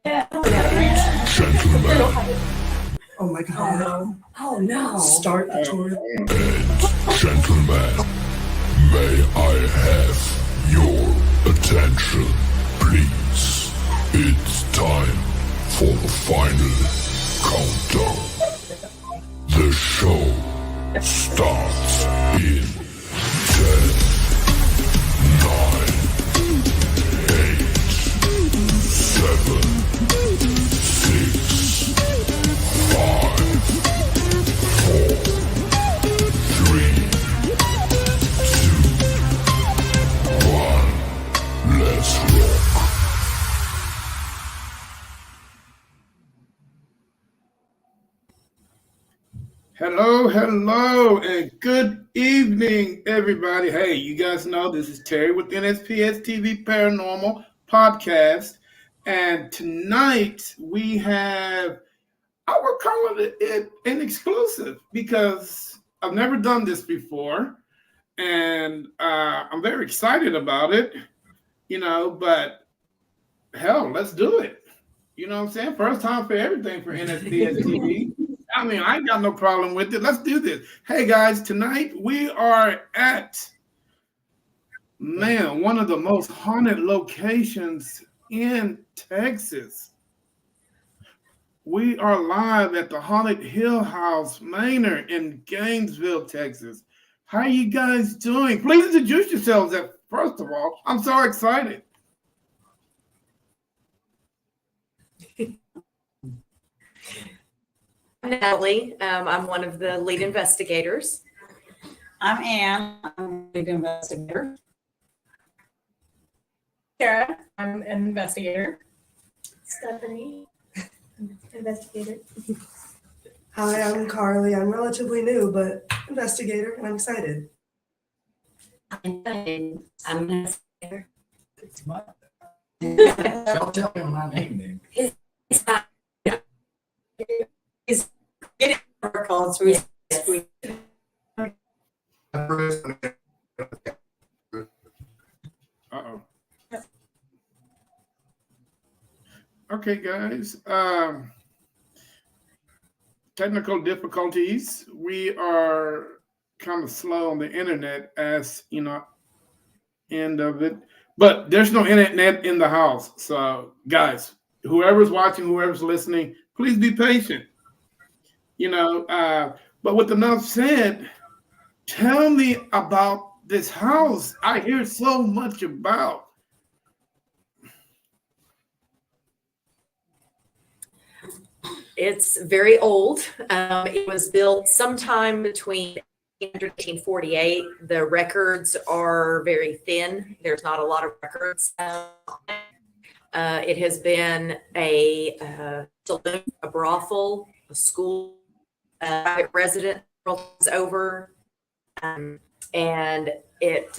Gentlemen Oh my God. Oh no. Start the tour. and gentlemen, may I have your attention, please? It's time for the final countdown. The show starts in 10, 9, 8, 7, 6, 5, 4, 3, 2, 1. Let's rock. Hello, and good evening, everybody. Hey, you guys know this is Terry with NSPS TV Paranormal Podcast. And tonight we have, I would call it an exclusive because I've never done this before. And I'm very excited about it, but hell, let's do it. You know what I'm saying? First time for everything for NSPS TV. I mean, I ain't got no problem with it. Let's do this. Hey guys, tonight we are at one of the most haunted locations in Texas. We are live at the Haunted Hill House Manor in Gainesville, Texas. How you guys doing? Please introduce yourselves first of all. I'm so excited. I'm Natalie. I'm one of the lead investigators. I'm Ann. I'm a lead investigator. Sarah, I'm an investigator. Stephanie, investigator. Hi, I'm Carly. I'm relatively new, but investigator, and I'm excited. I'm an investigator. Don't tell me my name then. He's getting our calls. So he's Uh-oh. Okay, guys. Technical difficulties. We are kind of slow on the internet as, end of it. But there's no internet in the house. So, guys, whoever's watching, whoever's listening, please be patient. But with enough said, tell me about this house I hear so much about. It's very old. It was built sometime between 1848. The records are very thin. There's not a lot of records. It has been a saloon, a brothel, a school, a private resident over, and it's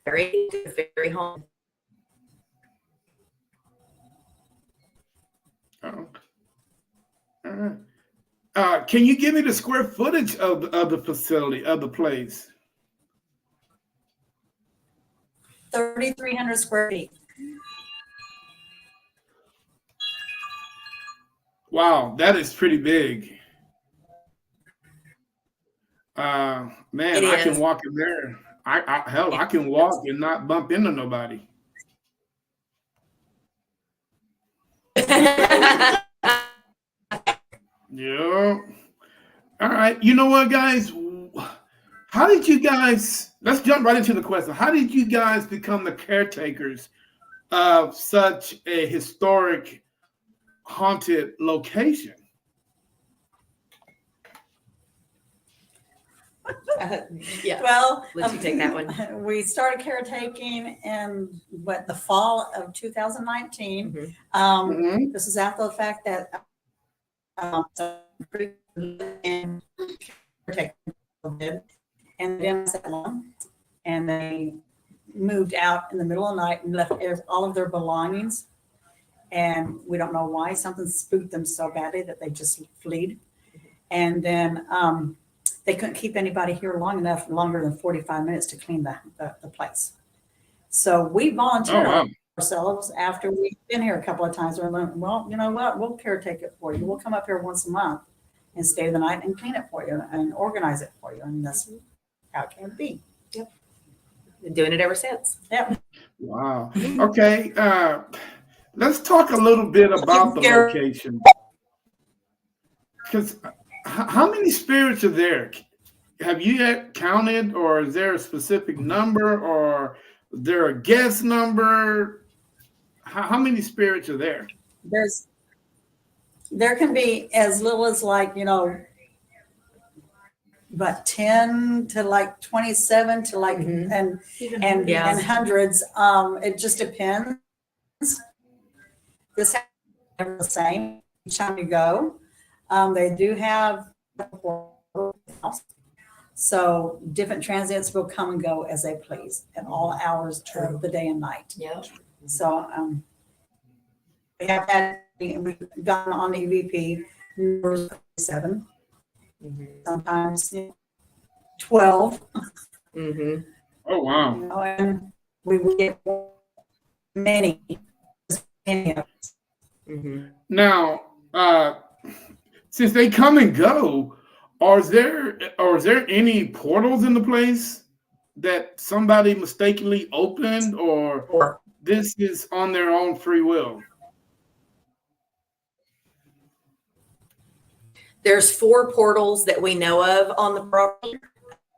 very home. Oh. All right. Can you give me the square footage of the facility, of the place? 3,300 square feet. Wow, that is pretty big. Man, I can walk in there. I can walk and not bump into nobody. Yeah. All right. You know what, guys? How did you guys, let's jump right into the question. How did you guys become the caretakers of such a historic haunted location? Yeah. Well, Let you take that one. We started caretaking in the fall of 2019. Mhm. Mhm. This is after the fact that and then and they moved out in the middle of the night and left all of their belongings. And we don't know why. Something spooked them so badly that they just fled. And then they couldn't keep anybody here longer than 45 minutes to clean the place. So we voluntarily ourselves after we've been here a couple of times. We're like, well, you know what? We'll caretake it for you. We'll come up here once a month and stay the night and clean it for you and organize it for you. And that's how it can be. Been doing it ever since. Yep. Wow. Okay. Let's talk a little bit about the location. Because how many spirits are there? Have you yet counted, or is there a specific number, or is there a guess number? How many spirits are there? There can be as little as like, you know, but 10 to like 27 to like and Yeah. and hundreds. It just depends. This never the same each time you go. They do have so different transits will come and go as they please at all hours of the day and night. Yeah. So we have had we've gotten on EVP numbers 7, sometimes 12. Mm-hmm. Oh, wow. You know, and we will get many of us. Mm-hmm. Now, since they come and go, is there any portals in the place that somebody mistakenly opened, or this is on their own free will? There's 4 portals that we know of on the property.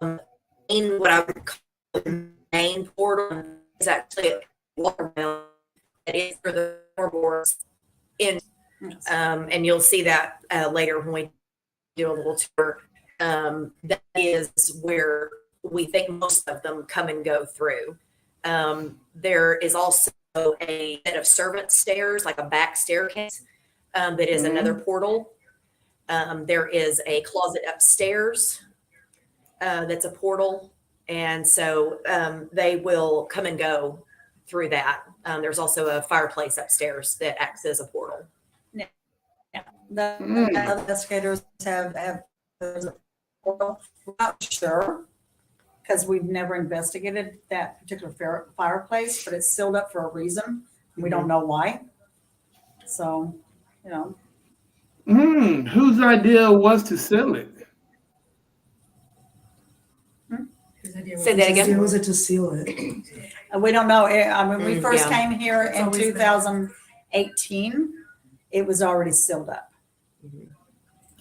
What I would call the main portal is actually a water mill that is for the floorboards in, and you'll see that later when we do a little tour. That is where we think most of them come and go through. There is also a set of servant stairs, like a back staircase, that is another portal. There is a closet upstairs that's a portal. And so they will come and go through that. There's also a fireplace upstairs that acts as a portal. Yeah. The investigators have there's a portal. We're not sure because we've never investigated that particular fireplace, but it's sealed up for a reason. We don't know why. So, you know. Whose idea was to seal it? Say that again. Was it to seal it? We don't know. I mean, we first Yeah. came here in always been. 2018. It was already sealed up.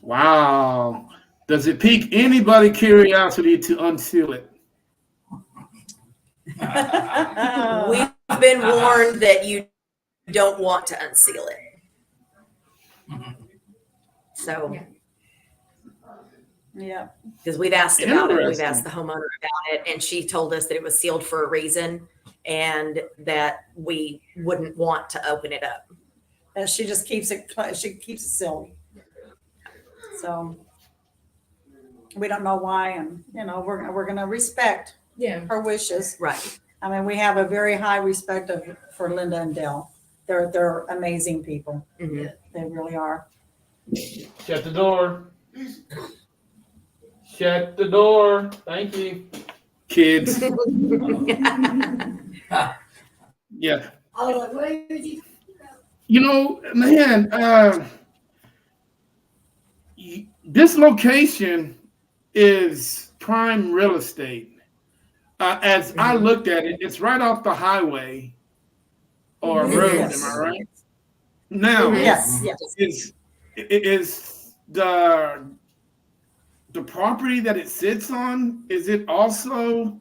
Wow. Does it pique anybody's curiosity to unseal it? We've been warned that you don't want to unseal it. So, Yeah. because we've asked about it, we've Interesting. asked the homeowner about it, and she told us that it was sealed for a reason and that we wouldn't want to open it up. And she just keeps it. She keeps it sealed. So we don't know why, and you know we're going to respect Yeah. her wishes. Right. I mean, we have a very high respect for Linda and Dell. They're amazing people. Mm-hmm. They really are. Shut the door. Shut the door. Thank you. Kids. Yeah. You know, man, this location is prime real estate. As I looked at it, it's right off the highway or road. Yes. Am I right? Now, Yes. Yes. is the property that it sits on, is it also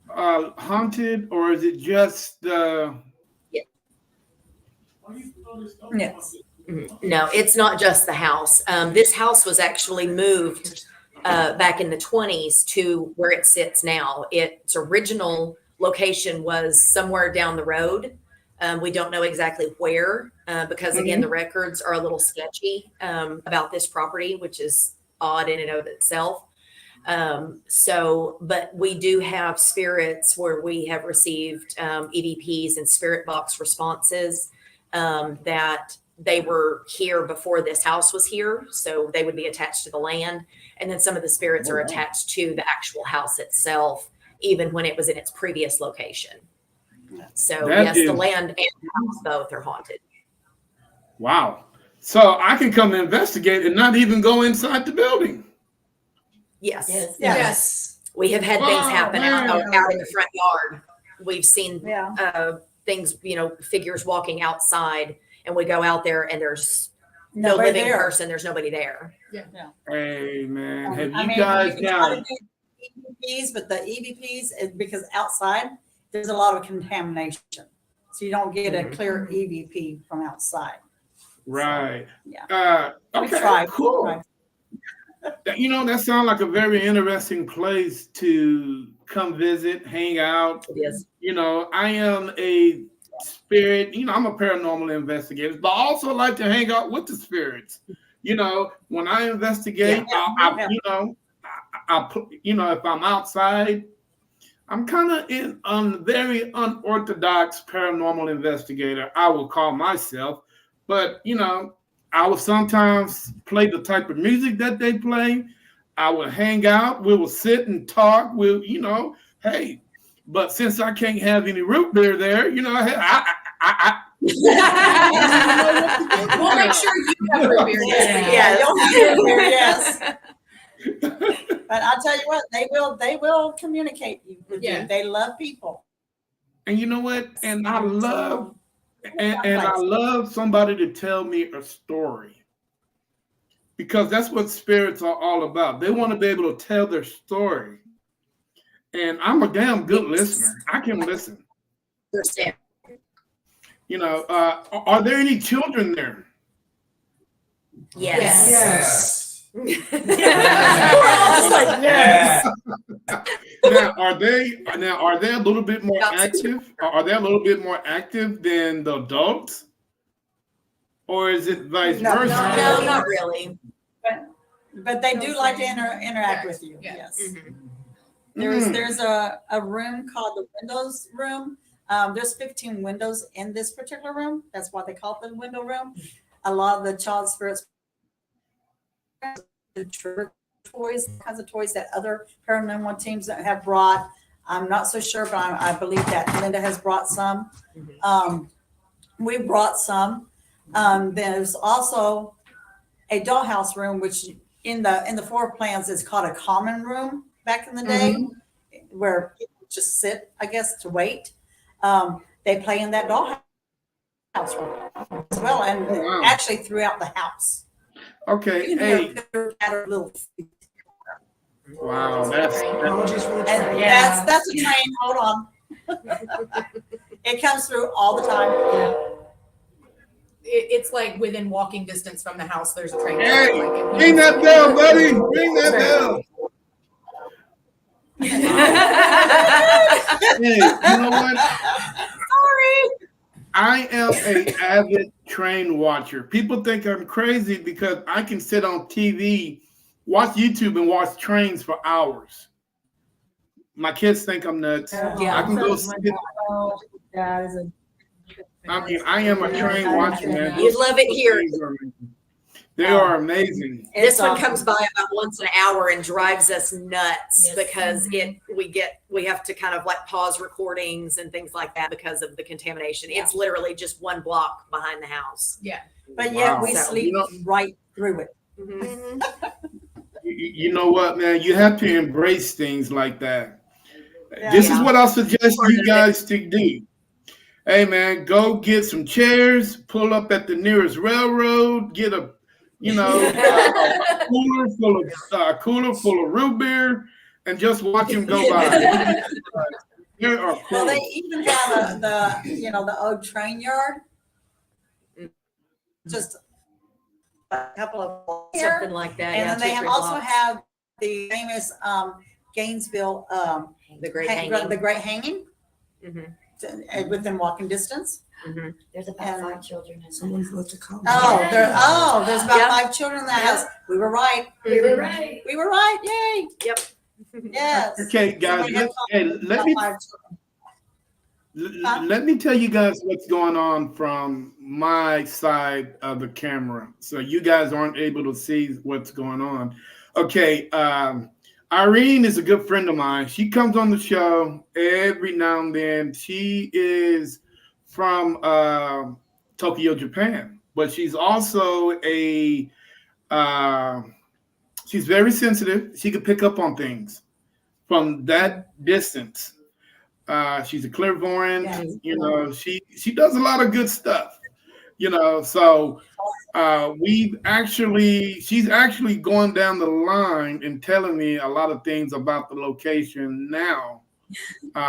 haunted, or is it just Yes. No, it's not just the house. This house was actually moved back in the 20s to where it sits now. Its original location was somewhere down the road. We don't know exactly where because, again, the records are a little sketchy about this property, which is odd in and of itself. But we do have spirits where we have received EVPs and spirit box responses that they were here before this house was here. So they would be attached to the land. And then some of the spirits are attached to the actual house itself, even when it was in its previous location. So That yes, the is- land and the house both are haunted. Wow. So I can come investigate and not even go inside the building. Yes. Yes. Yes. We have had things Wow, happen man. out in the front yard. We've seen Yeah. things, figures walking outside, and we go out there and there's no Nobody living there. person. There's nobody there. Hey, man. Have I you mean, guys you can try now? to do EVPs, but the EVPs is because outside there's a lot of contamination, so you don't get a clear EVP from outside. Right. Yeah. We Okay, tried. cool. We tried. That sounds like a very interesting place to come visit, hang out. It is. I am a spirit, I'm a paranormal investigator, but I also like to hang out with the spirits. When I investigate, I put, if I'm outside, I'm kind of a very unorthodox paranormal investigator, I will call myself. But, I will sometimes play the type of music that they play. I will hang out. We will sit and talk. Hey, but since I can't have any root beer there, I We'll make sure you have root beer. Yeah, you'll have root beer, yes. But I'll tell you what, they will communicate with Yeah. you. They love people. And you know what? And I love I love somebody to tell me a story, because that's what spirits are all about. They want to be able to tell their story. And I'm a damn good listener. I can listen. Understand. Are there any children there? Yes. Yes. Now, are they a little bit more active? Are they a little bit more active than the adults? Or is it vice No, versa? No, not really. But they do like to interact with you. Yeah. Yes. Mhm. There's a room called the windows room. There's 15 windows in this particular room. That's why they call it the window room. A lot of the child spirits, the toys, kinds of toys that other paranormal teams that have brought. I'm not so sure, but I believe that Linda has brought some. We brought some. There's also a dollhouse room, which in the floor plans is called a common room back in the day, where people just sit, I guess, to wait. They play in that dollhouse room as well, and Oh, wow. actually throughout the house. Okay, You can hey, hear pitter patter little feet. wow, Apologies for the And train. Yeah. that's a train. Hold on. It comes through all the time. It's like within walking distance from the house, there's a train. hey, Like, ring that bell, buddy. Ring that bell. Hey, you know what? I am an avid train watcher. People think I'm crazy because I can sit on TV, watch YouTube, and watch trains for hours. My kids think I'm nuts. Yeah. I can go sit. I am a train watcher, man. You'd love it here. Trains are amazing. They are amazing. This It's one awesome. comes by about once an hour and drives us nuts Yes. because we have to kind of like pause recordings and things like that because of the contamination. It's literally just one block behind the house. But yet Wow. we So, sleep right through it. Mhm. You know what, man? You have to embrace things like that. Yeah. This is what I suggest you guys to do. Hey, man, go get some chairs, pull up at the nearest railroad, get a cooler full of root beer, and just watch them go by. They are Well, cool. they even have the old train yard. Just a couple of here. Something like that. And yeah, then they 2-3 also blocks. have the famous the Gainesville great the hanging. Great Hanging Mhm. within walking distance. Mhm. There's about And- 5 children in Someone's left a comment. There's about Yeah. 5 children in that house. We were right. We were right. We were right. Yay. Yep. Yes. Okay, guys, Somebody had let about me 5 children. let me tell you guys what's going on from my side of the camera, so you guys aren't able to see what's going on. Okay, Irene is a good friend of mine. She comes on the show every now and then. She is from Tokyo, Japan, but she's also uh, she's very sensitive. She can pick up on things from that distance. She's a clairvoyant. Yeah. You know, she does a lot of good stuff. You know, so she's actually going down the line and telling me a lot of things about the location now.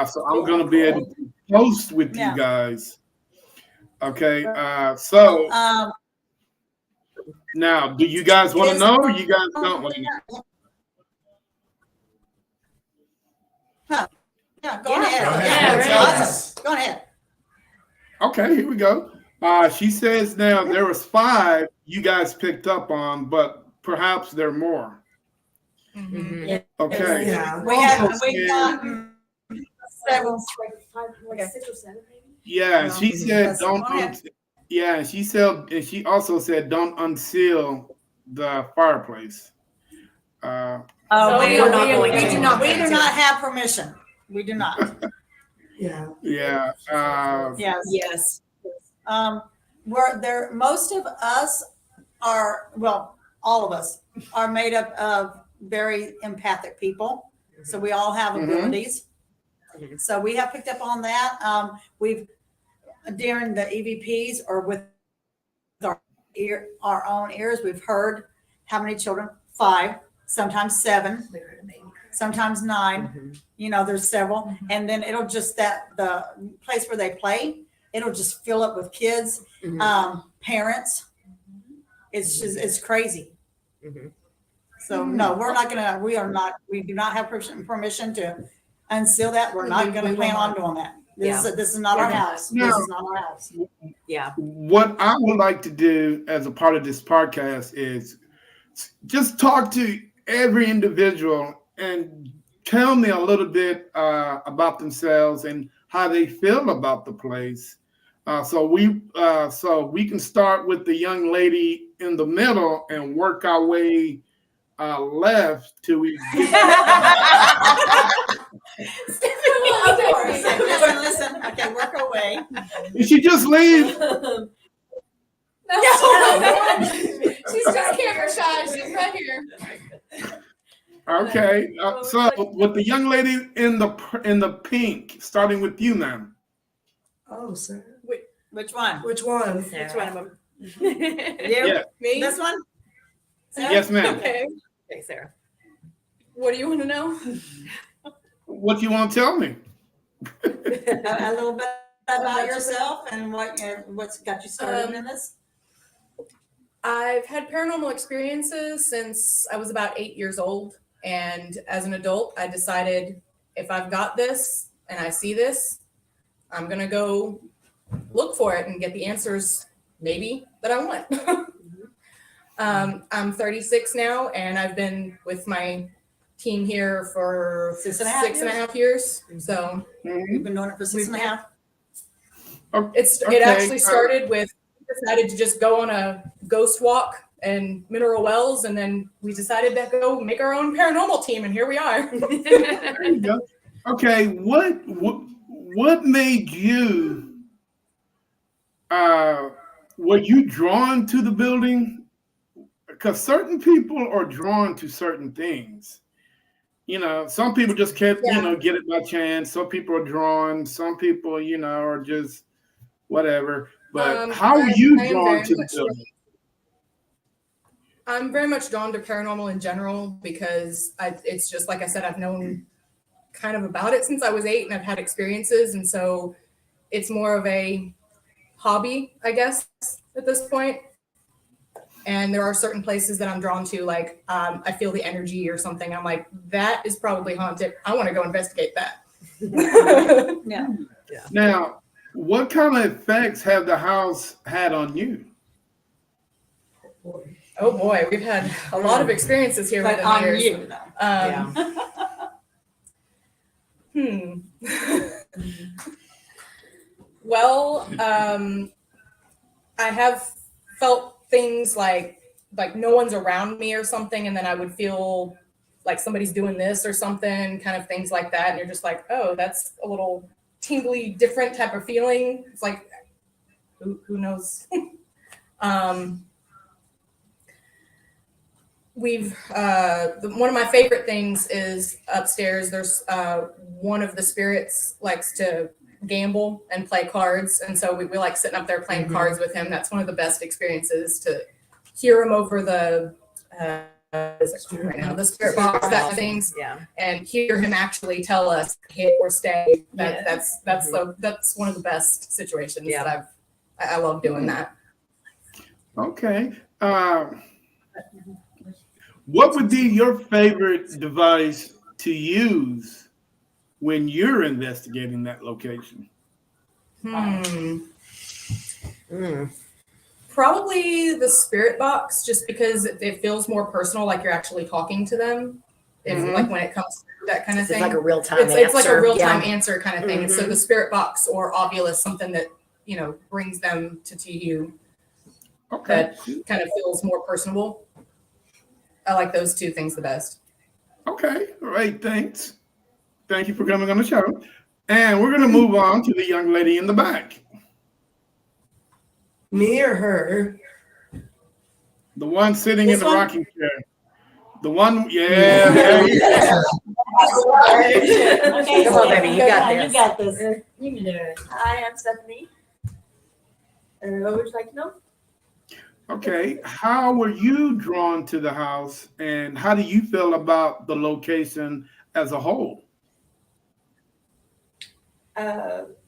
So I'm gonna be able to post with Yeah. you guys. Okay. So now, do you guys want to know, or you guys don't want to know? Yeah, go Yeah. ahead. Go ahead. Yeah, Tell awesome. us. Go ahead. Okay, here we go. She says now there was 5 you guys picked up on, but perhaps there are more. Mhm. Yeah. Okay. Yeah. We gotten several. Like 6 or 7 maybe? Yeah, she Mhm. said Yes, don't. go ahead. Yeah, and she also said don't unseal the fireplace. Oh, So we we're not going we to. do not. We do not have permission. We do not. Yeah. Yeah. Yes. Yes. We're there. Most of us are, well, all of us are made up of very empathic people. So we all have Mhm. abilities. Mhm. So we have picked up on that. We've during the EVPs or with our own ears, we've heard how many children? 5, sometimes 7, sometimes 9. Mhm. You know, there's several, and then it'll just the place where they play, it'll just fill up with kids, Mhm. parents. It's crazy. Mhm. So no, we do not have permission to unseal that. We're not going to plan on doing that. This is not our house. This is not our house. Yeah. What I would like to do as a part of this podcast is just talk to every individual and tell me a little bit about themselves and how they feel about the place. So we can start with the young lady in the middle and work our way left till we Listen. Okay, work away. Did she just leave? She's just camera shy. She's right here. Okay. So with the young lady in the pink, starting with you, ma'am. Oh, sir. Which one? Which one? Which one of them? You? Yeah. Me? This one? Yes, ma'am. Okay. Okay, Sarah. What do you want to know? What you want to tell me? A little bit about yourself and what's got you started in this? I've had paranormal experiences since I was about 8 years old. And as an adult, I decided if I've got this and I see this, I'm going to go look for it and get the answers maybe that I want. I'm 36 now, and I've been with my team here for 6.5 years. So You've been doing it for 6.5? it actually started with, we decided to just go on a ghost walk and mineral wells, and then we decided to go make our own paranormal team, and here we are. There you go. Okay, what made you were you drawn to the building? Because certain people are drawn to certain things. You know, some people just can't, get it by chance. Some people are drawn. Some people, are just whatever. But how are you drawn to the building? I'm very much drawn to paranormal in general because it's just like I said, I've known kind of about it since I was 8, and I've had experiences, and so it's more of a hobby, I guess, at this point. And there are certain places that I'm drawn to, like I feel the energy or something. I'm like, that is probably haunted. I want to go investigate that. Yeah. Now, what kind of effects have the house had on you? Oh boy, we've had a lot of experiences here But within on the years. you, though. Well, I have felt things like no one's around me or something, and then I would feel like somebody's doing this or something, kind of things like that. And you're just like, oh, that's a little tingly, different type of feeling. It's like, who knows? One of my favorite things is upstairs. There's one of the spirits likes to gamble and play cards. And so we like sitting up there playing cards with him. That's one of the best experiences, to hear him over the, right now, the spirit box, that things, and hear him actually tell us hit or stay. That's one of the best situations that I love doing that. Okay. What would be your favorite device to use when you're investigating that location? Probably the spirit box, just because it feels more personal, like you're actually talking to them. Like when it comes to that kind of thing. It's like a real time answer. It's like a real time answer kind of thing. And so the spirit box or Ovilus, something that, brings them to you. Okay. That kind of feels more personable. I like those two things the best. Okay. All right. Thanks. Thank you for coming on the show. And we're going to move on to the young lady in the back. Me or her? The one sitting in the one? rocking chair. The one, there you go. Okay, Come on, baby, you got this. You got this. You can do it. Hi, I'm Stephanie. What would you like to know? Okay. How were you drawn to the house, and how do you feel about the location as a whole?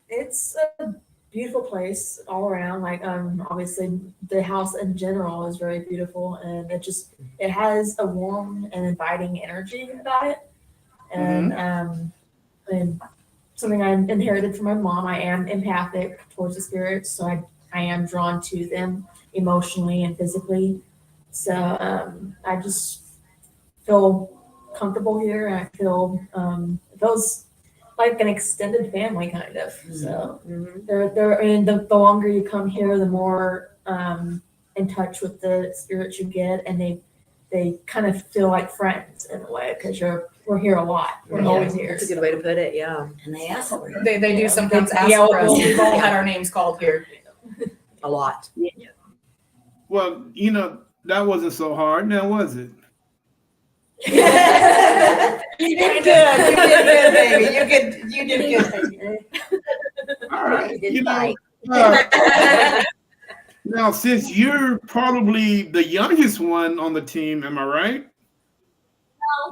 It's a beautiful place all around. Like, obviously the house in general is very beautiful, and it has a warm and inviting energy about it. And something I inherited from my mom. I am empathic towards the spirits, so I am drawn to them emotionally and physically. So I just feel comfortable here, and I feel it feels like an extended family kind of. So and the longer you come here, the more in touch with the spirits you get, and they kind of feel like friends in a way, because we're here a lot. We're always here. That's a good way to put it. Yeah. And they ask for it. They do sometimes ask Yeah, for us. well, We've all had our names called here. A lot. Well, that wasn't so hard, now was it? You did good. You did good, baby. You did good. All right. Good fight. Now, since you're probably the youngest one on the team, am I right?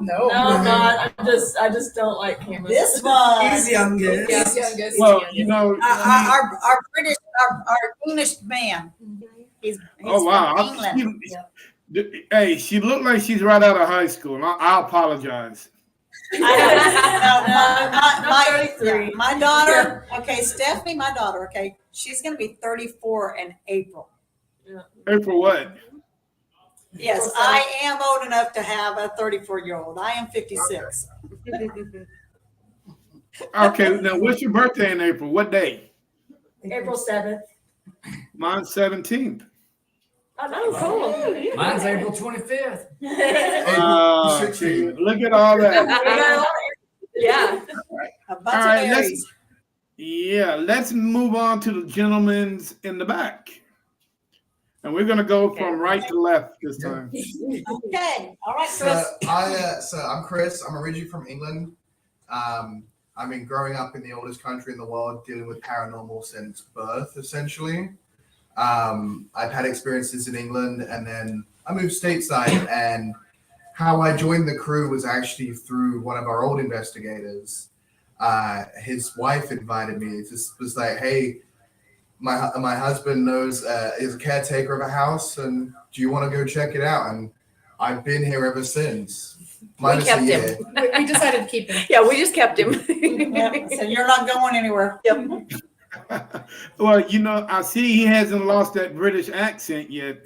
No. No, I'm not. I just don't like cameras. This one. He's youngest. He's youngest. Well, Our British, our English man. He's oh wow! from England. Hey, she looked like she's right out of high school. I apologize. I'm 33. My daughter, okay, Stephanie, my daughter, okay, she's going to be 34 in April. April what? Yes, I am old enough to have a 34-year-old. I am 56. Okay, now what's your birthday in April? What day? April 7th. Mine's 17th. Oh, cool. Mine's April 25th. Look at all that. Yeah. A bunch All right, of berries. let's move on to the gentlemen in the back. And we're gonna go from right to left this time. Okay, all right, So Chris. I'm Chris. I'm originally from England. I've been growing up in the oldest country in the world, dealing with paranormal since birth, essentially. I've had experiences in England, and then I moved stateside. And how I joined the crew was actually through one of our old investigators. His wife invited me. It just was like, hey, my husband knows is a caretaker of a house, and do you want to go check it out? And I've been here ever since. We kept him. We decided to keep him. Yeah, we just kept him. Yep, so you're not going anywhere. Yep. Well, I see he hasn't lost that British accent yet.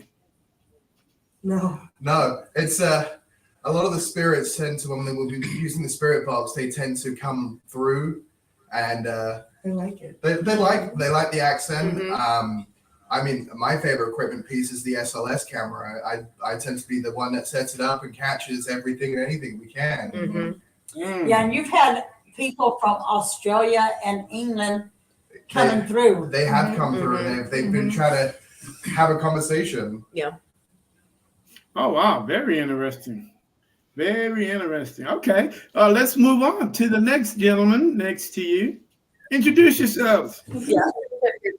No. No, it's a lot of the spirits tend to, when they will be using the spirit box, they tend to come through, and I like it. they like the accent. I mean, my favorite equipment piece is the SLS camera. I tend to be the one that sets it up and catches everything and anything we can. Mm. Yeah, and you've had people from Australia and England coming through. They have come through and they've been trying to have a conversation. Oh, wow. Very interesting. Very interesting. Okay. Let's move on to the next gentleman next to you. Introduce yourselves.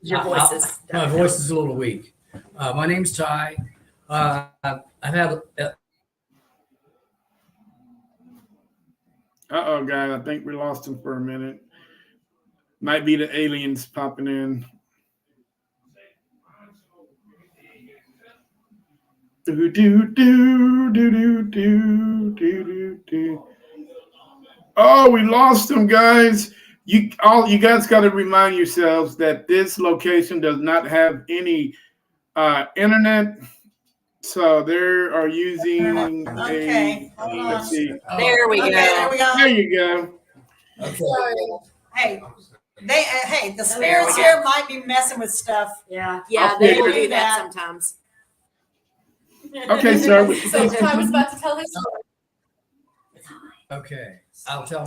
Your voices. My voice is a little weak. My name's Ty. I've had Uh-oh, guys. I think we lost him for a minute. Might be the aliens popping in. Do do do do do do do do. Oh, we lost him, guys. You guys got to remind yourselves that this location does not have any internet, so they are using Okay, hold on. let's see. There we Okay, go. there we go. There you go. okay. Hey, the spirits here might be messing with stuff. Yeah, I'll they figure will it do that out. sometimes. Okay, sir. So Ty was about to tell his story. Okay, I'll tell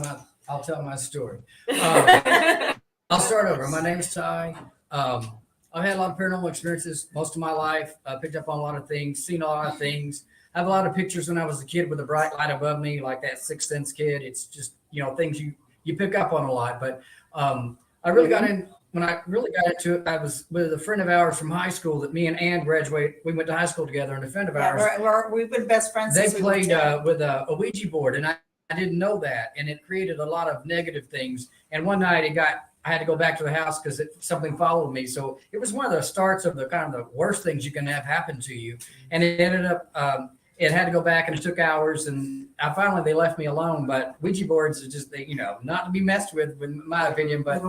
my story. I'll start over. My name's Ty. I've had a lot of paranormal experiences most of my life. I picked up on a lot of things, seen a lot of things. I have a lot of pictures when I was a kid with a bright light above me, like that Sixth Sense kid. It's just, things you pick up on a lot. But I really got in. When I really got into it, I was with a friend of ours from high school that me and Ann graduated. We went to high school together, and a friend of ours. We've been best friends. They since we were played 10. with a Ouija board, and I didn't know that, and it created a lot of negative things. And one night I had to go back to the house because something followed me. So it was one of the starts of the kind of the worst things you can have happen to you. And it ended up, it had to go back, and it took hours. And they left me alone. But Ouija boards are just, not to be messed with, in my opinion. But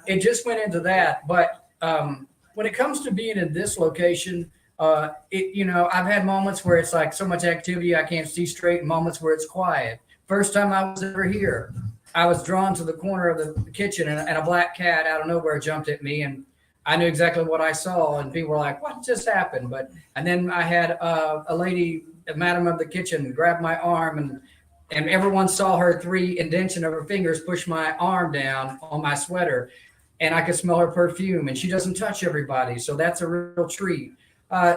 it just went into that. But when it comes to being in this location, I've had moments where it's like so much activity I can't see straight, and moments where it's quiet. First time I was ever here, I was drawn to the corner of the kitchen, and a black cat out of nowhere jumped at me, and I knew exactly what I saw. And people were like, "What just happened?" And then I had a lady, a madam of the kitchen, grab my arm, and everyone saw her 3 indentation of her fingers push my arm down on my sweater, and I could smell her perfume. And she doesn't touch everybody, so that's a real treat.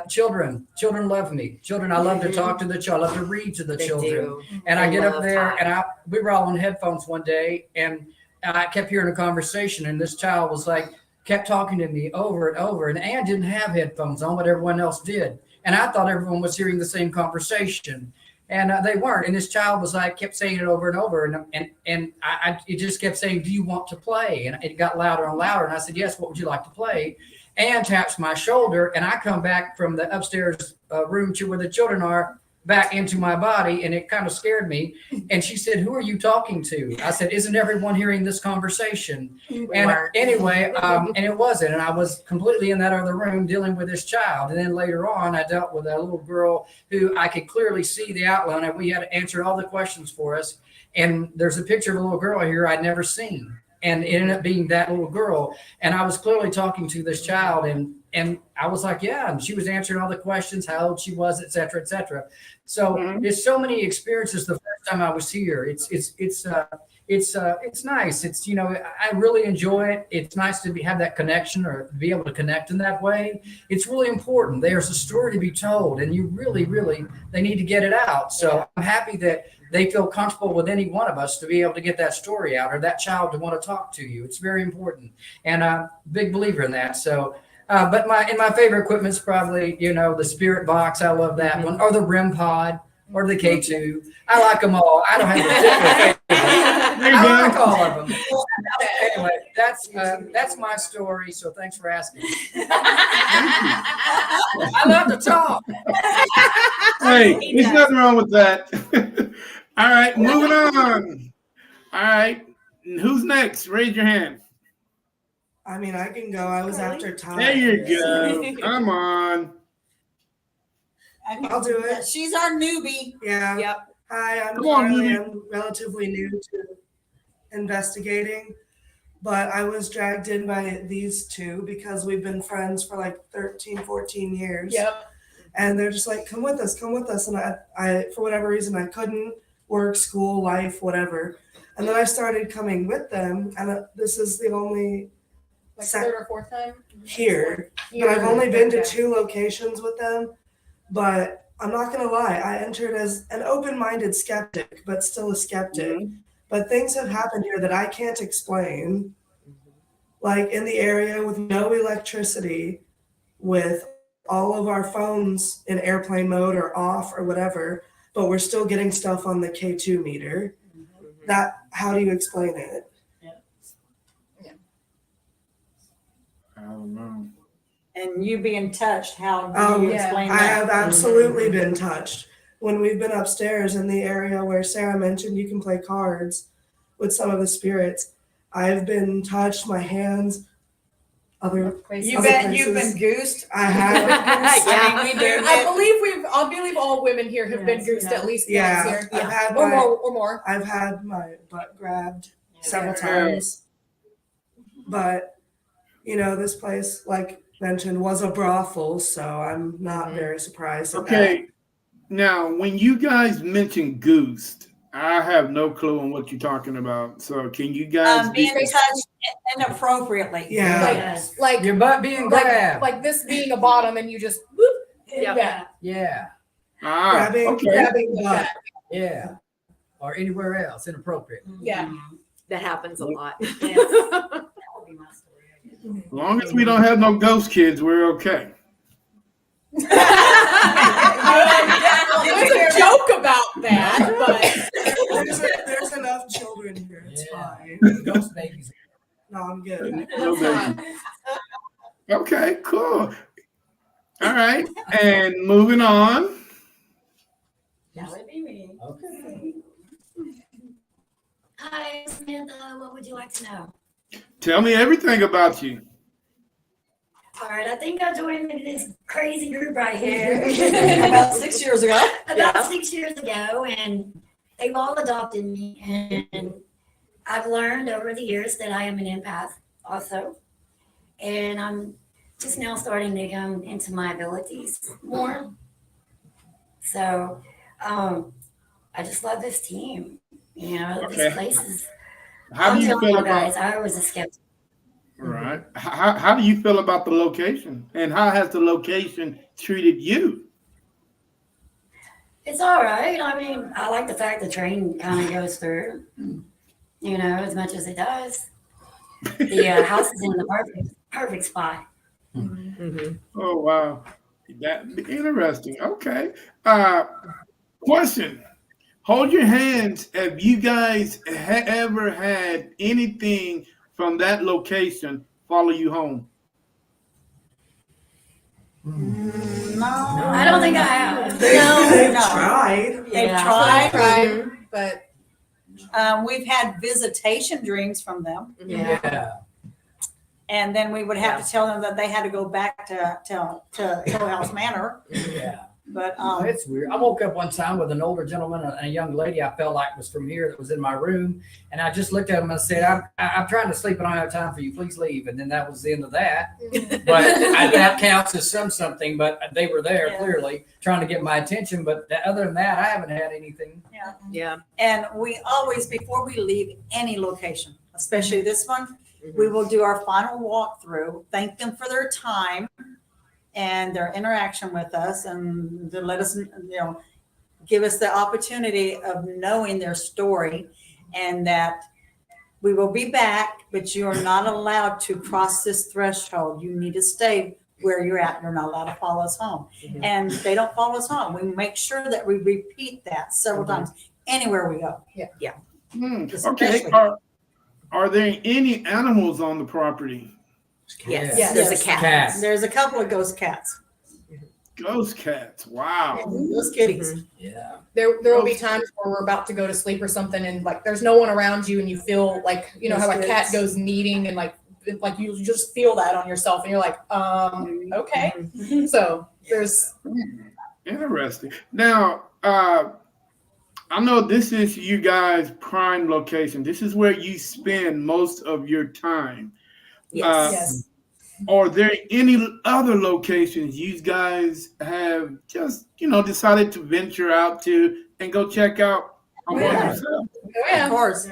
Children love me. I love to talk to the children. I love to read to the children. Do. And I They get up love there, Ty. and we were all on headphones one day, and I kept hearing a conversation, and this child was like, kept talking to me over and over. And Ann didn't have headphones on, but everyone else did. And I thought everyone was hearing the same conversation, and they weren't. And this child was like, kept saying it over and over. And it just kept saying, "Do you want to play?" And it got louder and louder. And I said, "Yes, what would you like to play?" Ann taps my shoulder, and I come back from the upstairs room to where the children are, back into my body, and it kind of scared me. And she said, "Who are you talking to?" I said, "Isn't everyone hearing this conversation?" And anyway, and it wasn't. And I was completely in that other room dealing with this child. And then later on, I dealt with a little girl who I could clearly see the outline, and we had to answer all the questions for us. And there's a picture of a little girl here I'd never seen. And it ended up being that little girl. And I was clearly talking to this child, and I was like, yeah. And she was answering all the questions, how old she was, et cetera, et cetera. So there's so many experiences the first time I was here. It's nice. It's, I really enjoy it. It's nice to have that connection, or be able to connect in that way. It's really important. There's a story to be told, and you really, really, they need to get it out. So I'm happy that they feel comfortable with any one of us to be able to get that story out, or that child to want to talk to you. It's very important. And I'm a big believer in that. So, but my favorite equipment is probably, the Spirit Box. I love that one, or the REM Pod, or the K2. I like them all. I don't have a particular favorite. I like all of them. Anyway, that's my story. So thanks for asking. I love to talk. Hey, there's nothing wrong with that. All right, moving on. All right, who's next? Raise your hand. I mean, I can go. I was after Todd. There you go. Come on. I'll do it. She's our newbie. Yeah. Yep. Hi, I'm Come on, Carly. Ruby. I'm relatively new to investigating, but I was dragged in by these two because we've been friends for like 13, 14 years. Yep. And they're just like, come with us. And I for whatever reason, I couldn't work, school, life, whatever. And then I started coming with them. And this is the only Like Sec- third or fourth time here. But I've only been to Okay. 2 locations with them. But I'm not going to lie. I entered as an open-minded skeptic, but still a skeptic. But things have happened here that I can't explain. Like in the area with no electricity, with all of our phones in airplane mode or off or whatever, but we're still getting stuff on the K2 meter. That, how do you explain it? I don't know. And you being touched, how Oh, do you yeah. explain I that? have absolutely been touched. When we've been upstairs in the area where Sarah mentioned you can play cards with some of the spirits, I've been touched, my hands, other You other bet you've places. been goosed. I have. I mean, we do. I believe all women here have been Yes, goosed yeah. at least once Yeah, here. I've had Or my more. I've had my butt grabbed several Yeah. times. But this place, like mentioned, was a brothel, so I'm not very surprised at that. Okay. Now, when you guys mention goosed, I have no clue on what you're talking about. So can you guys Being touched inappropriately. Yeah. Like Your butt being grabbed. like this being a bottom and you just whoop, Yeah. Yeah. grabbing Grabbing butt. Yeah. Or anywhere else inappropriate. Yeah. That happens a lot. That would be my story, I guess. As long as we don't have no ghost kids, we're okay. There's a joke about that, but There's enough children here. It's Yeah. fine. Ghost babies. No, I'm good. No baby. Okay, cool. All right. And moving on. That would be me. Okay. Hi, Samantha. What would you like to know? Tell me everything about you. All right, I think I joined this crazy group right here About 6 years ago. about 6 years ago, and they've all adopted me. And I've learned over the years that I am an empath also, and I'm just now starting to come into my abilities more. So, I just love this team. Okay. This place is. How do I'm you telling feel you about? guys, I was a skeptic. Right. How do you feel about the location, and how has the location treated you? It's all right. I mean, I like the fact the train kind of goes through, as much as it does. The house is in the perfect spot. Oh wow, that interesting. Okay. Question. Hold your hands. Have you guys ever had anything from that location follow you home? No. I don't think I have. They've No. tried. They've Yeah. tried. tried, but We've had visitation dreams from them. Yeah. And then we would have to tell them that they had to go back to Hill House Manor. Yeah. But Oh, it's weird. I woke up one time with an older gentleman and a young lady I felt like was from here that was in my room. And I just looked at him and said, I'm trying to sleep and I don't have time for you. Please leave. And then that was the end of that. But that counts as something. But they were there Yeah. clearly trying to get my attention. But other than that, I haven't had anything. Yeah. and we always, before we leave any location, especially this one, we will do our final walkthrough, thank them for their time and their interaction with us, and to let us, give us the opportunity of knowing their story, and that we will be back, but you are not allowed to cross this threshold. You need to stay where you're at. You're not allowed to follow us home. And they don't follow us home. We make sure that we repeat that several times anywhere we go. Okay. Especially- Are there any animals on the property? Yes. Yeah. There's Yes. a cat. Cats. There's a couple of ghost cats, Ghost cats. Wow. those kitties. Yeah. there will be times where we're about to go to sleep or something and like there's no one around you and you feel like how a cat goes kneading and like you just feel that on yourself and you're like okay. So there's Interesting. Now, I know this is you guys' prime location. This is where you spend most of your time. Yes. Yes. Are there any other locations you guys have just, decided to venture out to and go check out among Yeah. yourselves? Oh, Of yeah. course,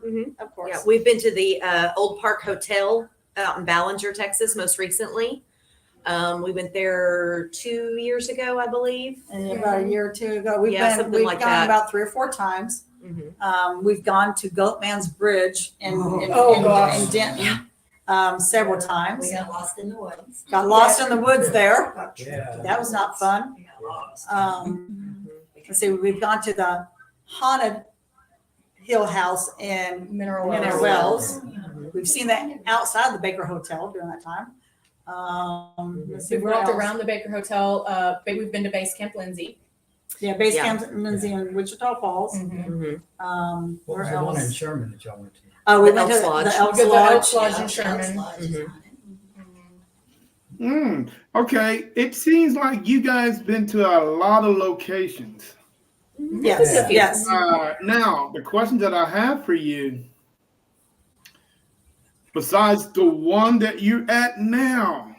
Mhm. of course. Yeah, we've been to the Old Park Hotel out in Ballinger, Texas, most recently. We went there 2 years ago, I believe. And about a year or two ago, we've Yeah, been, something we've like gone that. about 3 or 4 times. Mhm. We've gone to Goatman's Bridge Oh, gosh. in Denton several times. We got lost in the woods. Got lost in the woods there. Not true. Yeah. That was not fun. We got lost. Let's see, we've gone to the haunted Hill House in Mineral Mineral Wells. Wells. We've seen that outside the Baker Hotel during that time. Let's see, We've where walked else? around the Baker Hotel. We've been to Base Camp Lindsay. Yeah, base Yeah. camps in Lindsay and Wichita Falls. Mhm. What Where was the one in else? Sherman that y'all went to? Oh, we The went to Elks Lodge. the Elks Good, the Lodge. Elks Lodge in Elks Sherman. Lodge is Mhm. on it. Okay. It seems like you guys been to a lot of locations. Yes, Yeah. yes. Now, the question that I have for you, besides the one that you're at now,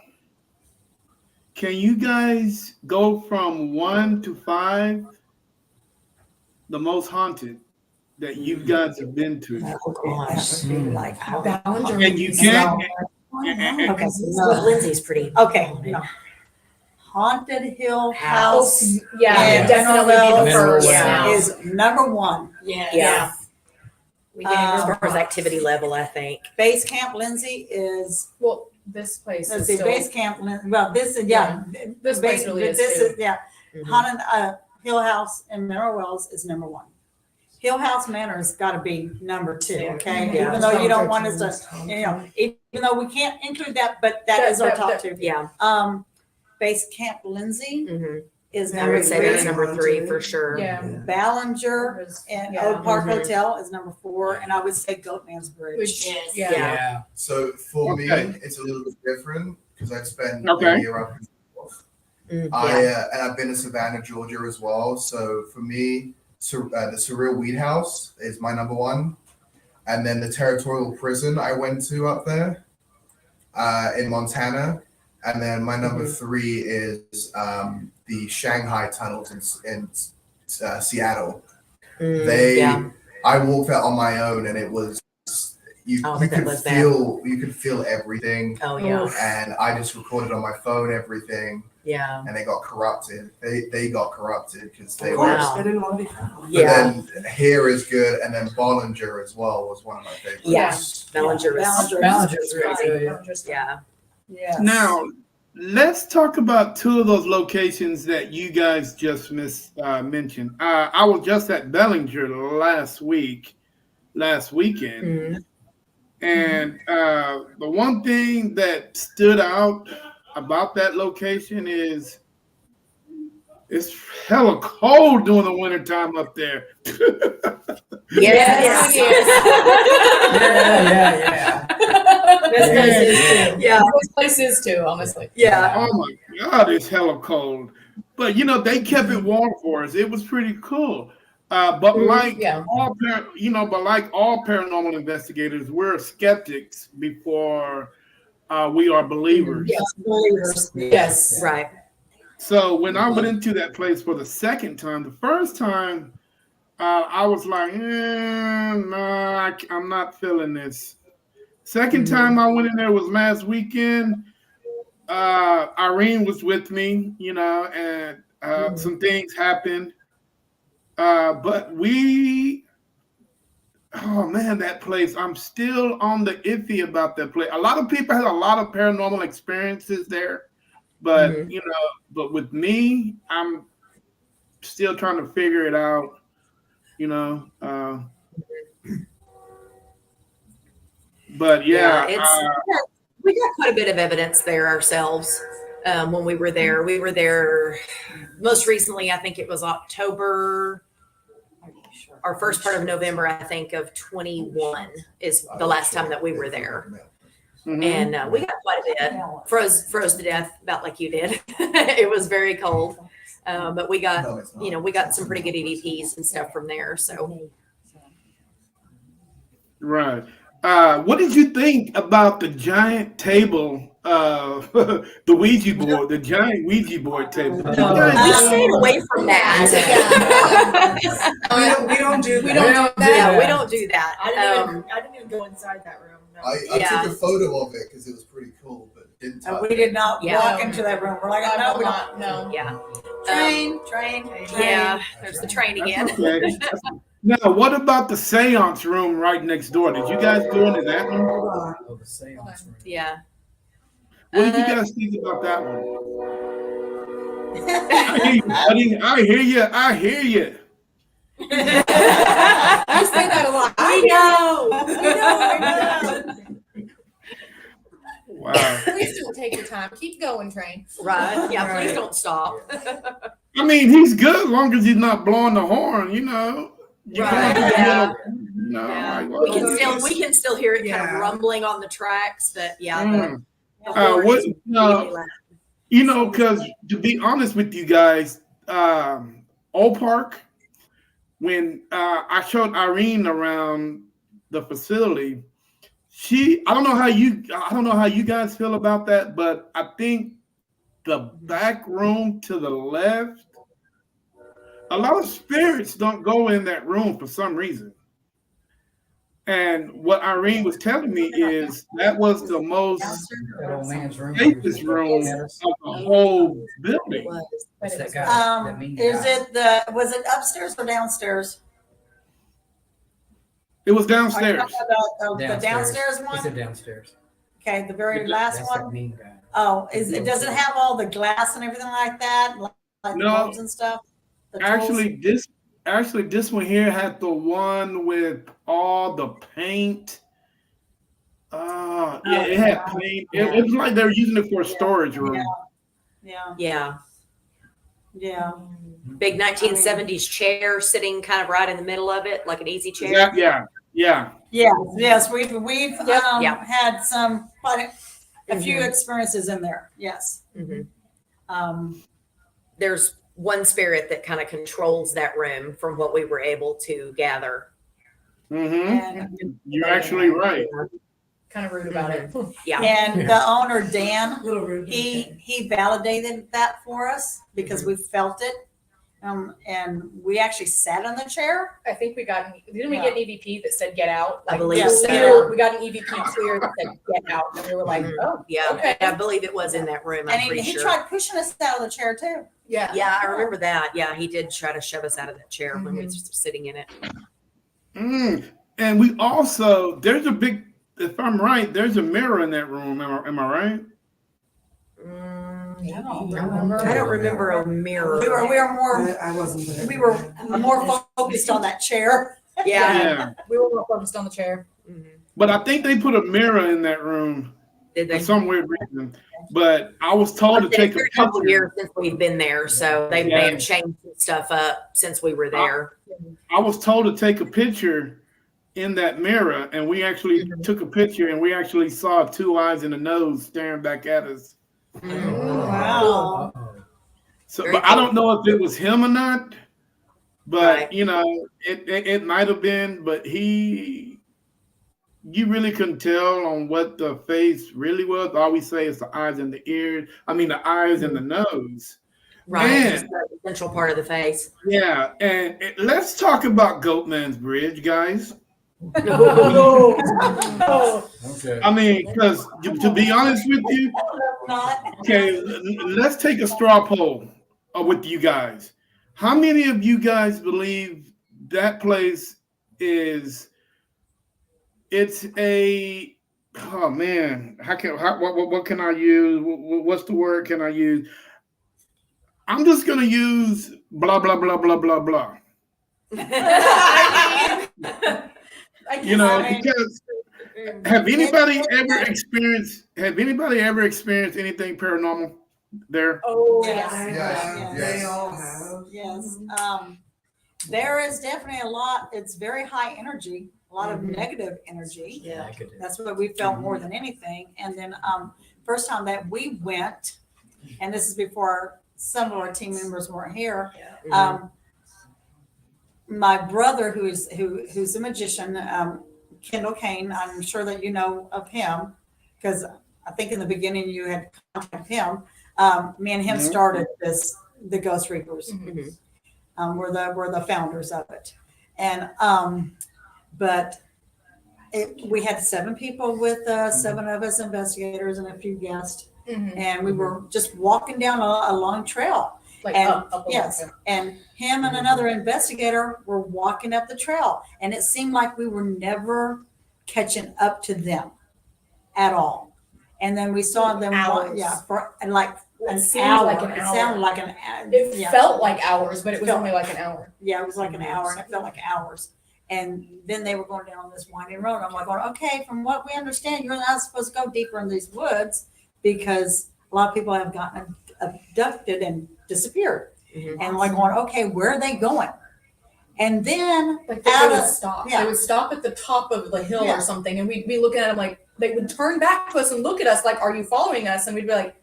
can you guys go from 1 to 5, the most haunted that you guys have been to? Oh gosh. Like, Ballinger. And you can't. okay, Well, Lindsay's pretty. okay, no. Haunted Hill House Yeah, and definitely be the Mineral first. Wells. is number 1. Yeah. Yeah. We As gave far as activity level, I think. Base Camp Lindsay is, Well, this place let's is see, still. Base Camp, well, this is, yeah. This place really is This too. is, yeah. Mhm. Haunted Hill House and Mineral Wells is number 1. Hill House Manor's got to be number 2, okay? Yeah. Even though you don't want us to, even though we can't include that, but that is our top 2. Yeah. Base Camp Lindsay Mhm. is I number would say that's 3. number 3 for sure. Yeah. Ballinger and Yeah. Oak Park Mhm. Hotel is number 4, and I would say Goatman's Bridge. Which, Yes. yeah. Yeah. So for Okay. me, it's a little bit different because I've spent Okay. a year up in North. Mm, And I've been to Savannah, Georgia as well. So for me, the Surreal Weed House is my number 1, and then the Territorial Prison I went to up there in Montana, and then my number 3 is the Shanghai tunnels in Seattle. Yeah. I walked that on my own, and it was you Oh, but that could was bad. feel everything. Oh yeah. And I just recorded on my phone everything, Yeah. and they got corrupted. They got corrupted because they Of were. course, Wow. they didn't want to be found. But Yeah. then here is good, and then Bollinger as well was one of my favorites. Yeah. Ballinger is. Ballinger's crazy. really good. Yeah. Yes. Now, let's talk about 2 of those locations that you guys just mentioned. I was just at Bellinger last weekend, Mhm. and the one thing that stood out about that location is it's hella cold during the wintertime up there. Yes. Yeah. This place is too. Yeah. This place is too, honestly. Yeah. Oh my God, it's hella cold. But they kept it warm for us. It was pretty cool. But like Yeah. like all paranormal investigators, we're skeptics before we are believers. Yes, believers. Yes. Right. So when I went into that place for the second time, the first time I was like, nah, I'm not feeling this. Second time I went in there was last weekend. Irene was with me, and some things happened. But oh man, that place, I'm still on the iffy about that place. A lot of people had a lot of paranormal experiences there, but but with me, I'm still trying to figure it out, but yeah, We got quite a bit of evidence there ourselves when we were there. We were there most recently, I think it was October, or first part of November, I think, of 21 is the last time that we were there. And we got quite a bit. Froze to death, about like you did. It was very cold. But we got, No, it's not. you know, we got some pretty good EVPs and stuff from there. So Right. What did you think about the giant table, the Ouija board, the giant Ouija board table? Did you No. guys- we stayed away from that. We don't do We that. don't do Yeah, we that. don't do that. I didn't even go inside that room. No. I Yeah. took a photo of it because it was pretty cool, but didn't touch We did not Yeah. walk into that room. We're like, no, we don't. not. No. Yeah. Train. Yeah. There's the train again. Okay. Now, what about the seance room right next door? Did you guys go into that one? Hold on. Oh, the seance room. Yeah. What did you guys think about that one? I hear you, buddy. I hear you. I hear you. You say that a lot. We know. Wow. Please don't take your time. Keep going, Train. Right. Yeah. Please Right. don't stop. I mean, he's good as long as he's not blowing the horn, you know. You Right, can't- yeah. No, Yeah. like, We can still hear it kind Yeah. of rumbling on the tracks, but yeah. Mm. The horn What? is really No, loud. you know, because to be honest with you guys, Old Park, when I showed Irene around the facility, I don't know how you guys feel about that, but I think the back room to the left, a lot of spirits don't go in that room for some reason. And what Irene was telling me is that was the most That old man's room. safest room of the whole It building. was. What's that guy? That mean guy. Was it upstairs or downstairs? It was Are you downstairs. talking about the downstairs He one? said downstairs. Okay, the very last That's that one? mean guy. Oh, does it have all the glass and everything like that? Like the No. bulbs and stuff? The tools? Actually, this one here had the one with all the paint. Yeah, it had paint. It was like they were using it for a storage room. Yeah, Yeah. yeah. Big 1970s chair sitting kind of right in the middle of it, like an easy chair. Yeah. Yes, we've Yep. had quite a few Mhm. experiences in there. Yes. Mhm. Um, There's one spirit that kind of controls that room from what we were able to gather. Mm-hmm. and You're actually right. Kind of rude about it. Yeah. and the owner Dan, Little rude. he validated that for us because we felt it. And we actually sat on the chair. I think we got, didn't we get an EVP that said get out? I Like, believe Yes. so. clear, we got an EVP clear that said get out. And we were like, Mhm. oh, Yeah. Okay. I believe it was in that room. I'm And pretty he sure. tried pushing us out of the chair too. yeah. Yeah, I remember that. Yeah, he did try to shove us out of that chair when we were sitting in it. And we also if I'm right, there's a mirror in that room. Am I right? I don't remember. I don't remember a mirror. We were more I wasn't there. we were more focused on that chair. Yeah. We were more focused on the chair. Mhm. But I think they put a mirror in that room Did for they? some weird reason. But I was told to It's take been a a couple picture. years since we've been there, so they may have changed some stuff up since we were there. I was told to take a picture in that mirror, and we actually took a picture, and we actually saw two eyes and a nose staring back at us. Wow. Uh-oh. So, Very but I don't know if it was him or not. But Right. you know, it might have been. But you really couldn't tell on what the face really was. All we say is the eyes and the ears. I mean, the eyes and the nose. Right. Man. Just the central part of the face. Yeah, and let's talk about Goatman's Bridge, guys. Okay. I mean, because to be honest with you, okay, let's take a straw poll with you guys. How many of you guys believe that place it's a, oh man, what can I use? What's the word can I use? I'm just going to use blah, blah, blah, blah, blah, blah. You know, because have anybody ever experienced anything paranormal there? Oh, Yes. Yes. They Yes. all have. Yes. There is definitely a lot. It's very high energy, a lot of negative energy. Yeah. That's what we felt more than anything. And then first time that we went, and this is before some of our team members weren't here. Mhm. My brother, who's a magician, Kendall Kane, I'm sure that you know of him, because I think in the beginning you had contacted him. Me and him Mhm. started the Ghost Reapers. Mhm. We're the founders of it. And but we had 7 people with us, 7 of us investigators and a few guests. Mhm. And we were just walking down a long trail. Like And up a yes, little and him and another investigator were walking up the trail, and it seemed like we were never catching up to them at all. And then we saw them, Hours. for like It an seemed hour. like an It hour. sounded like an hour. It Yeah. felt like hours, but it was Felt only like an hour. Yeah, it was like an hour, and it felt like hours. And then they were going down this winding road. I'm like, okay, from what we understand, you're not supposed to go deeper in these woods because a lot of people have gotten abducted and disappeared. Mhm. And like going, okay, where are they going? And then Like they out would of- stop. yeah. They would stop at the top of the hill Yeah. or something, and we'd be looking at them like they would turn back to us and look at us like, "Are you following us?" And we'd be like,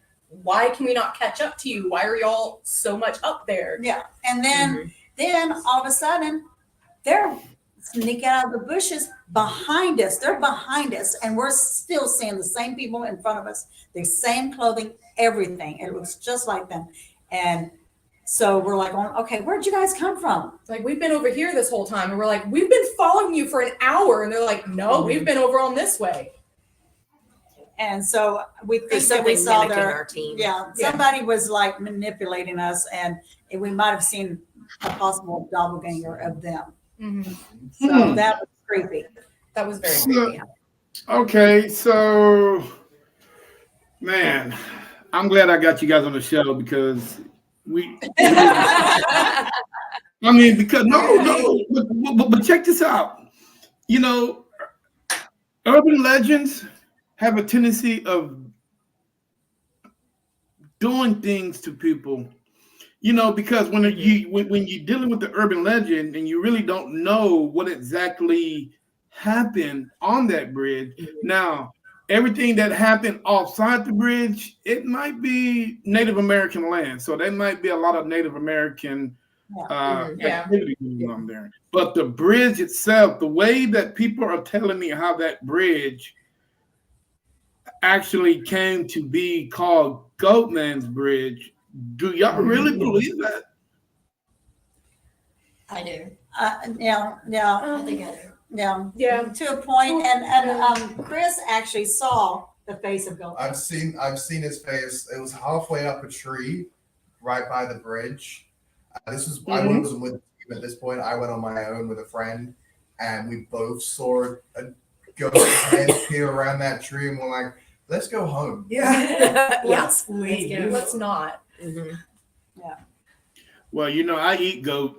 "Why can we not catch up to you? Why are y'all so much up there?" yeah, and then all of a sudden they're sneaking out of the bushes behind us. They're behind us, and we're still seeing the same people in front of us, the same clothing, everything. It looks just like them. And so we're like, okay, where'd you guys come from? Like, we've been over here this whole time, and we're like, "We've been following you for an hour," and they're like, "No, we've been over on this way." And so we think There's that we something saw mimicking their, our team. yeah, Yeah. somebody was like manipulating us, and we might have seen a possible doppelganger of them. So that was creepy. That was very So- creepy. Okay, so man, I'm glad I got you guys on the show because I mean, because but check this out. You know, urban legends have a tendency of doing things to people. You know, because when you're dealing with the urban legend and you really don't know what exactly happened on that bridge. Now, everything that happened offside the bridge, it might be Native American land, so there might be a lot of Native American Yeah. activity going on there. But the bridge itself, the way that people are telling me how that bridge actually came to be called Goatman's Bridge, do y'all really believe that? I do. Yeah, I think I do. Yeah. to a point. And Chris actually saw the face of Gold. I've seen his face. It was halfway up a tree, right by the bridge. This was I wasn't with him at this point. I went on my own with a friend, and we both saw a ghost head peer around that tree, and we're like, "Let's go home." Yeah. Yeah. Let's leave. Let's not. Mhm. Well, you know, I eat goat.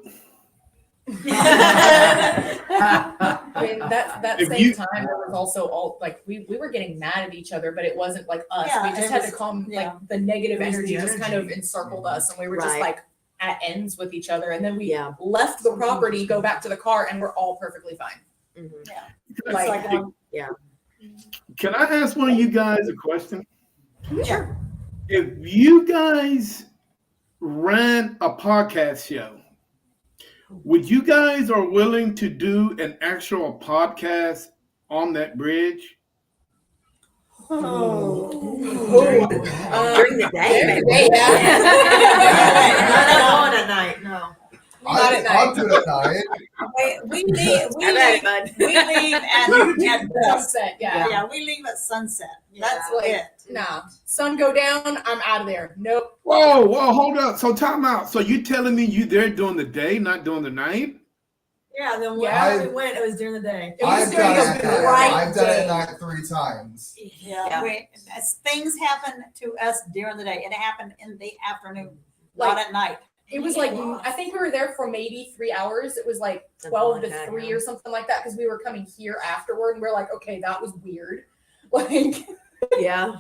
I mean, that If same you- time, there was also all like we were getting mad at each other, but it wasn't like us. Yeah, we just it had was- to calm yeah. like the negative It was the energy just kind of energy. encircled us, and we were just Right. like at ends with each other. And then we Yeah. left the property, go back to the car, and we're all perfectly fine. Mhm. It's like, Can I ask one of you guys a question? yeah. If you guys ran a podcast show, would you guys are willing to do an actual podcast on that bridge? During the day, maybe. Not at night, no. Not at I'll do it at night. We leave. Have at it, bud. We leave at dusk. sunset. Yeah. Yeah, we leave at sunset. That's Like, it. nah. Sun go down, I'm out of there. Nope. Whoa, hold up. So time out. So you telling me you there during the day, not during the night? Yeah, then when Yeah. we went, it was during the day. It was I've during done it the at night. bright I've done it day. at night 3 times. Yeah, Yeah. as things happen to us during the day. It happened in the afternoon, Like- not at night. It was like I think we were there for maybe 3 hours. It was like Something 12 like to that, 3 yeah. or something like that because we were coming here afterward, and we're like, okay, that was weird. Like, Yeah.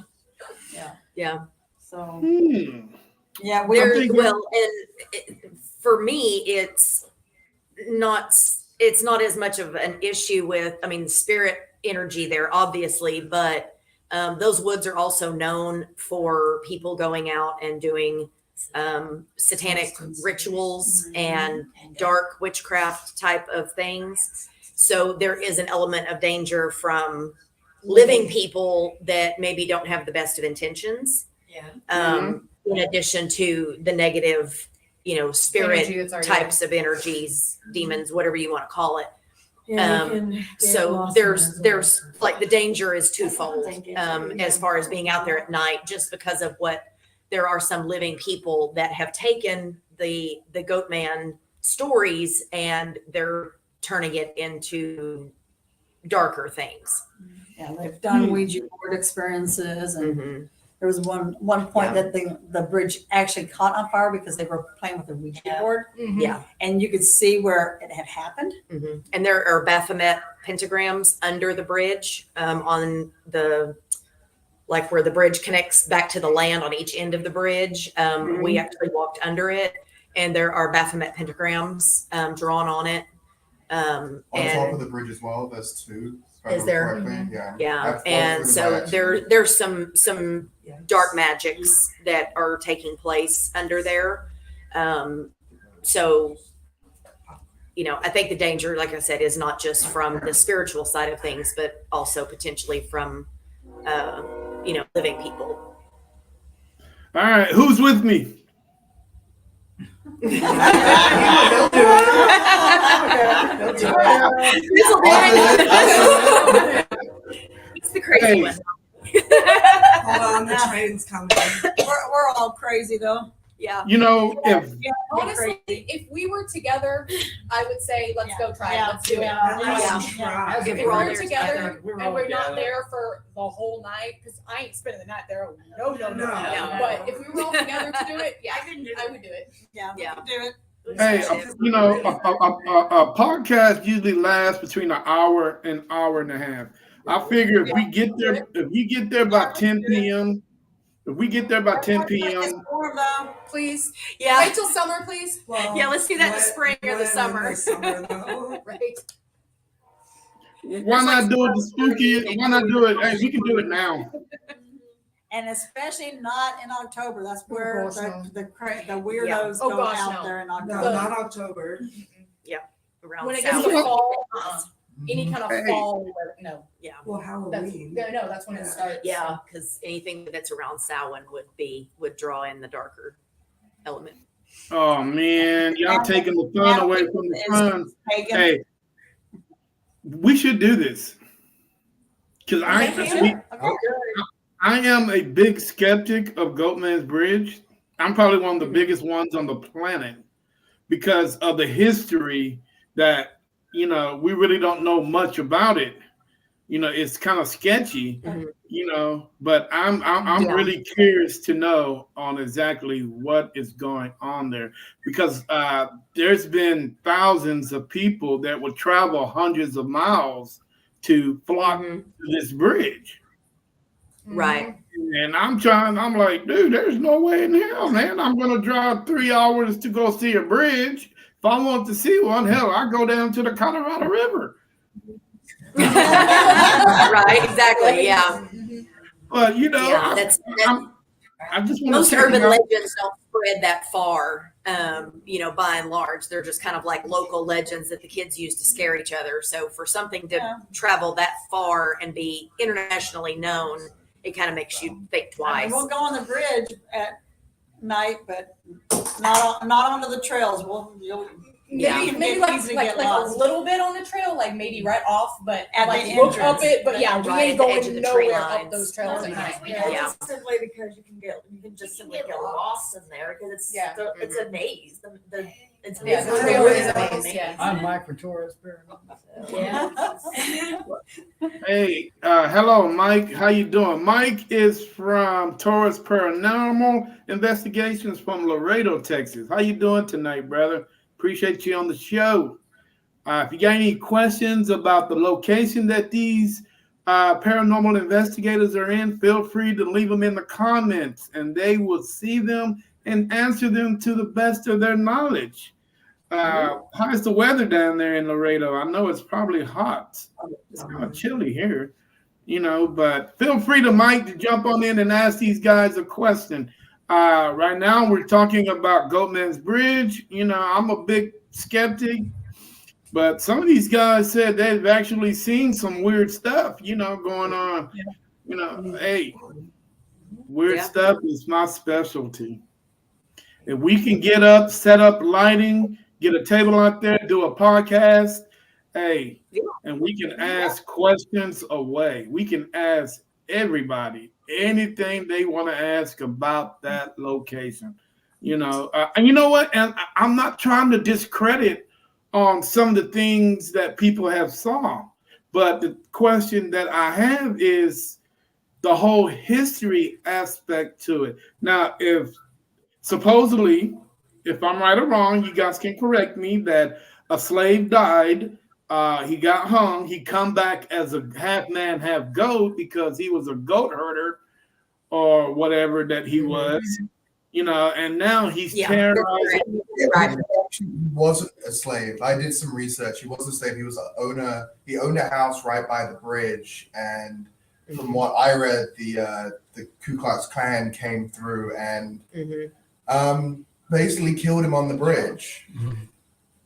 Yeah. Yeah. So Yeah, There, thinking- well, and for me, it's not as much of an issue with, I mean, spirit energy there, obviously, but those woods are also known for people going out and doing satanic rituals and dark witchcraft type of things. So there is an element of danger from living people that maybe don't have the best of intentions. Yeah. In addition to the negative, spirit Energy that's already types of energies, demons, whatever you want to call it. Yeah, you can get So lost in there's those ones. like the danger is twofold Danger, as far as being out there at night, just because of what there are some living people that have taken the goat man stories and they're turning it into darker things. Yeah, they've done Ouija board experiences, and Mhm. there was one point Yeah. that the bridge actually caught on fire because they were playing with the Ouija board, Yeah. and you could see where it had happened. Mhm. And there are Baphomet pentagrams under the bridge on the like where the bridge connects back to the land on each end of the bridge. We actually walked under it, and there are Baphomet pentagrams drawn on it. On top And of the bridge as well, there's two. if I Is remember there? correctly. Yeah. yeah, I've walked and through so them by accident. there's some dark magics that are taking place under there. So I think the danger, like I said, is not just from the spiritual side of things, but also potentially from living people. All right, who's with me? He'll do it. He'll do it. This'll be I'll do It's the crazy Hey. one. Hold on, the train's coming. We're all crazy though. Yeah. If Honestly, if we were together, I would say let's go try it. Let's do it. At Yeah. least try. As If a we're group, together we're and all we're not together. there for the whole night, because I ain't spending the night there. No. No. But if we were all together to do it, yeah, I can do I it. would do it. Yeah, Yeah. do it. hey, a podcast usually lasts between an hour and hour and a half. I figure if we get there by 10 p.m. If we get there by 10 p.m. Please. Yeah. Wait till summer, please. Well, Yeah, let's do that in the when- spring or the when summer. in the summer, though. Right. Why not do it the spooky? Why not do it? Hey, we can do it now. And especially not in October. That's where gosh, no. the weirdos Oh, go gosh, out no. there in No, October. not October. Around When it gets South. to fall, any kind of Hey. fall, no. Well, That's Halloween. no, that's when it Yeah. starts. Yeah, because anything that's around Samhain would draw in the darker element. Oh man, y'all taking the fun away from the fun. Pagan. Hey, we should do this because I am a big skeptic of Goatman's Bridge. I'm probably one of the biggest ones on the planet because of the history that we really don't know much about it. It's kind of sketchy, but I'm really curious to know on exactly what is going on there because there's been thousands of people that would travel hundreds of miles to flock to this bridge. Right. And I'm like, dude, there's no way in hell, man. I'm going to drive 3 hours to go see a bridge. If I want to see one, hell, I go down to the Colorado River. Right, exactly. Yeah. But, Yeah, I just want most to urban legends don't spread that far. By and large, they're just kind of like local legends that the kids use to scare each other. So for something to travel that far and be internationally known, it kind of makes you think I mean, twice. we'll go on the bridge at night, but not onto the trails. Maybe like a little bit on the trail, like maybe right off, but At like the look entrance. up it. But yeah, we Right ain't at the edge of going the tree nowhere lines. up those trails at night. Yeah. It's simply because you can just simply get lost in there because it's Yeah. it's a maze. It's Yeah, the basically trail a is a maze. maze, yeah. I'm Mike from Torres Paranormal. Yeah. Hey, hello, Mike. How you doing? Mike is from Taurus Paranormal Investigations from Laredo, Texas. How you doing tonight, brother? Appreciate you on the show. If you got any questions about the location that these paranormal investigators are in, feel free to leave them in the comments, and they will see them and answer them to the best of their knowledge. How's the weather down there in Laredo? I know it's probably hot. It's kind of chilly here, but feel free to Mike to jump on in and ask these guys a question. Right now, we're talking about Goatman's Bridge. You know, I'm a big skeptic, but some of these guys said they've actually seen some weird stuff, you know, going on. You know, hey, weird Yeah. stuff is my specialty. If we can get up, set up lighting, get a table out there, do a podcast, hey, Yeah. and we can ask questions away. We can ask everybody anything they want to ask about that location. You know, and you know what? And I'm not trying to discredit on some of the things that people have saw, but the question that I have is the whole history aspect to it. Now, if supposedly, if I'm right or wrong, you guys can correct me, that a slave died, he got hung, he come back as a half man, half goat because he was a goat herder or whatever that he was, you know, and now he's Yeah, terrorizing. right. He wasn't a slave. I did some research. He wasn't a slave. He was an owner. He owned a house right by the bridge, and from what I read, the Ku Klux Klan came through and basically killed him on the bridge.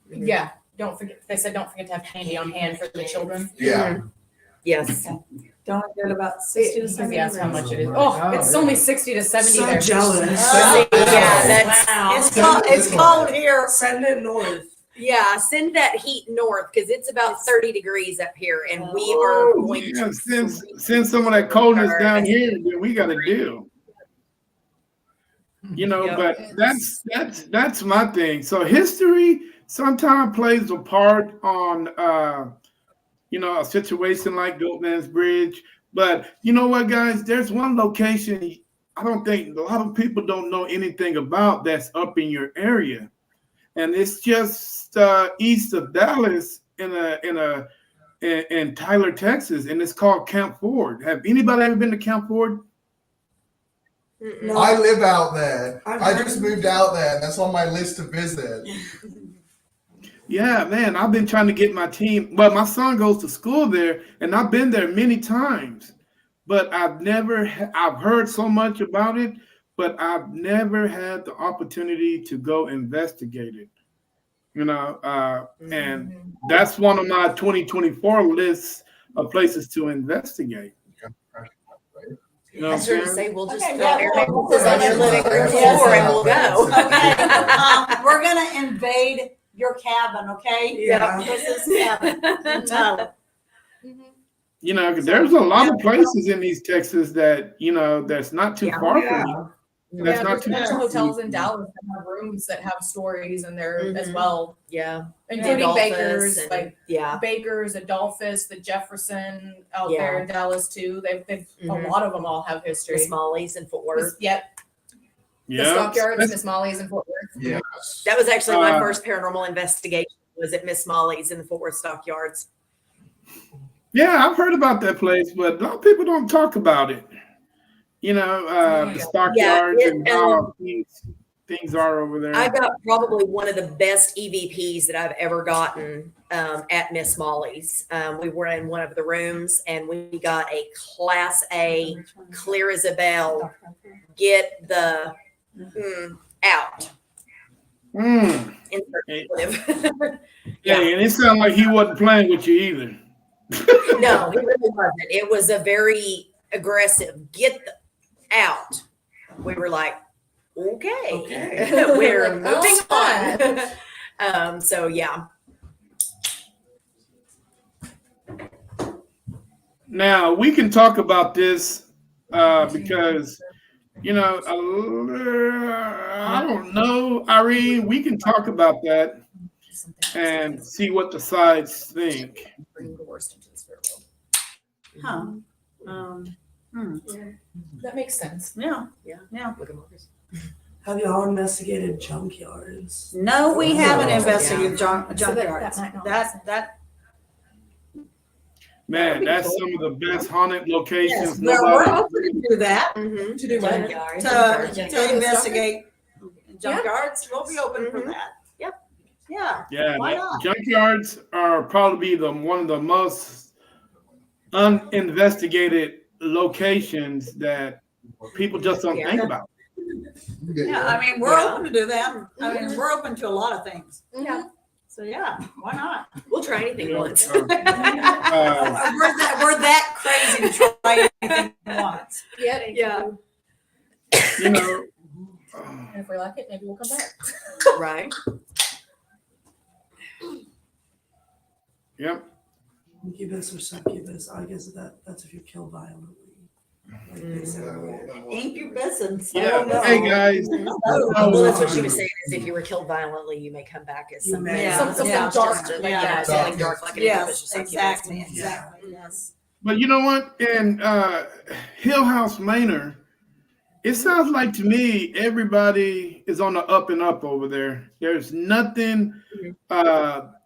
Yeah. Don't forget. They said don't forget to have candy on hand for the children. Yeah. Yes. Don't forget about 60 to 70. Yes, how much it is. Oh, it's only 60 to 70 So there. jealous. Yeah, that's It's it's cold here. Send it north. yeah. Send that heat north because it's about 30 degrees up here, and we are going Yeah, to send some of that coldness down here, then we got to deal. You know, Yeah. but that's my thing. So history sometimes plays a part on you know, a situation like Goatman's Bridge. But you know what, guys? There's one location I don't think a lot of people don't know anything about that's up in your area, and it's just east of Dallas in Tyler, Texas, and it's called Camp Ford. Have anybody ever been to Camp Ford? No. I live out there. I've I heard- just moved out there, and that's on my list to visit. Yeah, man, I've been trying to get my team. Well, my son goes to school there, and I've been there many times, but I've heard so much about it, but I've never had the opportunity to go investigate it. You know, and that's one of my 2024 lists of places to investigate. You know I what I'm was going to saying? say we'll just Okay, throw yeah, air well, mattresses on your living room yes. floor and we'll go. Okay, we're gonna invade your cabin, okay? Yeah. This is cabin in Tyler. You know, 'cause there's a lot of places in East Texas that, you know, that's not too Yeah. far Yeah. from you. That's Yeah, not there's too a bunch far of from hotels you. in Dallas that have rooms that have stories in there as Mhm. well, Yeah. including Adolphus Baker's, and- like yeah. Baker's, Adolphus, the Jefferson out Yeah. there in Dallas too. They've Mhm. a lot of them all have history. Miss Molly's in Fort Worth. Yep, the Yeah. Stockyards, Miss Molly's in Fort Worth. Yes. That was actually my Uh, first paranormal investigation. Was at Miss Molly's in the Fort Worth Stockyards. Yeah, I've heard about that place, but a lot of people don't talk about it. You know, the stockyards Yeah, and how things are over there. I got probably one of the best EVPs that I've ever gotten at Miss Molly's. We were in one of the rooms and we got a Class A, clear as a bell. Get the out. Mm. Insert Yeah, and it sounded like he wasn't playing with you either. No, it really wasn't. It was a very aggressive get the out. We were like, okay. We're Like, moving oh, on. So yeah. Now we can talk about this because, you know, I don't know, Irene. We can talk about that and see what the sides think. Bring the worst into the spirit world. Huh. That makes sense. Yeah. Yeah. Yeah. Look at Marcus. Have y'all investigated junkyards? No, we haven't Oh, investigated So that junkyards. might not make That Man, that's some of the best haunted locations. yes, well, we're Nobody- hoping to do that. Mm-hmm. To do what? To investigate junkyards. We'll be open for Mhm. that. Yep. Yeah. Yeah, Why not? junkyards are probably one of the most uninvestigated locations that people just don't think about. Yeah, I mean, we're Yeah. open to do that. I mean, we're open to a lot of things. Yeah. So yeah, why not? We'll try anything once. We're that crazy to try anything once. Yeah. Yeah. You know, And if we like it, maybe we'll come back. Right. yep. Incubus or succubus, I guess that's if you kill violently. Like they said. Incubus and Yeah. Hey guys. Well, that's what she was saying, is if you were killed violently, you may come back as You something. may. Yeah. Something Yeah. dark. Just, Yeah. you know, something dark like an incubus or Yes, succubus. exactly, Yeah. exactly, yes. But you know what? In Hill House Manor, it sounds like to me everybody is on the up and up over there. There's nothing,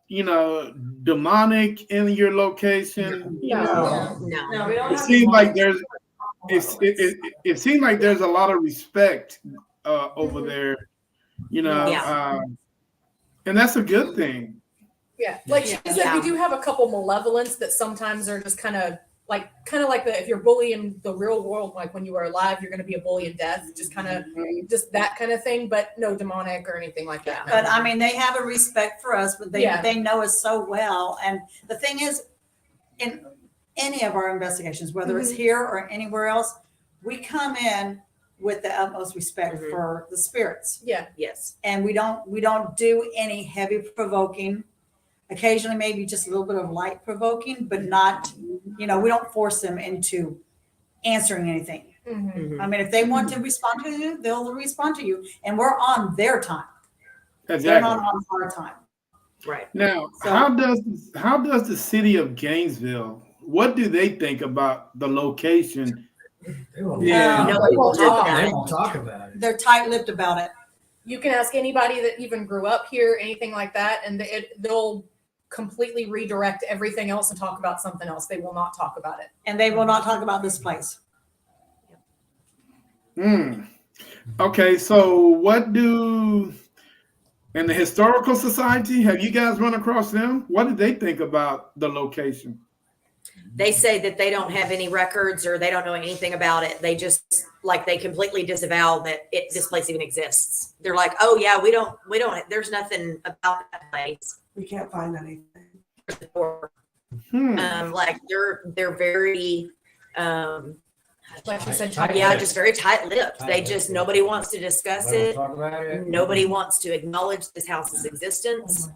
you know, demonic in your location. No. No. No, we don't It have seems like demonic there's it seems like there's a lot of respect over there, you know, Yeah. and that's a good thing. Yeah, like she said, Yeah. we do have a couple malevolents that sometimes are just kind of like if you're bullying the real world, like when you are alive, you're going to be a bully in death, just that kind of thing, but no demonic or anything like that. no. But I mean, they have a respect for us, but they know us so well. And the thing is, in any of our investigations, whether it's here or anywhere else, we come in with the utmost respect for the spirits. Yeah, Yes. And we don't do any heavy provoking. Occasionally, maybe just a little bit of light provoking, but not, we don't force them into answering anything. Mhm. I mean, if they want to respond to you, they'll respond to you, and we're on their time. They're not Exactly. on our time. Right. Now, So- how does the city of Gainesville? What do they think about the location? They won't, Yeah. Nobody will talk about they it. won't talk about it. They're tight-lipped about it. you can ask anybody that even grew up here, anything like that, and they'll completely redirect everything else and talk about something else. They will not talk about it. And they will not talk about this place. Okay, so what do in the historical society, have you guys run across them? What do they think about the location? They say that they don't have any records or they don't know anything about it. They just they completely disavow that this place even exists. They're like, oh yeah, we don't, there's nothing about that place. We can't find anything. They're very, Like you said, just very tight-lipped. They just, nobody wants to discuss it. Talk about it. Nobody wants to acknowledge this house's existence.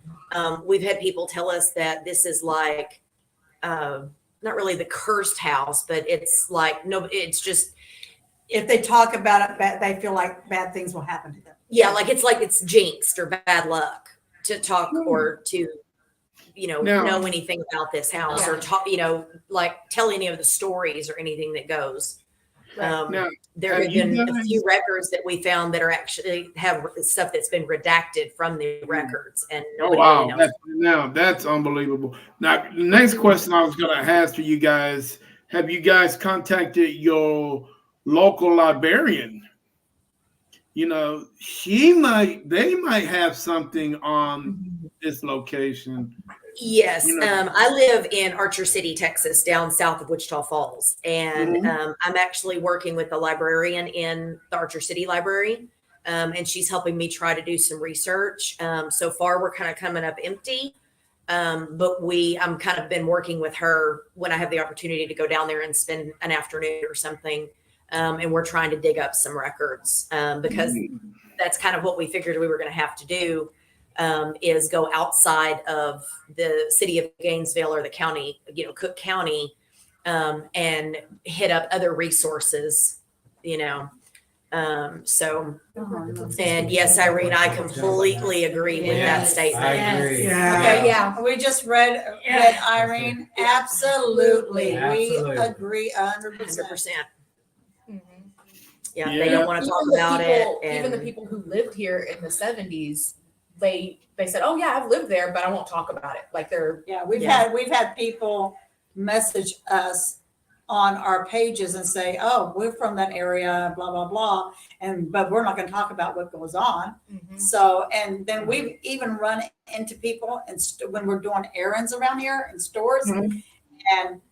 We've had people tell us that this is not really the cursed house, but it's it's just, If they talk about it, they feel like bad things will happen to them. yeah, it's jinxed or bad luck to talk or to, know anything about this house or talk, tell any of the stories or anything that goes. Now, There have been a few records that we found that are actually have stuff that's been redacted from the records, and nobody really knows. That's unbelievable. Now, the next question I was going to ask for you guys: have you guys contacted your local librarian? They might have something on this location. Yes. I live in Archer City, Texas, down south of Wichita Falls. And I'm actually working with the librarian in the Archer City Library. And she's helping me try to do some research. So far, we're kind of coming up empty. But I'm kind of been working with her when I have the opportunity to go down there and spend an afternoon or something. And we're trying to dig up some records because that's kind of what we figured we were going to have to do. Is go outside of the city of Gainesville or the county, Cook County, and hit up other resources, So, and yes, Irene, I completely agree with that statement. I agree. Yeah. Okay, yeah, we just read Irene. Absolutely. Absolutely. We agree 100%. 100%. Mhm. Yeah, Yeah. they don't want to talk about it. Even the people who lived here in the 70s, they said, "Oh yeah, I've lived there, but I won't talk about it." Like Yeah, we've had people message us on our pages and say, "Oh, we're from that area, blah blah blah," but we're not going to talk about what goes on. Mhm. So, and then we've even run into people when we're doing errands around here in stores, and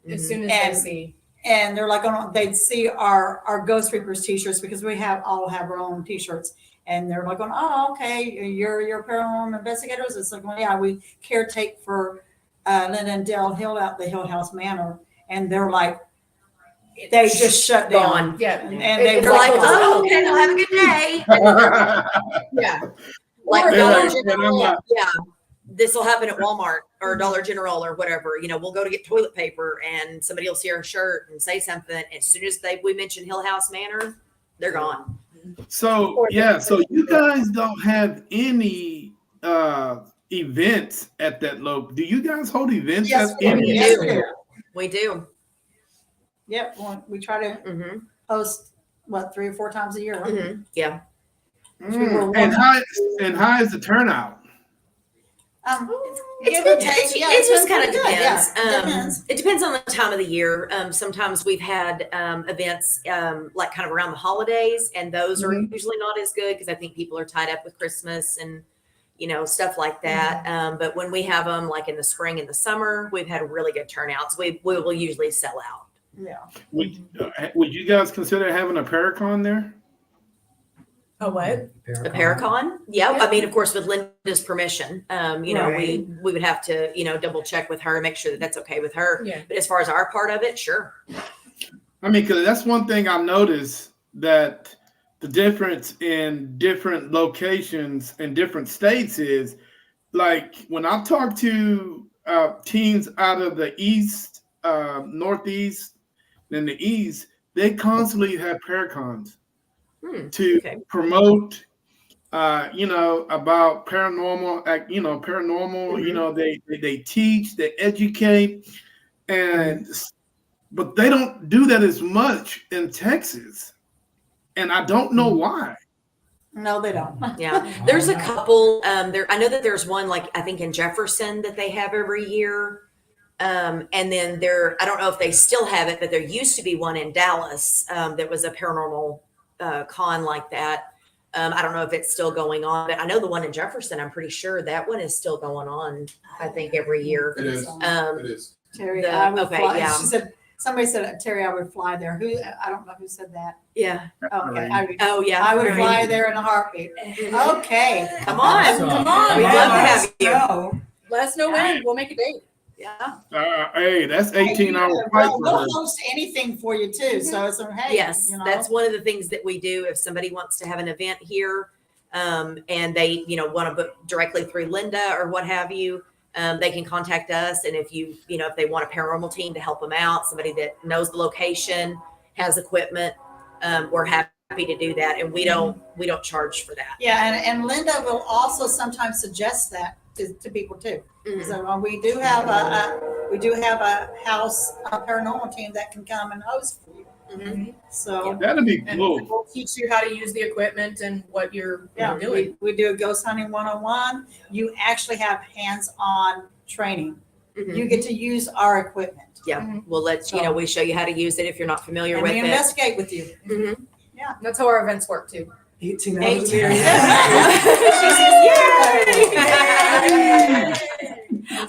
as soon as And- they see, and they're like, they'd see our Ghost Reapers t-shirts because we all have our own t-shirts. And they're like, oh, okay, you're paranormal investigators. It's like, well, yeah, we caretake for Linda and Dale Hill at the Hill House Manor. And they're like, they just shut down. Gone. Yeah. And They're like, oh, okay, well, have a good day. And then Yeah. like Or Dollar like, General, "Man, I'm yeah. This will happen at Walmart or Dollar General or whatever. You know, we'll go to get toilet paper and somebody will see our shirt and say something. As soon as we mention Hill House Manor, they're gone. So yeah, so you guys don't have any events at that local. Do you guys hold events Yes, at we any? do. Yes, we do. We do. Yep, well, we try to Mm-hmm. host 3 or 4 times a year. Mm-hmm. Yeah. And how is the turnout? Give or take, yeah, It just it's kind of pretty good, depends. yeah, depends. It depends on the time of the year. Sometimes we've had events like kind of around the holidays, and those are usually not as good because I think people are tied up with Christmas and stuff like that. But when we have them like in the spring and the summer, we've had really good turnouts. We will usually sell out. Yeah. Would you guys consider having a Paracon there? A what? A Paracon? Yeah. I mean, of course, with Linda's permission, Right. we would have to, double check with her, make sure that that's okay with her. Yeah. But as far as our part of it, sure. I mean, because that's one thing I noticed, that the difference in different locations in different states is, like, when I talk to teens out of the East, Northeast, and the East, they constantly have Paracons to promote, about paranormal, they teach, they educate, but they don't do that as much in Texas, and I don't know why. No, they don't. Yeah. There's a couple, I know that there's one, like, I think in Jefferson that they have every year. And then I don't know if they still have it, but there used to be one in Dallas that was a paranormal con like that. I don't know if it's still going on, but I know the one in Jefferson, I'm pretty sure that one is still going on, I think, every year. It is. Um, It is. Terry, The- I would okay, fly. yeah. She said, somebody said, Terry, I would fly there. I don't know who said that. Yeah. Okay. Oh, yeah. I would Right. fly there in a heartbeat. Okay. Come on. Awesome. Come on. We'd love to have you. Go. Let us know when. We'll make a date. Yeah. Hey, that's 18-hour flight for We'll her. host anything for you too. So it's hey. Yes, that's one of the things that we do. If somebody wants to have an event here, and they, want to book directly through Linda or what have you, they can contact us. And if if they want a paranormal team to help them out, somebody that knows the location, has equipment, we're happy to do that. And we don't charge for that. Yeah, and Linda will also sometimes suggest that to people too. Mhm. So we do have a house paranormal team that can come and host for you. Mhm. So That'd be And cool. we'll teach you how to use the equipment and what you're yeah, doing. we do a ghost hunting 101. You actually have hands-on training. Mhm. You get to use our equipment. Yeah, we'll let So- we show you how to use it if you're not familiar And with we it. investigate with you. Mhm. That's how our events work too. 18 hours a 18. year. She says, "Yay!"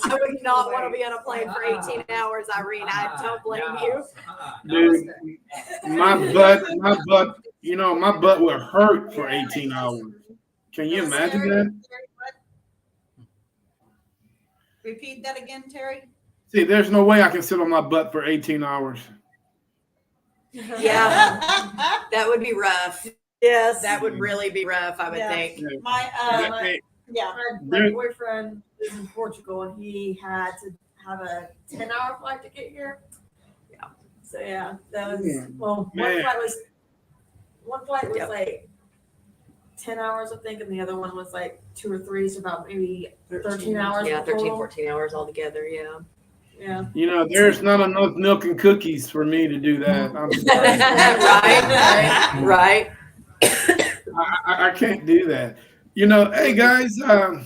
I would not want to be on a plane for 18 hours, Irene. I don't blame you. Dude, my butt will hurt for 18 hours. Can you imagine that? Repeat that again, Terry. See, there's no way I can sit on my butt for 18 hours. Yeah, that would be rough. Yes. That would really be rough, I would Yeah. think. My Hey, yeah. My boyfriend is in Portugal and he had to have a 10-hour flight to get here. Yeah. So yeah, that was Yeah. well. Man. One flight was Yep. like 10 hours, I think, and the other one was like 2 or 3, so about maybe 13 hours. Yeah, 13, total. 14 hours altogether. Yeah. Yeah. there's not enough milk and cookies for me to do that. I'm sorry. Right. I can't do that. Hey guys, and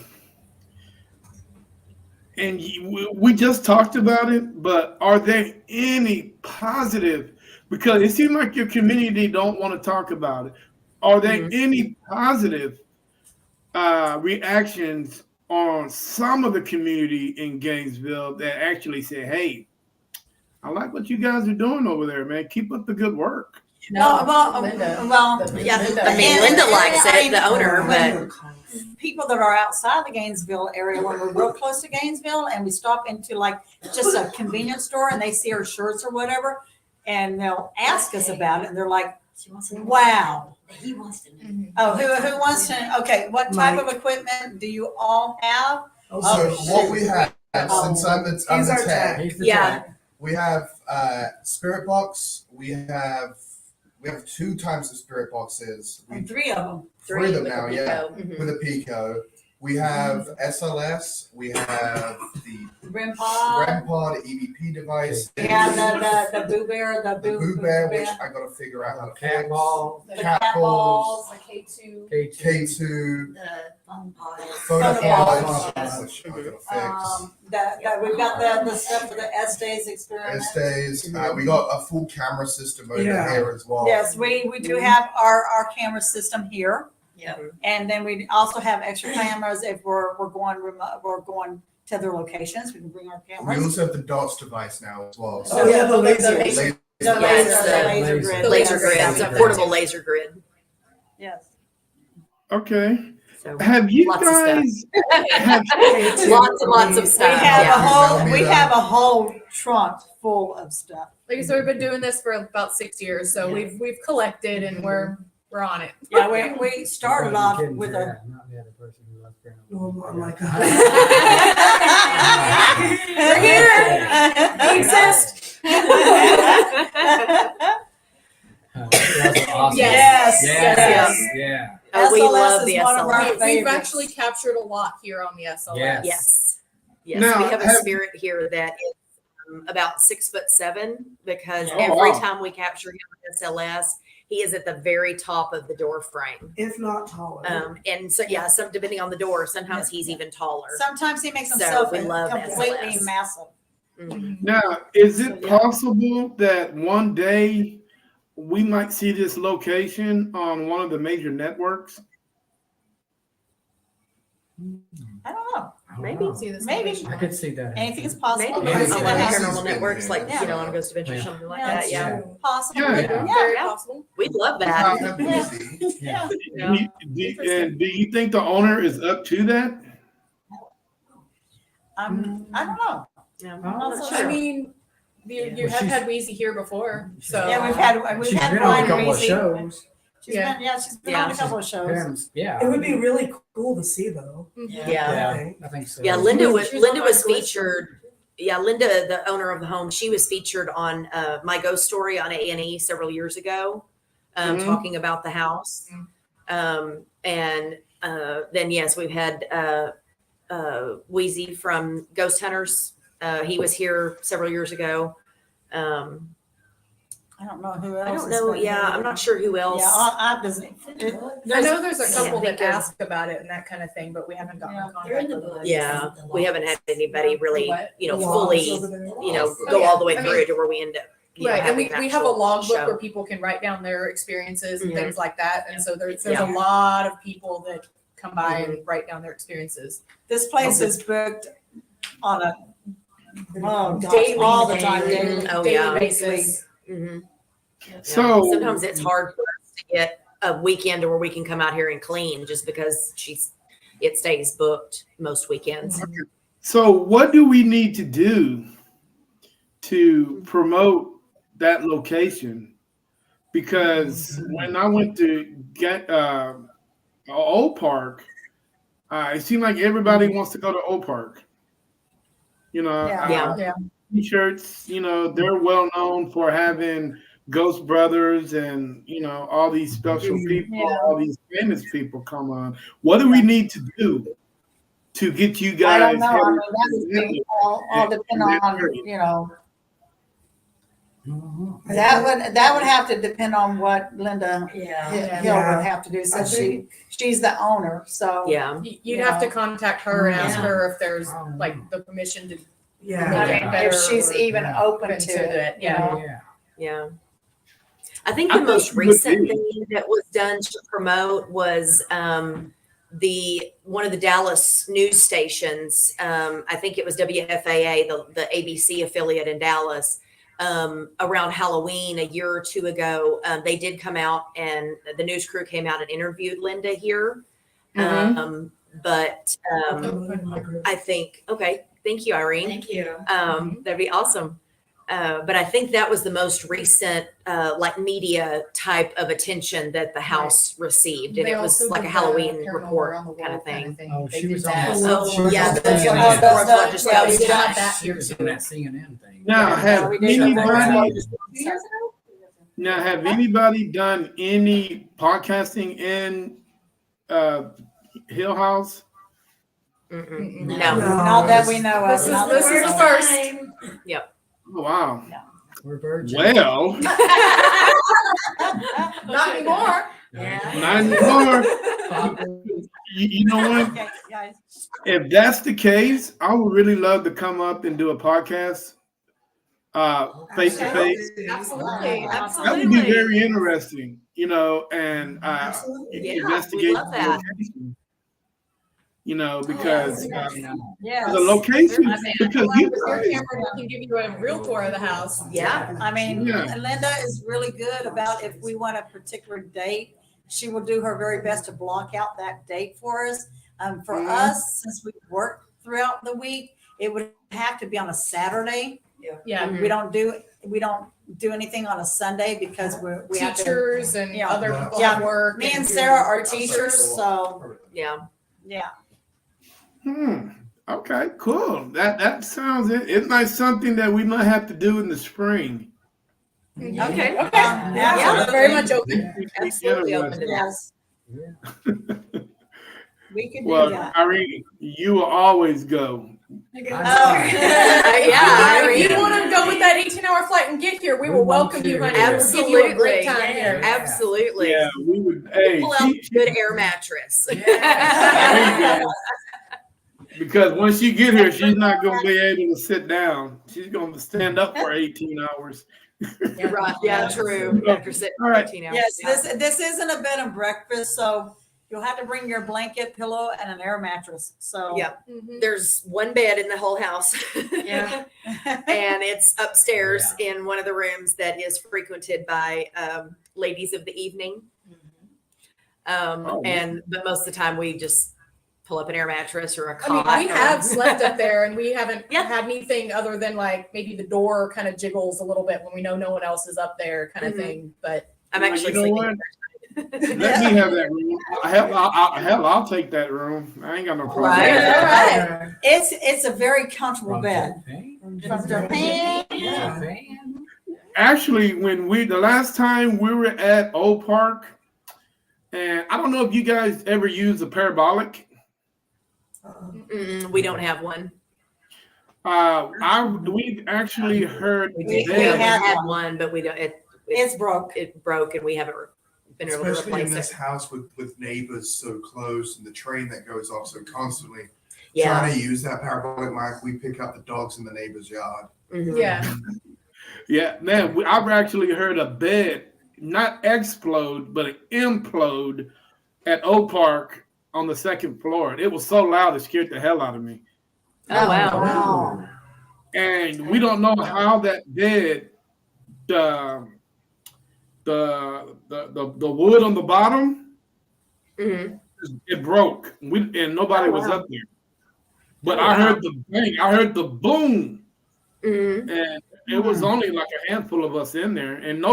we just talked about it, but are there any positive? Because it seems like your community don't want to talk about it. Are there any positive reactions on some of the community in Gainesville that actually say, "Hey, I like what you guys are doing over there, man. Keep up the good work. No, Linda. yeah. Linda. I mean, Linda likes it, the owner, but People that are outside the Gainesville area, when we're real close to Gainesville and we stop into like just a convenience store and they see our shirts or whatever, and they'll ask us about it and they're like, She wants to know. wow. He wants to know. Oh, who wants to, okay, what type of equipment do you all have? So Oh, what we have, Oh. since I'm He's the our tech, tech. He's the Yeah. tech. we have spirit box. We have 2 types of spirit boxes. And 3 of them. Three of them with now, the yeah. Pico. Mhm. With a Pico. We have SLS. We have the REM pod. REM pod EVP device. Yeah, the Boo Bear, the The Boo Boo Bear, which I got to figure out how to Cat fix. ball, the cat cat balls. Like K2. K2 The phone pod. photo pods. pods, which I got to fix. We've got the stuff for the S-Days experiment. Estays. We got a full camera system over Yeah. here as well. Yes, we do have our camera system here. Yep. And then we also have extra cameras if we're going remote, we're going to other locations, we can bring our We cameras. also have the DOTS device now as well. Oh, yeah, the laser. Laser- The Yes, laser the grid. laser yes, grid, yes, it's a portable laser grid. Yes. Okay. So Have you Lots of stuff. guys have, lots and lots of We stuff. have Yeah. we have a whole trunk full of stuff. Like I said, we've been doing this for about 6 years, so we've collected and we're on it. Yeah, we started off with a. Not the other person who loves Brown. No, I'm like, We're here. We exist. That's awesome. Yes, Yes. Yeah. Oh, we SLS love is the one of our SLS. We've favorites. actually captured a lot here on the SLS. Yes. Yes. Yes. Now, We have a have- spirit here that is about 6'7" because Oh, every wow. time we capture him with SLS, he is at the very top of the door frame. if not taller. And so, yeah, some depending on the door, sometimes he's even taller. Sometimes he makes So himself we love completely SLS. massive. Mhm. now, is it So, yeah. possible that one day we might see this location on one of the major networks? I don't know. Maybe. See this Maybe. location. I could see that. Anything is possible. Maybe I on see one that of the happen. paranormal networks, like, Yeah. you know, on Ghost Adventure or something like Yeah, that. that's Yeah. Possible. Yeah. Yeah. Very Yeah. possible. We'd love How that. have we seen? Yeah. Yeah. And do you think the owner is up to that? I don't know. Yeah. I'm not so I sure. mean, you Well, have she's- had Wheezy here before, so Yeah, we've had She's been on a couple of Weezy. shows. She's been on a couple of shows. Yeah. It would be really cool to see, though. Yeah. Yeah, I think so. Yeah, Linda was She was Linda on was our list. featured. Yeah, Linda, the owner of the home, she was featured on My Ghost Story on A&E several years ago, Mhm. talking about the house. And then yes, we've had Wheezy from Ghost Hunters. He was here several years ago. I don't know who else. I don't has know. been Yeah, here. I'm not sure who else. Yeah, I doesn't. I know there's a couple think that of- ask about it and that kind of thing, but we haven't gotten Yeah. in They're in contact the with them. book. Yeah, we haven't had anybody really, What? you know, The fully, logs over there. you know, Oh, go yeah. all the way I through mean- to where we end up. you know, Right, and having we an have a actual logbook show. where people can write down their experiences and Mhm. things like that. And so there's Yeah. a lot of people that come by and write down their experiences. This place is booked on a oh gosh, Daily, all the time. daily. Daily. Oh, daily yeah. basis. Mhm. So Sometimes it's hard for us to get a weekend where we can come out here and clean just because it stays booked most weekends. So what do we need to do to promote that location? Because when I went to get Old Park, it seemed like everybody wants to go to Old Park. You know, Yeah. Yeah. T-shirts. You know, they're well known for having Ghost Brothers and you know all these special people, Yeah. all these famous people come on. What do we need to do to get you I guys? don't know. I mean, headed- that would be all depend on, you know, Mhm. that would have to depend on what Linda Yeah. Hill would have to do since she's the owner. So Yeah. You'd have to contact her and ask Yeah. her if there's like the permission to Yeah. I make it mean, better if she's or even open open to to it, it. you Yeah. know. Yeah. Yeah. I think I the think most it would recent be. thing that was done to promote was one of the Dallas news stations. I think it was WFAA, the ABC affiliate in Dallas. around Halloween a year or two ago, they did come out and the news crew came out and interviewed Linda here. But I think, okay, thank you, Irene. Thank you. That'd be awesome. But I think that was the most recent, like media type of attention that the house received. And They it was also like a did the Halloween Paranormal report Around the kind of World thing. Oh, They she did was on that. that. Oh, yeah. CNN. that's CNN. what That's I the- just yeah, thought. we did not that. She was on that CNN thing. Now, have we did anybody 2 years ago? now have anybody done any podcasting in Hill House? Mm-mm. No. No. Not that we know of. This is- Not this that we is the know of. first. time. Oh, wow. We're virgins. Well, Not anymore. Yeah. not anymore. You know what? Okay, guys. If that's the case, I would really love to come up and do a podcast face to face. Absolutely. That would be very interesting, you know, and Absolutely. Yeah, we investigate love the that. location. You know, because Yes. the location, I mean, because with you your camera, we can give you a real tour of the house. Yeah. I mean, Yeah. Linda is really good about if we want a particular date, she will do her very best to block out that date for us. For Mhm. us, since we work throughout the week, it would have to be on a Saturday. Yeah. We don't do anything on a Sunday because we have to. Teachers and Yeah. other people Yeah. at work. Me and Sarah are teachers, so Yeah. yeah. Okay, cool. That sounds it might something that we might have to do in the spring. Okay. Okay. Yeah. Yeah, very much open. Absolutely open to that. Yes. We can do Well, that. Irene, you will always go. Oh. Yeah. If you want to go with that 18-hour flight and get here, we will welcome you, honey. We'll give you a great time here. Absolutely. Yeah, we would. Hey, Pull out a good air mattress. There you go. Because once you get here, she's not going to be able to sit down. She's going to stand up for 18 hours. Right. Yeah, true. After sitting All right. 15 hours. Yes, Yeah. this isn't a bed and breakfast, so you'll have to bring your blanket, pillow, and an air mattress. So Yeah. Mhm. There's one bed in the whole house. Yeah. And it's upstairs in one of the rooms that is frequented by ladies of the evening. Oh. But most of the time we just pull up an air mattress or a I mean, cot. we have slept up there and we haven't Yeah. had anything other than like maybe the door kind of jiggles a little bit when we know no one else is up there kind of Mhm. thing. But I'm Well, actually you know sleeping. Let me have that room. I'll take that room. I ain't got no problem. Right. all right. It's a very comfortable bed. From Japan. Actually, the last time we were at Old Park, and I don't know if you guys ever use a parabolic. We don't have one. We actually heard We We that. had had one, but we don't. It's broke. It broke, and we haven't been able to Especially in replace this it. house with neighbors so close and the train that goes off so constantly. Yeah. Trying to use that parabolic mic, we pick up the dogs in the neighbor's yard. Mhm. Yeah. Yeah, man, I've actually heard a bed not explode, but implode at Oak Park on the second floor. It was so loud it scared the hell out of me. Oh wow. Wow. And we don't know how that bed, the wood on the bottom, Mhm. it broke. And nobody was up there. But Oh, I wow. heard the bang, I heard the boom, Mhm. and it was only like a handful of us in there, and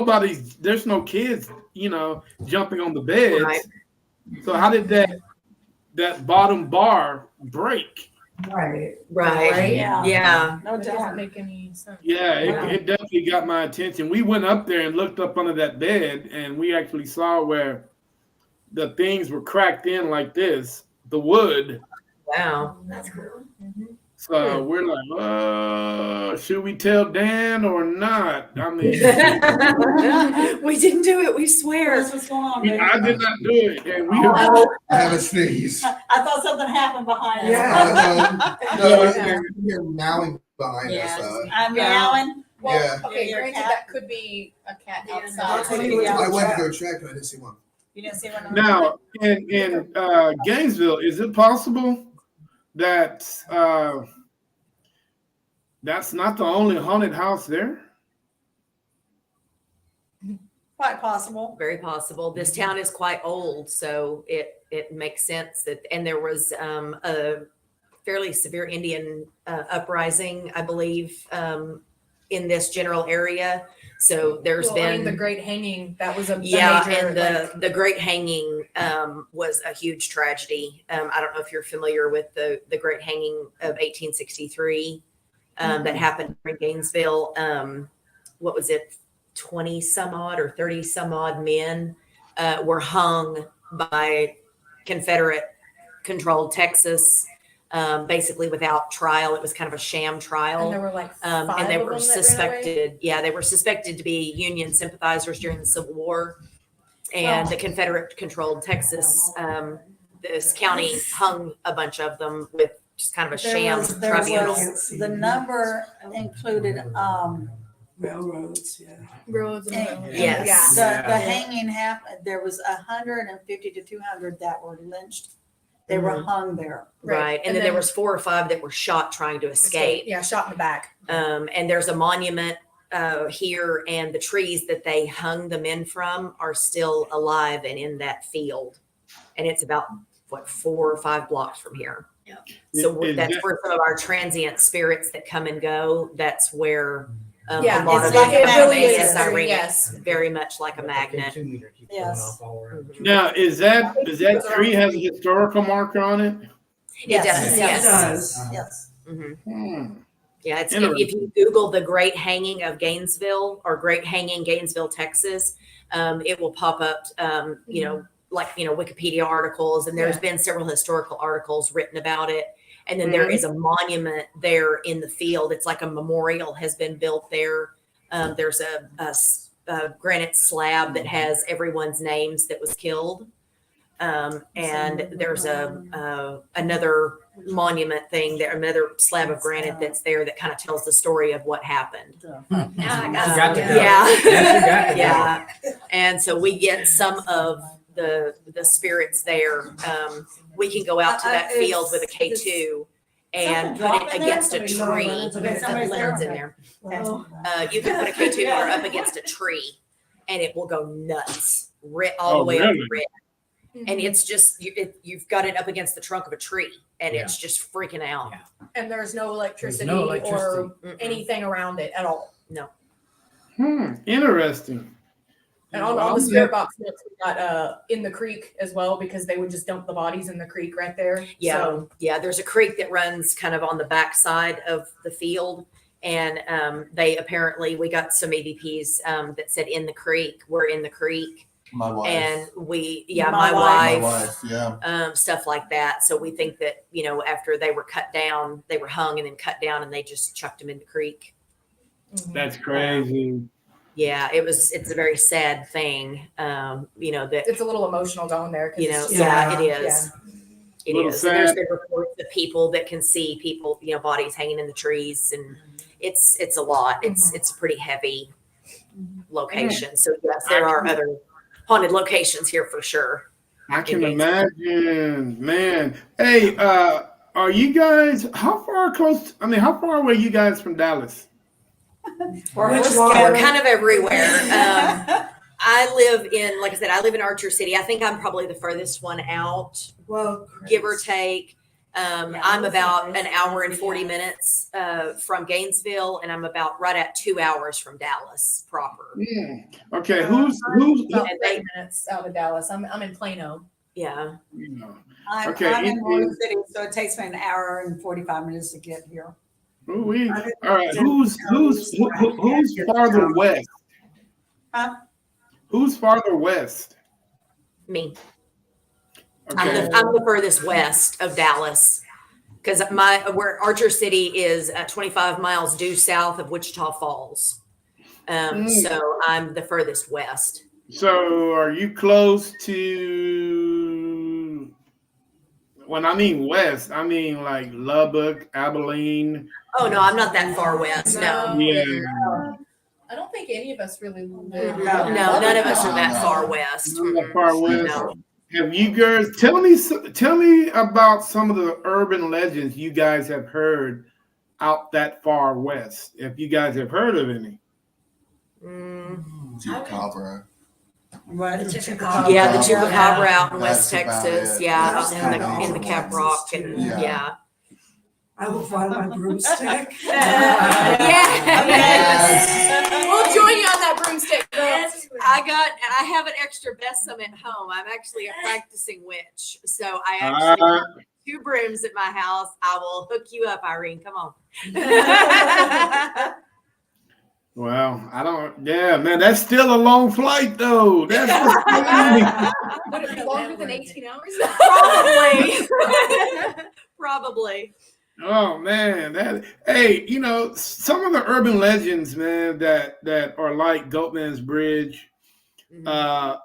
there's no kids, jumping on the beds. Right. So how did that bottom bar break? Right. Right. Yeah. Yeah. No That doesn't doubt. make any sense. Yeah, Wow. it definitely got my attention. We went up there and looked up under that bed, and we actually saw where the things were cracked in like this, the wood. Wow. That's cool. So we're like, should we tell Dan or not? I mean, We didn't do it. We swear. What's going on, baby? I did not do it, and we. I have a sneeze. I thought something happened behind us. Yeah. No, you're meowing behind Yes. us. I'm meowing. Well, Yeah. okay, Your granted, cat? that could be a cat Yeah, outside. Yeah. I went to go check and I didn't see one. You didn't see one? Now, in Gainesville, is it possible that that's not the only haunted house there? Quite possible. Very possible. This town is quite old, so it makes sense that. And there was a fairly severe Indian uprising, I believe, in this general area. So there's Well, I been mean, the Great Hanging. That was a yeah, major, and the Great Hanging was a huge tragedy. I don't know if you're familiar with the Great Hanging of 1863 that happened in Gainesville. What was it? 20 some odd or 30 some odd men were hung by Confederate controlled Texas, basically without trial. It was kind of a sham trial. and there were like five And they of were them that ran away. suspected, yeah, they were suspected to be Union sympathizers during the Civil War. And the Confederate controlled Texas, this county hung a bunch of them with just kind of a sham There tribunal. was the number included, Railroads, yeah. Roads and and- roads. Yes. Yeah. the hanging happened, there was 150 to 200 that were lynched. They were hung there. Right. And then there was 4 or 5 that were shot trying to escape. Yeah, shot in the back. And there's a monument here, and the trees that they hung the men from are still alive and in that field. And it's about, 4 or 5 blocks from here. Yeah. So Is that's that- where some of our transient spirits that come and go, that's where Yeah, a lot it's of like them a come. magnet. Yes, I read it. Yes. Very much like a magnet. Yes. Now, is that tree has a historical marker on it? It does, Yes. It yes. does. Yes. Mhm. Hmm. Yeah, it's, Interesting. if you Google the Great Hanging of Gainesville or Great Hanging Gainesville, Texas, it will pop up, Wikipedia articles, and there's been several historical articles written about it. And then there is a monument there in the field. It's like a memorial has been built there. There's a granite slab that has everyone's names that was killed. And there's another monument thing there, another slab of granite that's there that kind of tells the story of what happened. Now I got Got to it. go. Yeah. Yes, you got to go. Yeah. And so we get some of the spirits there. We can go out to that field with a K2 and put it against a tree. Something Somebody's Lands in there. there. Oh, You can put a K2 meter up against a tree and it will go nuts, all the way up really? the red. And it's just, you've got it up against the trunk of a tree and it's just freaking out. Yeah. And there's no electricity, There's no electricity. or Mm-mm. anything around it at all. Interesting. And on the spirit box notes, we got in the creek as well, because they would just dump the bodies in the creek right there. Yeah. So, Yeah. There's a creek that runs kind of on the back side of the field. And we got some EVPs that said in the creek, we're in the creek. My wife. And My my My wife, wife, yeah. stuff like that. So we think that, after they were cut down, they were hung and then cut down and they just chucked them in the creek. That's crazy. Yeah, it's a very sad thing. That, it's a little emotional going there. 'Cause it's just- yeah, it is. Yeah. It Little is. And there's sad. been reports of people that can see people, bodies hanging in the trees, and it's a lot. It's a pretty heavy location. So yes, there are other haunted locations here for sure. I can imagine, man. Hey, are you guys? How far away are you guys from Dallas? Which We're one? kind of everywhere. I live in Archer City. I think I'm probably the furthest one out, Well, give or take. I'm about an hour and 40 minutes from Gainesville, and I'm about right at 2 hours from Dallas proper. Okay, I'm who's about and 30 minutes out of Dallas. I'm in Plano. Yeah. I'm Okay, in it Motor is- City, so it takes me an hour and 45 minutes to get here. Ooh-wee. All right, who's farther west? Huh? Who's farther west? Me. Okay. I'm the furthest west of Dallas, because where Archer City is 25 miles due south of Wichita Falls. So I'm the furthest west. So are you close to, when I mean west, I mean like Lubbock, Abilene? Oh no, I'm not that far west. No. Yeah. I don't think any of us really live. No, No, none of us are that No. far west. Not that far west. No. Have you guys tell me about some of the urban legends you guys have heard out that far west? If you guys have heard of any. Mm, Deep Carver. What? The The Chupacabra. Yeah, the Chupacabra. Chupacabra out in West That's about Texas. it. Yeah, That's in kinda the awesome. Cap Rock and Yeah. yeah. I will find my broomstick. Yeah. We'll join you on that broomstick, girl. Yes, we will. I have an extra besom at home. I'm actually a practicing witch. So I actually Uh, have 2 brooms at my house. I will hook you up, Irene. Come on. well, I don't. Yeah, man, that's still a long flight, though. That's what's killing me. Would it be longer than 18 hours? Probably. Probably. Oh man, that hey, some of the urban legends, man, that are like Goatman's Bridge, are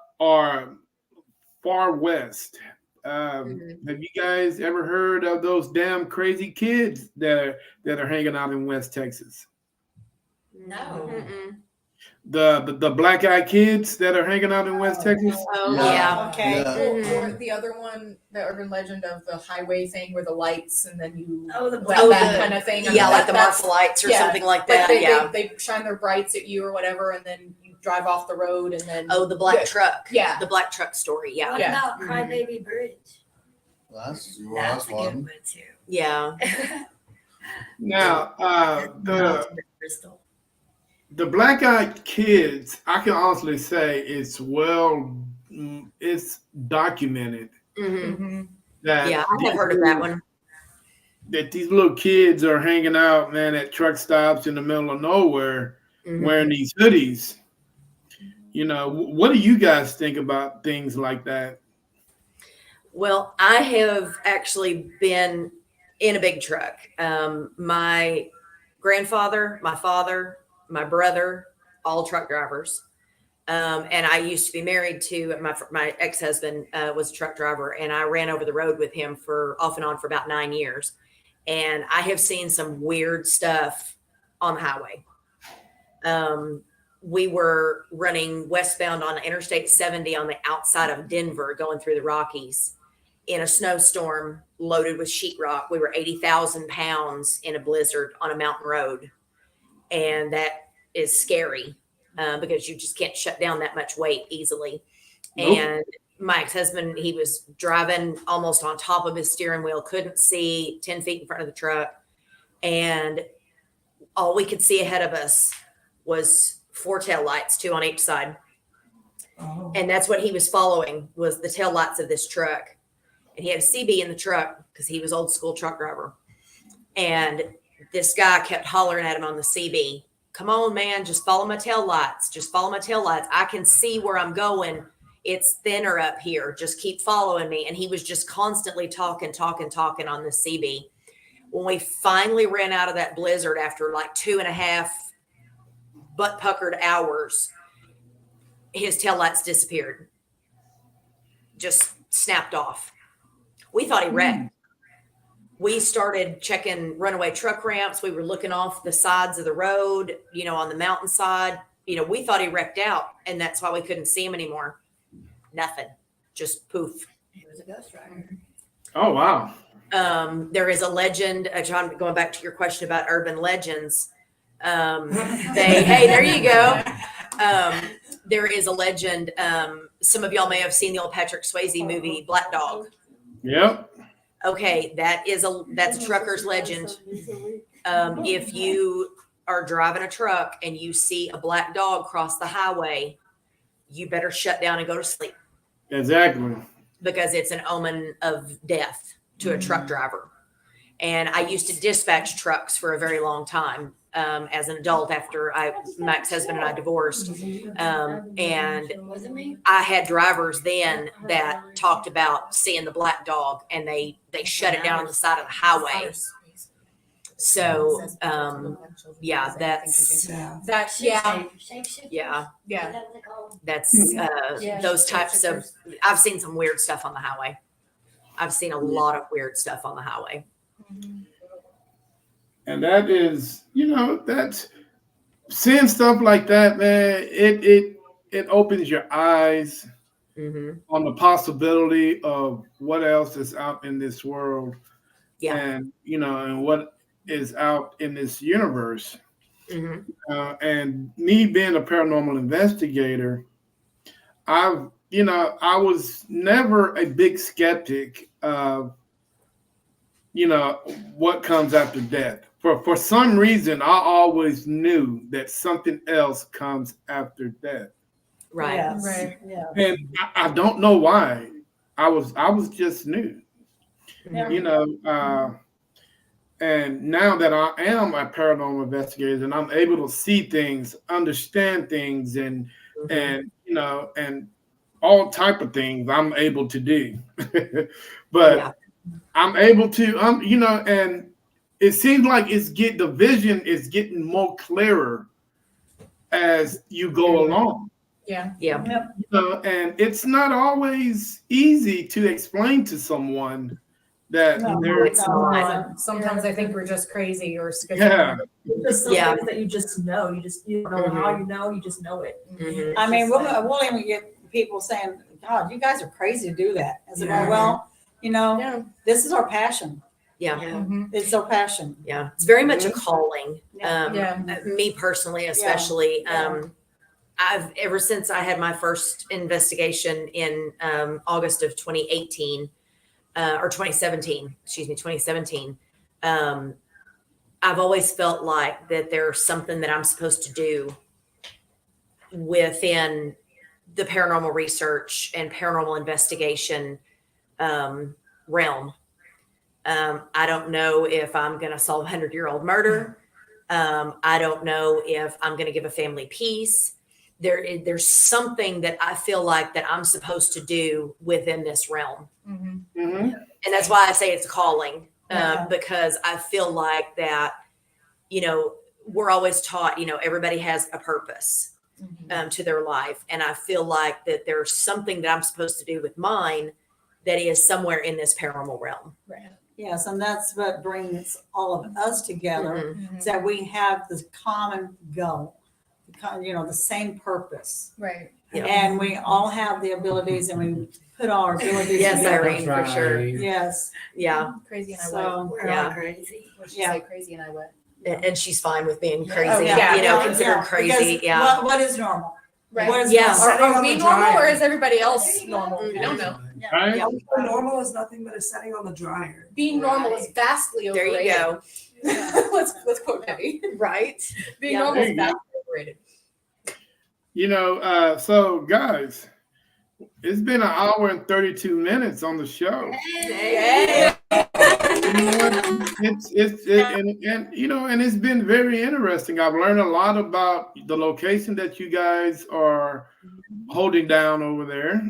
far west. Have you guys ever heard of those damn crazy kids that are hanging out in West Texas? No. Mm-mm. The black-eyed kids that are hanging out in West Texas? Oh Yeah. yeah. Okay. Yeah. Or the other one, the urban legend of the highway thing where the lights and then you Oh, the well, that the- kind of thing. I Yeah, mean, like the that's- Marfa lights or yeah, something like like that. they, Yeah. they shine their brights at you or whatever, and then you drive off the road and then Oh, the black Yeah. truck. Yeah. The black truck story. Yeah. What Yeah. about Crybaby Bridge? That's That's a good one. one too. Yeah. Now, Bristol. the black-eyed kids, I can honestly say it's documented Hmm. that Yeah. I have heard of that one. that these little kids are hanging out, man, at truck stops in the middle of nowhere Mhm. wearing these hoodies. What do you guys think about things like that? Well, I have actually been in a big truck. My grandfather, my father, my brother, all truck drivers. And I used to be married to my ex-husband was a truck driver, and I ran over the road with him for off and on for about 9 years. And I have seen some weird stuff on the highway. We were running westbound on Interstate 70 on the outside of Denver, going through the Rockies in a snowstorm loaded with sheetrock. We were 80,000 pounds in a blizzard on a mountain road. And that is scary because you just can't shut down that much weight easily. Nope. And my ex-husband, he was driving almost on top of his steering wheel, couldn't see 10 feet in front of the truck. And all we could see ahead of us was 4 tail lights, 2 on each side. Oh. And that's what he was following, was the tail lights of this truck. And he had a CB in the truck because he was old school truck driver. And this guy kept hollering at him on the CB, "Come on, man, just follow my tail lights. Just follow my tail lights. I can see where I'm going. It's thinner up here. Just keep following me." And he was just constantly talking on the CB. When we finally ran out of that blizzard after like 2.5 butt puckered hours, his taillights disappeared. Just snapped off. We thought he wrecked. We started checking runaway truck ramps. We were looking off the sides of the road, on the mountainside. We thought he wrecked out, and that's why we couldn't see him anymore. Nothing. Just poof. He was a ghost rider. Oh wow. There is a legend, John, going back to your question about urban legends. Hey, there you go. There is a legend. Some of y'all may have seen the old Patrick Swayze movie, Black Dog. Yep. Okay, that's a trucker's legend. If you are driving a truck and you see a black dog cross the highway, you better shut down and go to sleep, Exactly. because it's an omen of death to a truck driver. And I used to dispatch trucks for a very long time as an adult after my ex-husband and I divorced. And Was it me? I had drivers then that talked about seeing the black dog, and they shut it down on the side of the highway. So, yeah, that's, Shapeshifter. yeah, Yeah. Is that what they call them? that's Yeah, those types of, shapeshifters. I've seen some weird stuff on the highway. I've seen a lot of weird stuff on the highway. And that is, that's seeing stuff like that, man. It opens your eyes Mm-hmm. on the possibility of what else is out in this world, Yeah. and and what is out in this universe. Mm-hmm. And me being a paranormal investigator, I was never a big skeptic of, what comes after death. For some reason, I always knew that something else comes after death. Right. Yes. Right. Yeah. And I don't know why. I was just new, and now that I am a paranormal investigator and I'm able to see things, understand things, and and all type of things I'm able to do. But Yeah. I'm able to and it seems like the vision is getting more clearer as you go along. Yeah. Yeah. And it's not always easy to explain to someone that No, they're it's not. Sometimes I think we're just crazy or yeah. schizophrenic. Just some Yeah. things that you just know. You don't know how you know. You just know it. Mhm. I mean, It's we'll, just like- we'll even get people saying, God, you guys are crazy to do that. I said, Yeah. well, Yeah. this is our passion. Yeah. Mhm. It's our passion. Yeah. It's very much a calling. Yeah. Me personally, especially. Yeah. I've ever since I had my first investigation in August of 2018 or 2017, 2017. I've always felt like that there's something that I'm supposed to do within the paranormal research and paranormal investigation realm. I don't know if I'm going to solve 100-year-old murder. I don't know if I'm going to give a family peace. There's something that I feel like that I'm supposed to do within this realm. Mhm. Mhm. And that's why I say it's a calling, Yeah. because I feel like that, we're always taught, everybody has a purpose to their life. And I feel like that there's something that I'm supposed to do with mine that is somewhere in this paranormal realm. Yes, and that's what brings all of us together, Mhm. is that we have this common goal, the same purpose. Right. Yeah. And we all have the abilities and we put all our abilities Yes, together. Irene, for sure. Yes. Yeah. Crazy and I wet. So, We're Yeah. all crazy. What'd she Yeah. say? Crazy and I wet. And she's fine with being Yeah. crazy, Oh, yeah. considered crazy. Because Yeah. What is normal? Right. What is Yeah. normal? Are we normal or is everybody else normal? We don't know. Right? Yeah. Normal is nothing but a setting on the dryer. Being normal is vastly There overrated. you go. let's quote Debbie. Right. Being Yeah. normal There is you go. vastly overrated. So guys, it's been 1 hour and 32 minutes on the show. Hey. You know what? And it's been very interesting. I've learned a lot about the location that you guys are holding down over there.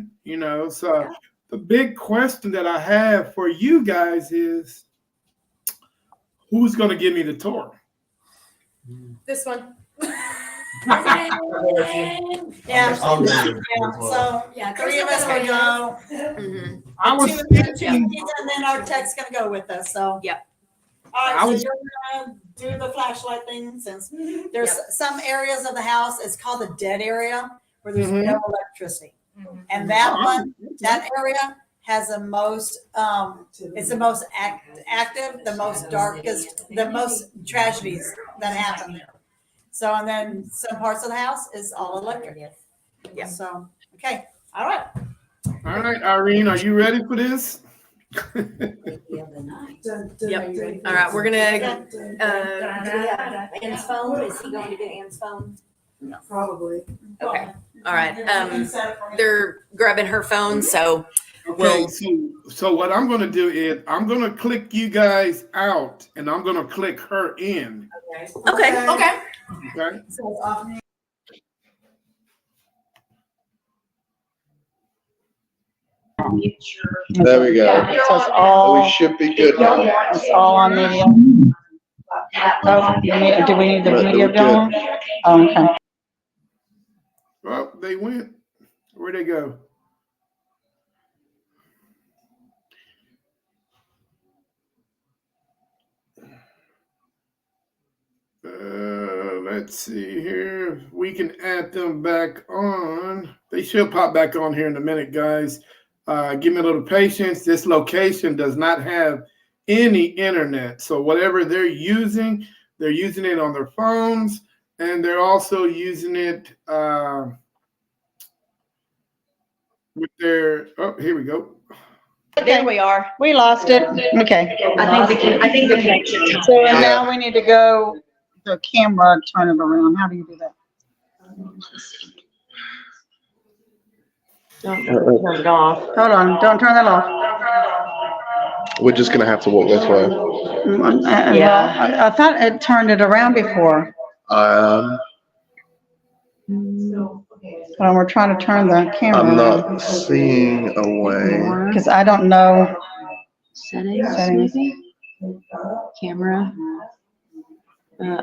So the big question that I have for you guys is, who's going to give me the tour? This one. Yeah. I'll do it Yeah, as well. so Yeah, three of us can go. Mhm. I was Two- thinking, And then our tech's gonna go with us, so. Yep. All I right, so was- you're gonna do the flashlight thing, since there's some areas of the house, it's called the dead area, where there's Mhm. no electricity. And that one, that area has the most, it's the most active, the most darkest, the most tragedies that happen there. So, and then some parts of the house is all electric. Yeah. So, okay, all right. all right, Irene, are you ready for this? Yep. All right, we're gonna. Do we have Ann's phone? Is he going to get Ann's phone? Probably. Okay. All right. They're grabbing her phone, so Okay, Well- so what I'm going to do is I'm going to click you guys out, and I'm going to click her in. okay. Okay. Okay. There we go. So it's all, We should be good now. it's all on media. Oh, do we need the Right, video we're good. going? Oh, okay. Well, they went. Where'd they go? Let's see here. We can add them back on. They should pop back on here in a minute, guys. Give me a little patience. This location does not have any internet. So whatever they're using it on their phones, and they're also using it with their, oh, here we go. There we are. We lost it. Okay. I think the connection. So Yeah. now we need to go to camera and turn it around. How do you do that? Don't turn it off. Hold on. Don't turn that off. We're just gonna have to walk this way. Well, I thought it turned it around before. We're trying to turn the camera I'm around. not seeing a way. Because I don't know. Settings, Settings. maybe? Camera.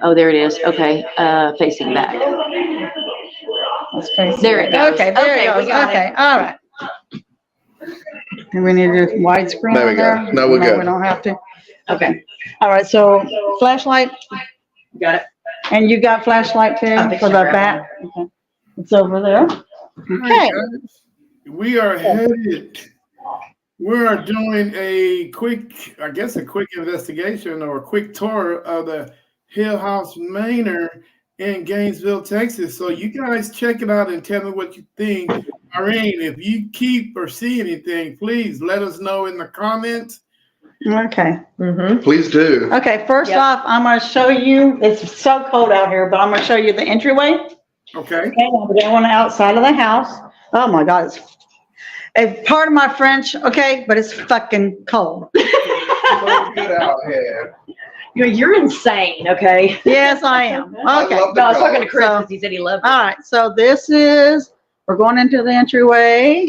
Oh, there it is. Okay, facing back. Let's face There it goes. Okay, there Okay, it we goes. got it. Okay, all right. Do we need to do widescreen There we on go. there? No, we're good. We don't have to. Okay. All right, so flashlight, Got it. and you got flashlight too I think for so, the grab back? Okay. It's over there. All right, Okay. guys. We are headed. We are doing a quick investigation or a quick tour of the Hill House Manor in Gainesville, Texas. So you guys check it out and tell me what you think. Irene, if you keep or see anything, please let us know in the comments. Okay. Please do. Okay, first Yep. off, I'm gonna show you, it's so cold out here, but I'm gonna show you the entryway. Okay. Okay, we're going outside of the house. Oh my God, it's part of my French, okay, but it's fucking cold. Good out here. You're insane, okay? Yes, I am. I Okay. love No, I was talking to cold. Chris So- because he said he loved it. All right, so we're going into the entryway.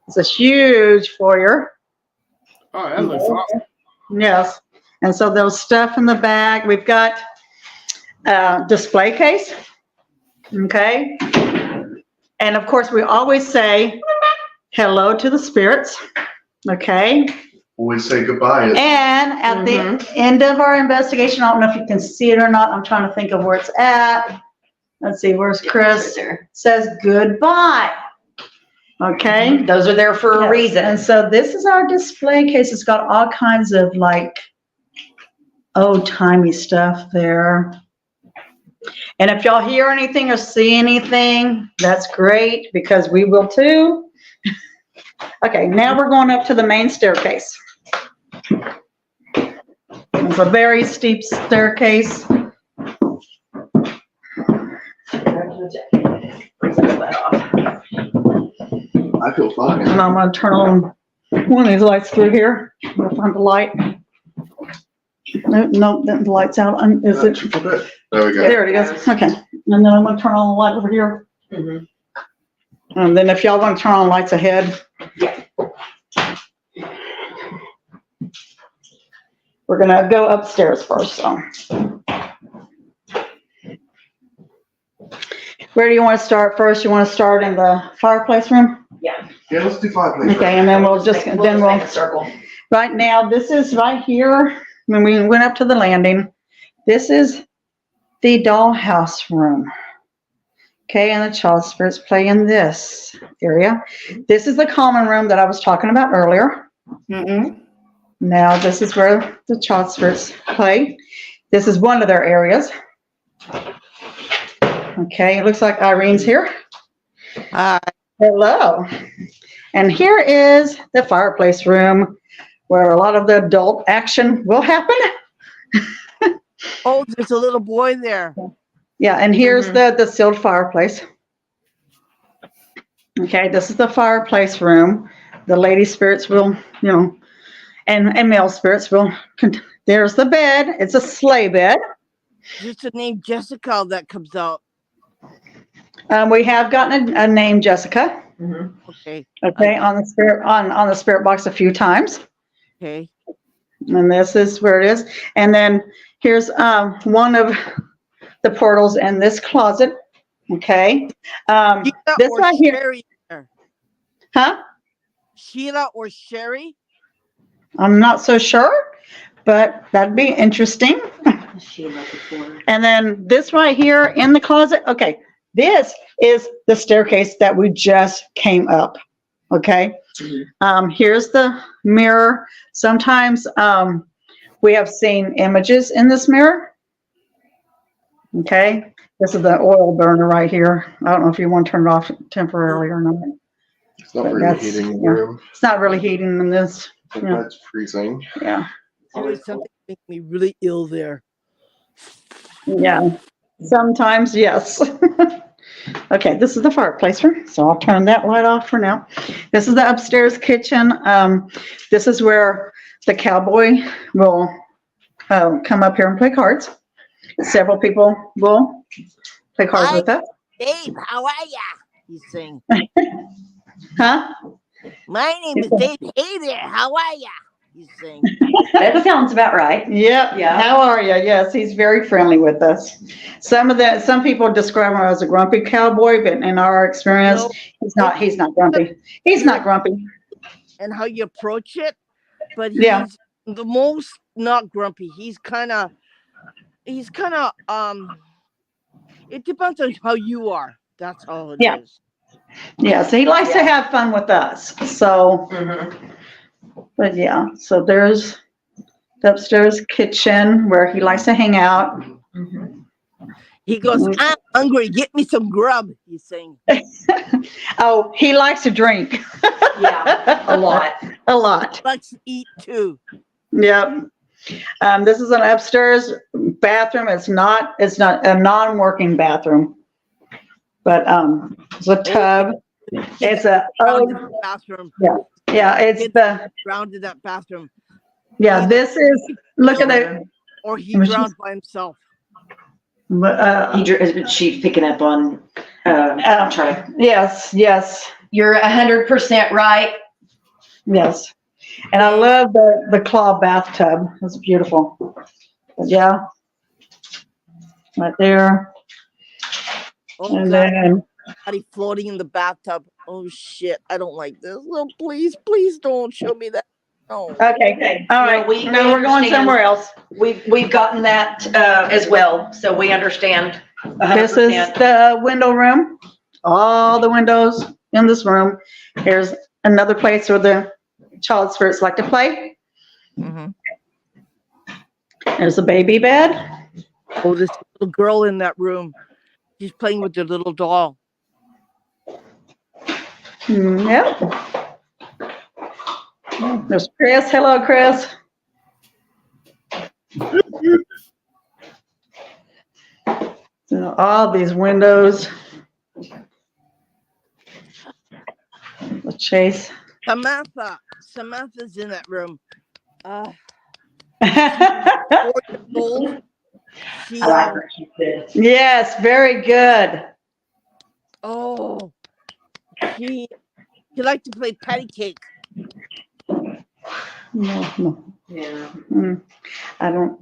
It's a huge foyer. Oh, that looks awesome. Yes. And so there's stuff in the back. We've got a display case. Okay. And of course, we always say hello to the spirits. Okay. Always say goodbye. And at the end of our investigation, I don't know if you can see it or not. I'm trying to think of where it's at. Let's see, where's Chris? There. Says goodbye. Okay. Those are there for a Yes. reason. And so this is our display case. It's got all kinds of like old-timey stuff there. And if y'all hear anything or see anything, that's great because we will too. Okay, now we're going up to the main staircase. It's a very steep staircase. I feel fine. And I'm gonna turn on one of these lights through here. I'll find the light. No, the light's out. Is it? There we go. There it is. Okay. And then I'm gonna turn on the light over here. And then if y'all want to turn on lights ahead. We're gonna go upstairs first, so. Where do you want to start first? You want to start in the fireplace room? Yeah, let's do fireplace. Okay, and then we'll just, We'll make a circle. right now, this is right here, when we went up to the landing, this is the dollhouse room. Okay, and the child spirits play in this area. This is the common room that I was talking about earlier. Now, this is where the child spirits play. This is one of their areas. Okay, it looks like Irene's here. Hi. Hello. And here is the fireplace room where a lot of the adult action will happen. Oh, there's a little boy there. Yeah, and here's the sealed fireplace. Okay, this is the fireplace room. The lady spirits will, and male spirits will, there's the bed. It's a sleigh bed. Just the name Jessica that comes out. We have gotten a name, Jessica. Okay. Okay, on the spirit box a few times. Okay. And this is where it is. And then here's one of the portals in this closet. Okay. This or right here. Sherry there. Huh? Sheila or Sherry? I'm not so sure, but that'd be interesting. And then this right here in the closet. Okay. This is the staircase that we just came up. Okay. Here's the mirror. Sometimes we have seen images in this mirror. Okay. This is the oil burner right here. I don't know if you want to turn it off temporarily or not. It's not But really that's- heating the yeah. room. It's not really heating in this. The Yeah. bed's freezing. Yeah. There's something making me really ill there. Yeah. Sometimes, yes. Okay, this is the fireplace room, so I'll turn that light off for now. This is the upstairs kitchen. This is where the cowboy will come up here and play cards. Several people will play cards with us. Dave, how are ya? He's saying. Huh? My name is Dave. Hey there, how are ya? He's saying. That sounds about right. Yep. Yeah. How are you? Yes, he's very friendly with us. Some people describe him as a grumpy cowboy, but in our experience, No. he's not grumpy. He's not grumpy. And how you approach it, but he's Yeah. the most not grumpy. He's kind of it depends on how you are. That's all it is. Yeah. Yeah, so he likes to have fun with us. So, but yeah, so there's the upstairs kitchen where he likes to hang out. He goes, I'm hungry. Get me some grub. He's saying. Oh, he likes to drink. Yeah, a lot. A lot. Likes to eat too. Yep. This is an upstairs bathroom. It's not a non-working bathroom, but it's a tub. It's a bathroom. Yeah. It's the drowned in that bathroom. Yeah. This is look at it. Or he drowned by himself. She's picking up on Charlie. Yes. You're 100% right. Yes. And I love the claw bathtub. It's beautiful. But yeah. Right there. Oh, And God. then Body floating in the bathtub. Oh shit! I don't like this. No, please don't show me that. No. okay. All right. No, we we're going understand. somewhere else. We've gotten that as well, so we understand. 100%. This is the window room. All the windows in this room. Here's another place where the child spirits like to play. Mm-hmm. There's a baby bed. Oh, this little girl in that room. She's playing with the little doll. Yep. There's Chris. Hello, Chris. So all these windows. The Chase. Samantha's in that room. 4 years old. She, I like her. She's good. Yes, very good. oh, she liked to play patty cake. No. Yeah. I don't.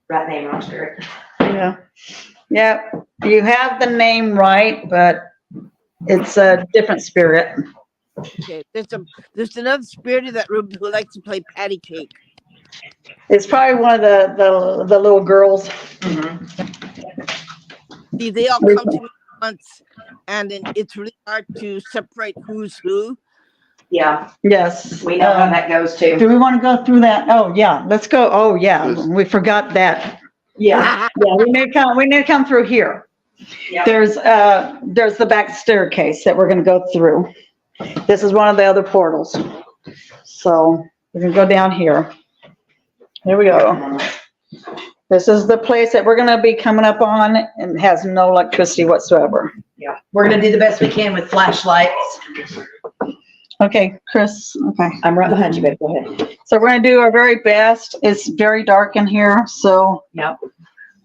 Right name, wrong spirit. Yeah. Yeah. You have the name right, but it's a different spirit. Okay, there's another spirit in that room who likes to play patty cake. It's probably one of the little girls. See, they all come to me once, and then it's really hard to separate who's who. Yeah, Yes. we know how that goes too. Do we want to go through that? Oh, yeah. Let's go. Oh, yeah. We forgot that. Yeah. Yeah, we need to come through here. Yep. There's the back staircase that we're going to go through. This is one of the other portals. So we're going to go down here. Here we go. This is the place that we're going to be coming up on and has no electricity whatsoever. Yeah, we're gonna do the best we can with flashlights. Okay, Chris. Okay. I'm right behind you, babe. Go ahead. So we're going to do our very best. It's very dark in here, so. Yep.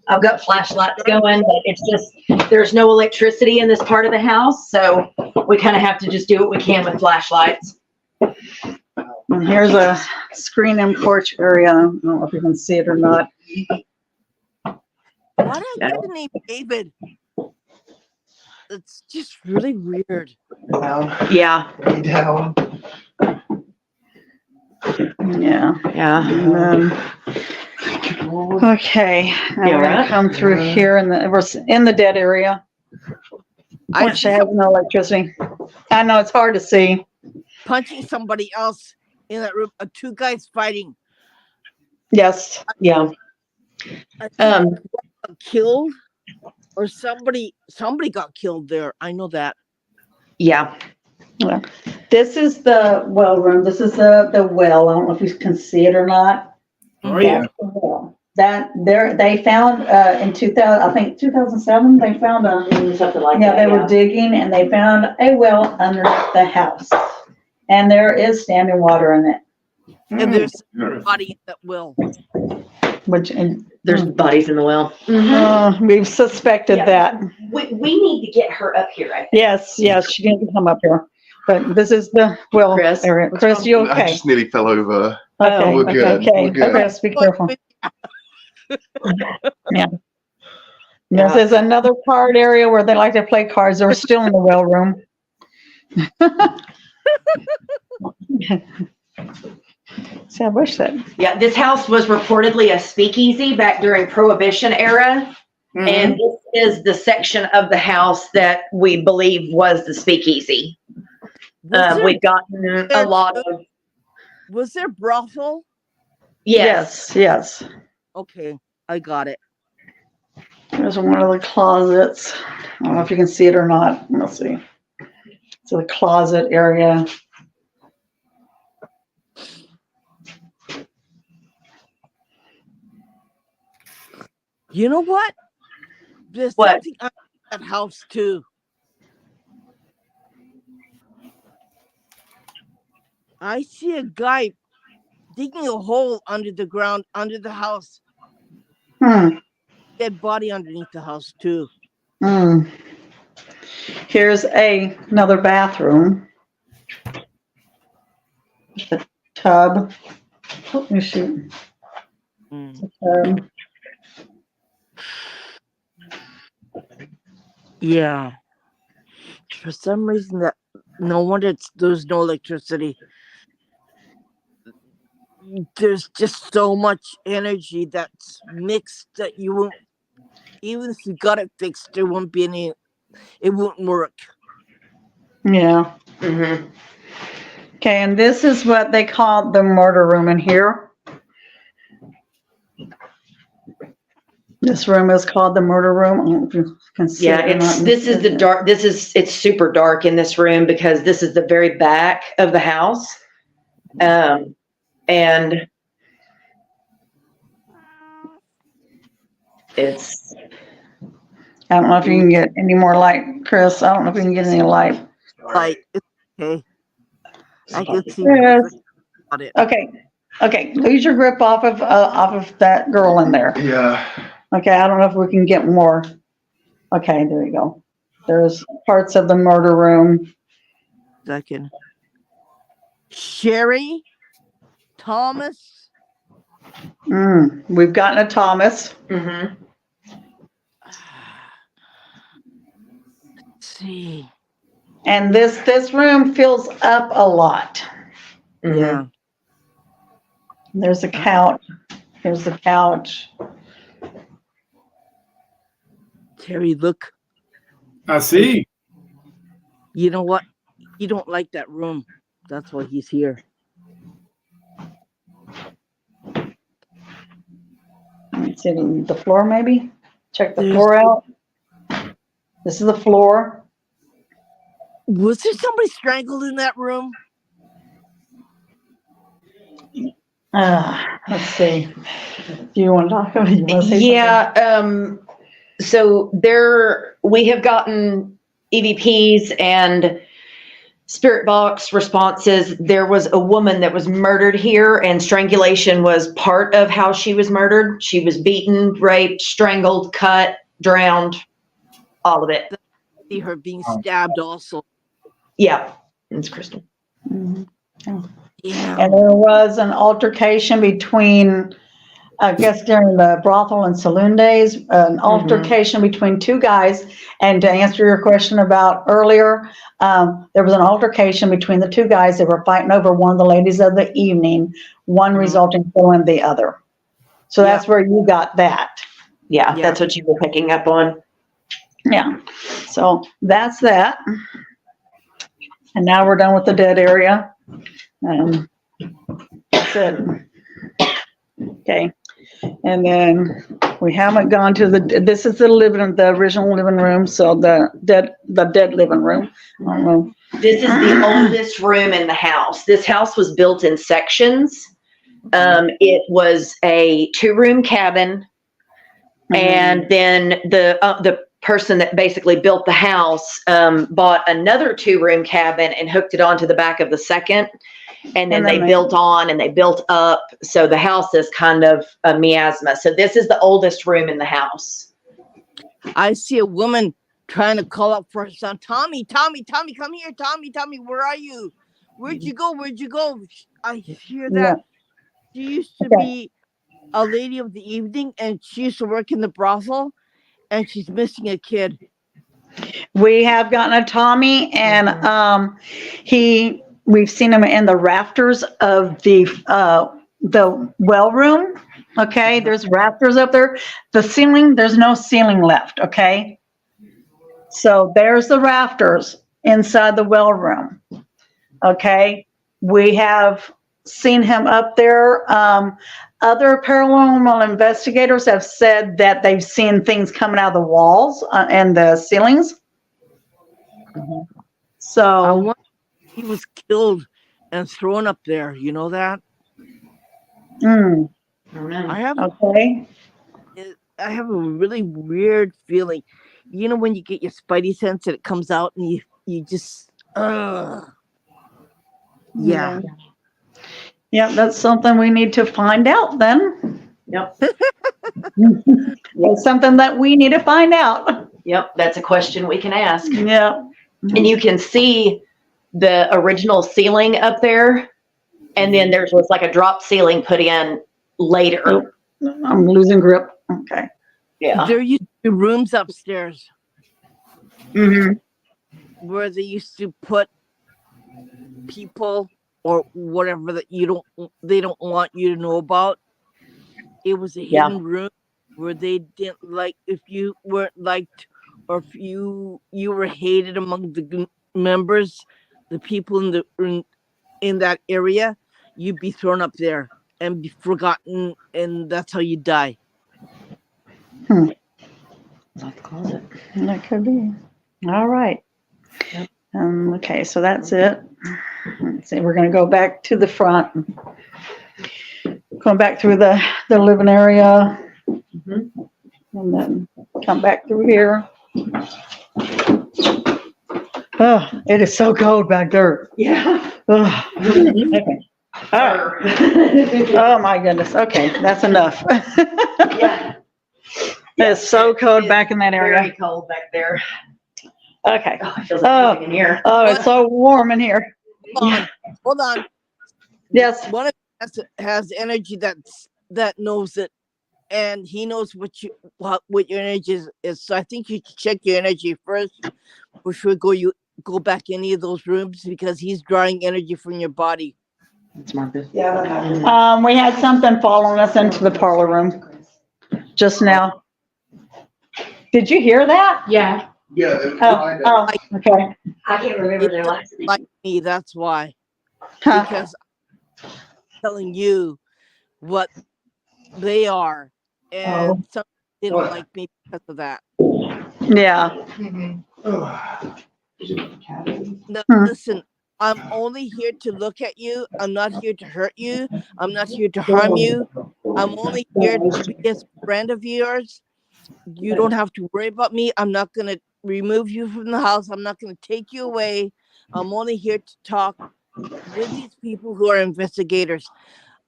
I've got flashlights going, but it's just, there's no electricity in this part of the house, so we kind of have to just do what we can with flashlights. And here's a screen and porch area. I don't know if you can see it or not. Why did I get the name David? It's just really weird. Yeah. Way down. Yeah. Yeah. Okay. Now You we're gonna alright? come through here we're in the dead area. I Which has no electricity. I know it's hard to see. punching somebody else in that room. Two guys fighting. Yes. Yeah. I think one got killed, or somebody got killed there. I know that. Yeah. Yeah. This is the well room. This is the well. I don't know if you can see it or not. Oh, yeah. That's the well. That there they found in 2000, I think 2007, they found Something like yeah, that. they were digging and they found a well under the house. And there is standing water in it. And there's Interesting. a body that will. Which There's bodies in the well. we've suspected Yeah. that. We need to get her up here, right? Yes, she can come up here. But this is the well Chris, area. what's Chris, wrong? you I okay? just nearly fell over. Okay, We're good. okay. We're good. Chris, be careful. Yeah. This is another card area where they like to play cards. They're still in the well room. See, I wish that. Yeah, this house was reportedly a speakeasy back during Prohibition era. And this is the section of the house that we believe was the speakeasy. We've gotten a lot of. Was there brothel? Yes. Yes. Okay, I got it. There's one of the closets. I don't know if you can see it or not. Let's see. So the closet area. You know what? There's What? something under that house too. I see a guy digging a hole under the ground, under the house. Dead body underneath the house too. Here's another bathroom. The tub. Let me see. The tub. Yeah. For some reason that no wonder there's no electricity. There's just so much energy that's mixed that you won't, even if you got it fixed, there won't be any, it won't work. Yeah. Okay, and this is what they call the murder room in here. This room is called the murder room. I don't know if you can see Yeah, it or not. this is the dark. It's super dark in this room because this is the very back of the house. And it's. I don't know if you can get any more light, Chris. I don't know if you can get any light. Like, okay. I can see. Yes. Got it. Okay. Lose your grip off of that girl in there. Yeah. Okay, I don't know if we can get more. Okay, there you go. There's parts of the murder room. Second. Sherry Thomas. We've gotten a Thomas. Let's see. And this room fills up a lot. Yeah. There's a couch. Here's the couch. Terry, look. I see. You know what? You don't like that room. That's why he's here. Let's see the floor maybe. Check the floor out. This is the floor. Was there somebody strangled in that room? Let's see. Do you want to talk about it? Yeah. So we have gotten EVPs and spirit box responses. There was a woman that was murdered here, and strangulation was part of how she was murdered. She was beaten, raped, strangled, cut, drowned, all of it. I see her being stabbed also. Yeah, it's Crystal. Yeah. And there was an altercation between, I guess during the brothel and saloon days, an altercation between two guys. And to answer your question about earlier, there was an altercation between the two guys. They were fighting over one of the ladies of the evening, one resulting in killing the other. So that's where you got that. Yeah, that's what you were picking up on. Yeah. So that's that. And now we're done with the dead area. That's it. Okay. And then we haven't gone to this is the original living room. So the dead living room. I don't know. This is the oldest room in the house. This house was built in sections. It was a 2-room cabin, and then the person that basically built the house bought another 2-room cabin and hooked it onto the back of the second, and then they built on and they built up. So the house is kind of a miasma. So this is the oldest room in the house. I see a woman trying to call out for her son. Tommy, come here. Tommy, where are you? Where'd you go? I hear that. She used to be a lady of the evening, and she used to work in the brothel, and she's missing a kid. We have gotten a Tommy, and we've seen him in the rafters of the well room. Okay, there's rafters up there. The ceiling, there's no ceiling left. Okay, so there's the rafters inside the well room. Okay, we have seen him up there. Other paranormal investigators have said that they've seen things coming out of the walls and the ceilings. So he was killed and thrown up there. You know that? I have I have a really weird feeling. You know when you get your spidey sense and it comes out and you just yeah. Yeah, that's something we need to find out then. Yep. It's something that we need to find out. Yep, that's a question we can ask. Yeah. And you can see the original ceiling up there, and then there was like a drop ceiling put in later. Oh, I'm losing grip. Okay. Yeah. There used to be rooms upstairs where they used to put people or whatever that they don't want you to know about. It was a hidden room where they didn't like if you weren't liked or if you were hated among the members, the people in that area, you'd be thrown up there and be forgotten, and that's how you die. That's the closet. That could be. All right. Yep. Okay, so that's it. Let's see, we're going to go back to the front. Going back through the living area. And then come back through here. Oh, it is so cold back there. Yeah. Oh. Okay. All right. Oh my goodness. Okay, that's enough. Yeah. It's so cold back in that area. Very cold back there. Okay. Oh, it feels like in here. Oh, it's so warm in here. Hold on. Yes. One of us has energy that knows it, and he knows what your energy is. So I think you should check your energy first before you go back any of those rooms, because he's drawing energy from your body. It's Marcus. Yeah. We had something following us into the parlor room just now. Did you hear that? Yeah. Yeah. Oh, okay. I can't remember their last name. Like me, that's why. Huh. Because I'm telling you what they are, and some didn't like me because of that. Yeah. No, listen, I'm only here to look at you. I'm not here to hurt you. I'm not here to harm you. I'm only here to be a friend of yours. You don't have to worry about me. I'm not going to remove you from the house. I'm not going to take you away. I'm only here to talk with these people who are investigators.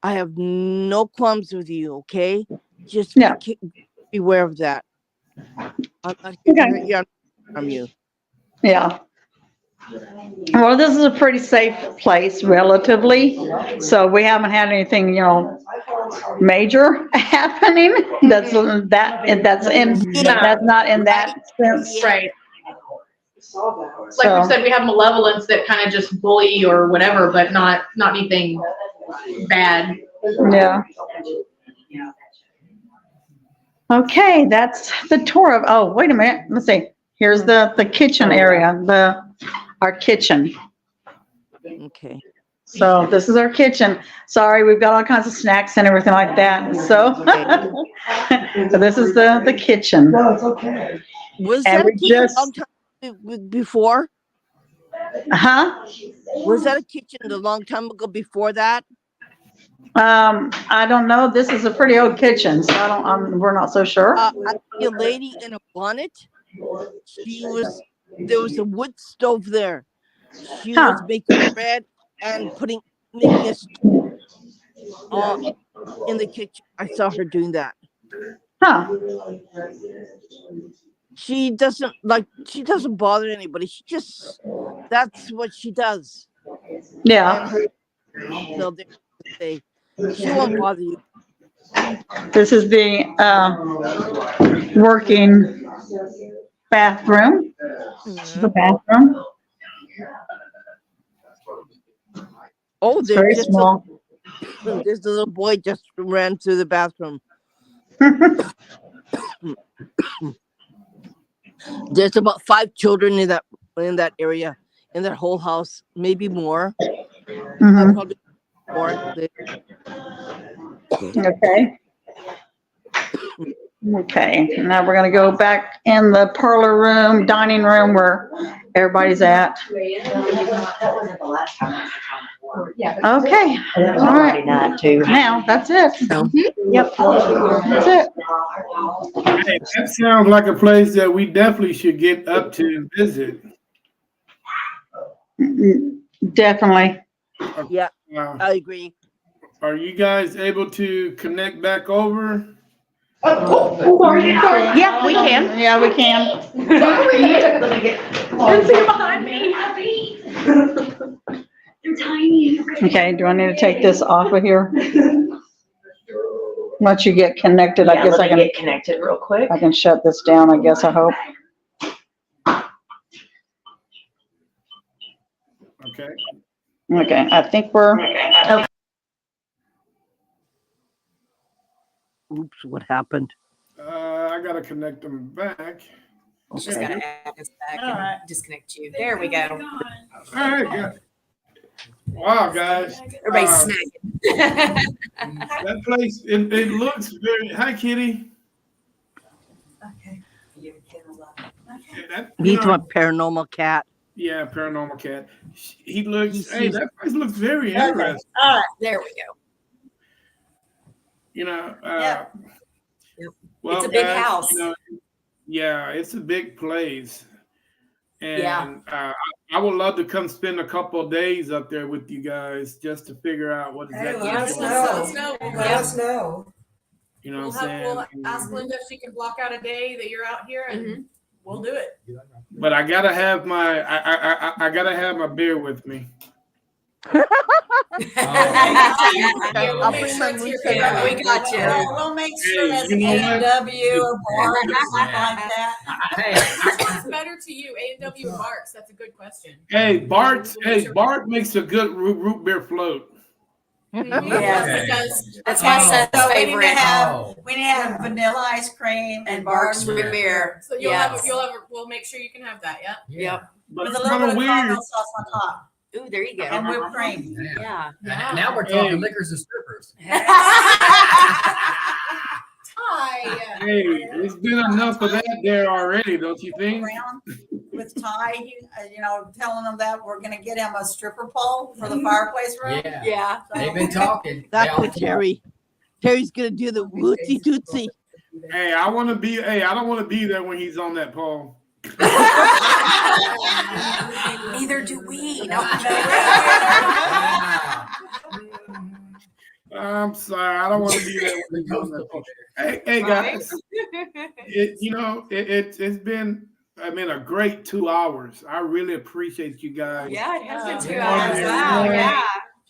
I have no qualms with you, okay? Just be aware of that. I'm not here to hurt you. I'm from you. Yeah. Well, this is a pretty safe place, relatively. So we haven't had anything, major happening. That's not in that sense. Right. Like we said, we have malevolence that kind of just bully or whatever, but not anything bad. Yeah. Okay, that's the tour of. Oh, wait a minute. Let's see. Here's the kitchen area. Our kitchen. Okay. So this is our kitchen. Sorry, we've got all kinds of snacks and everything like that. So, so this is the kitchen. No, it's okay. Was And that we a long time before? Huh? Was that a kitchen a long time ago before that? I don't know. This is a pretty old kitchen, so we're not so sure. I see a lady in a bonnet. There was a wood stove there. She was making bread and making a stew in the kitchen. I saw her doing that. Huh. She doesn't bother anybody. That's what she does. Yeah. She won't bother you. This is the working bathroom. The bathroom. Oh, It's very small. There's a little boy just ran through the bathroom. There's about 5 children in that area, in that whole house, maybe more. Probably more. Okay. Okay. Now we're gonna go back in the parlor room, dining room where everybody's at. Okay. All right. Now that's it. Yep. That's it. Hey, that sounds like a place that we definitely should get up to and visit. Definitely. Yeah, I agree. Are you guys able to connect back over? Yeah, we can. Yeah, we can. behind me. They're tiny. Okay, do I need to take this off of here? Once you get connected, I guess I can get connected real quick. I can shut this down, I guess, I hope. Okay. Okay, I think we're okay. Oops, what happened? I gotta connect them back. She's got to add us back and disconnect you. There we go. All right, good. Wow, guys. Everybody's snagging. That place, it looks very. Hi, Kitty. Okay. You He's my paranormal cat. Yeah, paranormal cat. He looks. Hey, that place looks very interesting. All right, there we go. You know. Well, It's a big guys, house. you know, yeah, it's a big place, and Yeah. I would love to come spend a couple of days up there with you guys just to figure out what exactly. Let us know. Let us know. You know what I'm saying? We'll ask Linda if she can block out a day that you're out here, and we'll do it. But I gotta have my I gotta have my beer with me. I'll bring my moose We in. got you. We'll make sure that's A&W or bar, something like that. Which one's better to you, A&W or Barks? That's a good question. Hey, Bart makes a good root beer float. Yes, that's my son's So favorite. we need to have vanilla ice cream And Barks root beer. So we'll make sure you can have that. Yeah. Yep. But with a it's little kind bit of of weird. caramel sauce on top Ooh, there you go. and whipped cream. Yeah. Now we're talking liquors and strippers. Hey, it's been enough of that there already, don't you think? Around with Ty, telling them that we're gonna get him a stripper pole for the fireplace room. Yeah. They've been talking. That's what Terry. Terry's gonna do the wootsy tootsie. Hey, I don't want to be there when he's on that pole. Neither do we. I'm sorry, I don't want to be there when he's on that pole. Hey guys, it's been a great 2 hours. I really appreciate you guys. Yeah, it has been 2 Yeah. hours. Wow, yeah.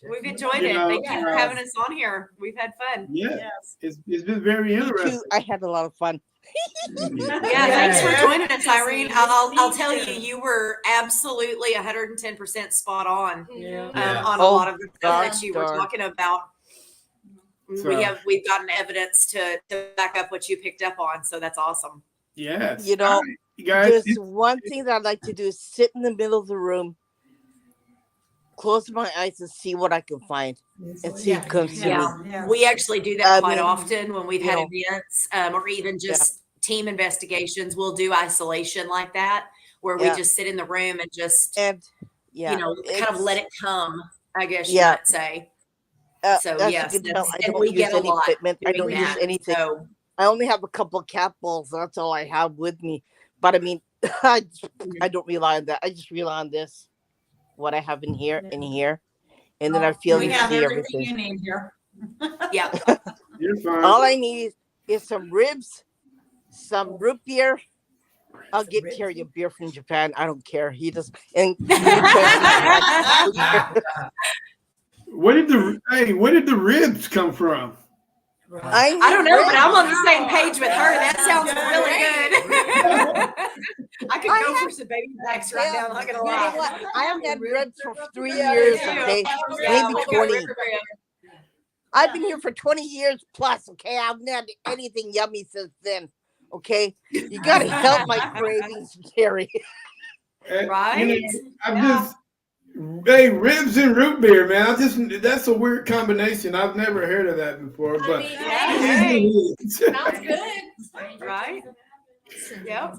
We've enjoyed it. know, Thank you for having us on here. We've had fun. Yeah, it's been very interesting. I had a lot of fun. Yeah, thanks for joining us, Irene. I'll tell you, you were absolutely 110% spot on on a lot of the stuff that you were talking about. So- We've gotten evidence to back up what you picked up on, so that's awesome. Yes. You know, you guys, there's one thing that I'd like to do is sit in the middle of the room, close my eyes and see what I can find and see who comes to me. Yeah, we actually do that quite mean, often when we've had you events or even just team investigations. We'll do isolation like that where we just sit in the room and just Yeah, kind of let it come, I guess you Yeah. might say. So as yes, you can tell, I and don't we use get a any lot equipment. I doing don't use that. anything. So I only have a couple of cat balls. That's all I have with me. But I mean, I don't rely on that. I just rely on this, what I have in here, and then I feel We and have see everything you everything. need here. yeah. You're fine. All I need is some ribs, some root beer. I'll get Terry a beer from Japan. I don't care. He just and Where did the ribs come from? I don't know, but I'm on the same page with her. That sounds really good. I could go for some baby backs right now. I'm not gonna You know lie. what? I haven't had ribs for 3 years. Okay, maybe 20. I've been here for 20 years plus. Okay, I haven't had anything yummy since then. Okay, you gotta help my cravings, Terry. Right? Hey, ribs and root beer, man. That's a weird combination. I've never heard of that before, but Hey, Sounds good. right? Yep.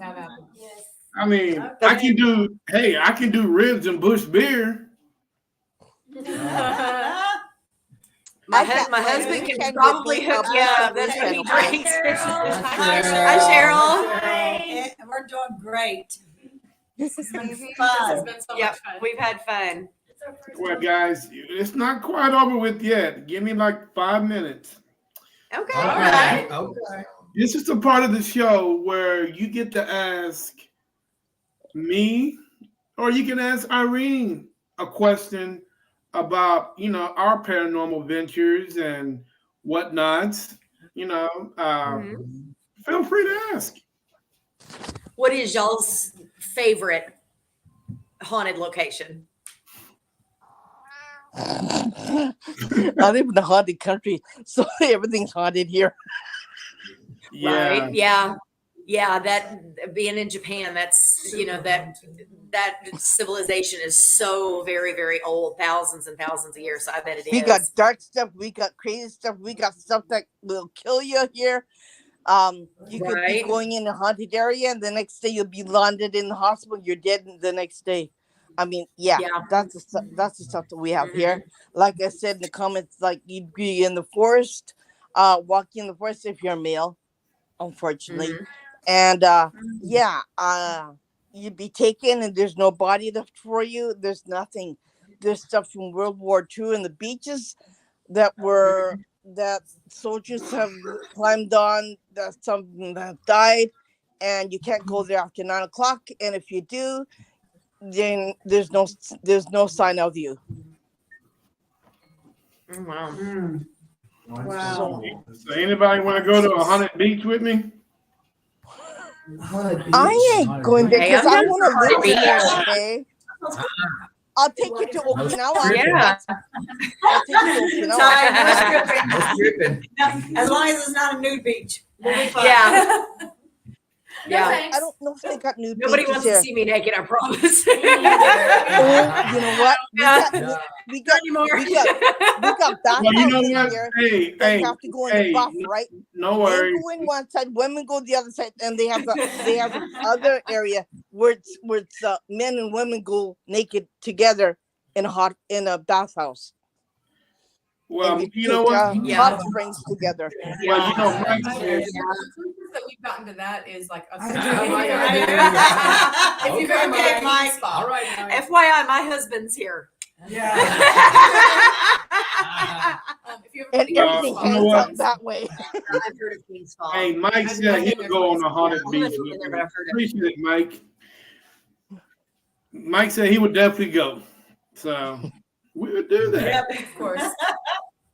I mean, I can do ribs and bush beer. My husband can probably hook you up. That's what he drinks. Hi, Cheryl. Hi. We're doing great. This has been This has fun. been so Yep, much fun. we've had fun. Well, guys, it's not quite over with yet. Give me like 5 minutes. Okay. All right. Okay. This is the part of the show where you get to ask me, or you can ask Irene a question about, our paranormal ventures and whatnots. Feel free to ask. What is y'all's favorite haunted location? I live in a haunted country, so everything's haunted here. Yeah. Right? Yeah, that being in Japan, that's that civilization is so very, very old, thousands and thousands of years. So I bet it is. We got dark stuff, we got crazy stuff, we got stuff that will kill you here. You could be Right. going in a haunted area, and the next day you'll be landed in the hospital. You're dead the next day. I mean, yeah. That's the stuff that we have here. Like I said in the comments, like you'd be in the forest, walking in the forest if you're a male, unfortunately. And you'd be taken, and there's no body left for you. There's nothing. There's stuff from World War II in the beaches that soldiers have climbed on, that some have died, and you can't go there after 9 o'clock. And if you do, then there's no sign of you. Wow. Wow. So anybody want to go to a haunted beach with me? I ain't going there Hey, because I'm I down want for to live haunted there. Okay, I'll take you to Okinawa. Yeah. I'll take you to Okinawa. Sorry, no No stripping. stripping. As long as it's not a nude beach. We'll be fine. Yeah. No Yeah. thanks. I don't know if they got nude Nobody beaches wants here. to see me naked, I promise. Oh, you know what? Yeah. We got Well, you know bathhouses what? here. Hey, They have to go in the buff, right? no Men worries. go in one side, women go the other side, and they have the other area where it's men and women go naked together in a bathhouse. Well, And you know what? hot springs together. Well, you know, Mike The said, closest that we've gotten to that is like a If if you've you've ever ever been been Mike. spot. All right. Now. FYI, my husband's here. Yeah. If you ever And been to everything you know hangs what? out that way. I've heard of King's Fall. hey, Mike said he would go on a haunted I've beach never with been there, me. but I've heard of it. Appreciate it, Mike. Mike said he would definitely go. So we would do that. Yep, of course.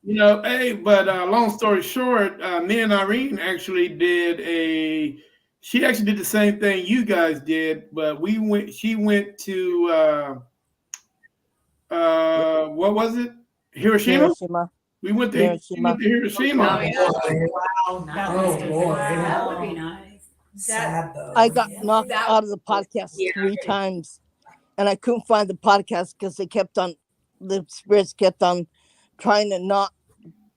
But long story short, me and Irene actually she actually did the same thing you guys did, but she went to, what was it? Hiroshima? We went to Hiroshima. Oh, yeah. Wow. That would be nice. Sad though. I got knocked out of the podcast 3 times, and I couldn't find the podcast because the spirits kept on trying to not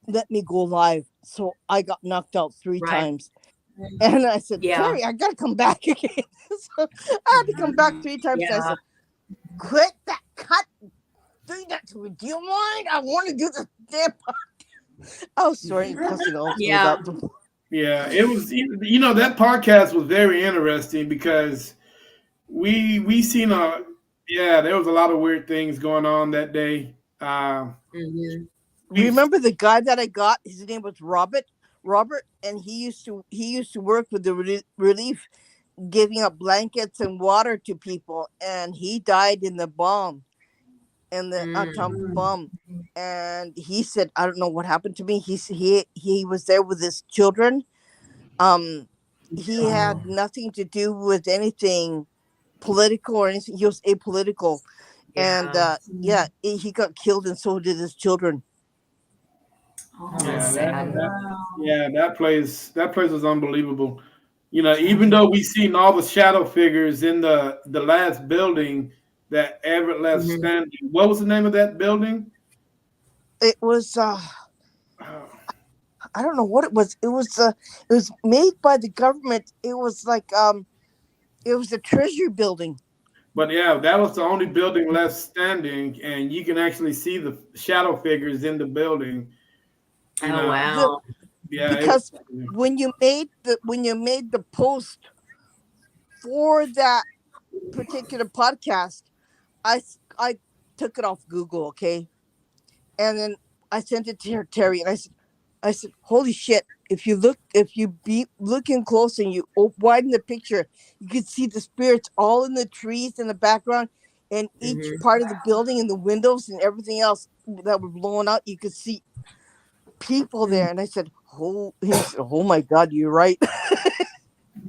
let me go live. So I got knocked out 3 times. And I said, Terry, I got to come back again. So I had to come back 3 times. Yeah. I said, quit that cut doing that to me. Do you mind? I want to do the damn podcast. Oh, sorry, cussing all Yeah. Yeah, it was. You know, that podcast was very interesting because we seen there was a lot of weird things going on that day. Remember the guy that I got? His name was Robert, and he used to work with the relief, giving up blankets and water to people, and he died in the bomb, in the atomic bomb. And he said, I don't know what happened to me. He was there with his children. He had nothing to do with anything political or anything. He was apolitical. And he got killed, and so did his children. That place was unbelievable. You know, even though we seen all the shadow figures in the last building that Everett left standing. What was the name of that building? It was I don't know what it was. It was made by the government. It was like it was a treasury building. But yeah, that was the only building left standing, and you can actually see the shadow figures in the building. Wow. Yeah, because when you made the post for that particular podcast, I took it off Google, okay, and then I sent it to her, Terry, and I said, holy shit! If you be looking close and you widen the picture, you can see the spirits all in the trees in the background, and each part of the building and the windows and everything else that were blown out. You could see people there, and I said, "Oh, my God, you're right."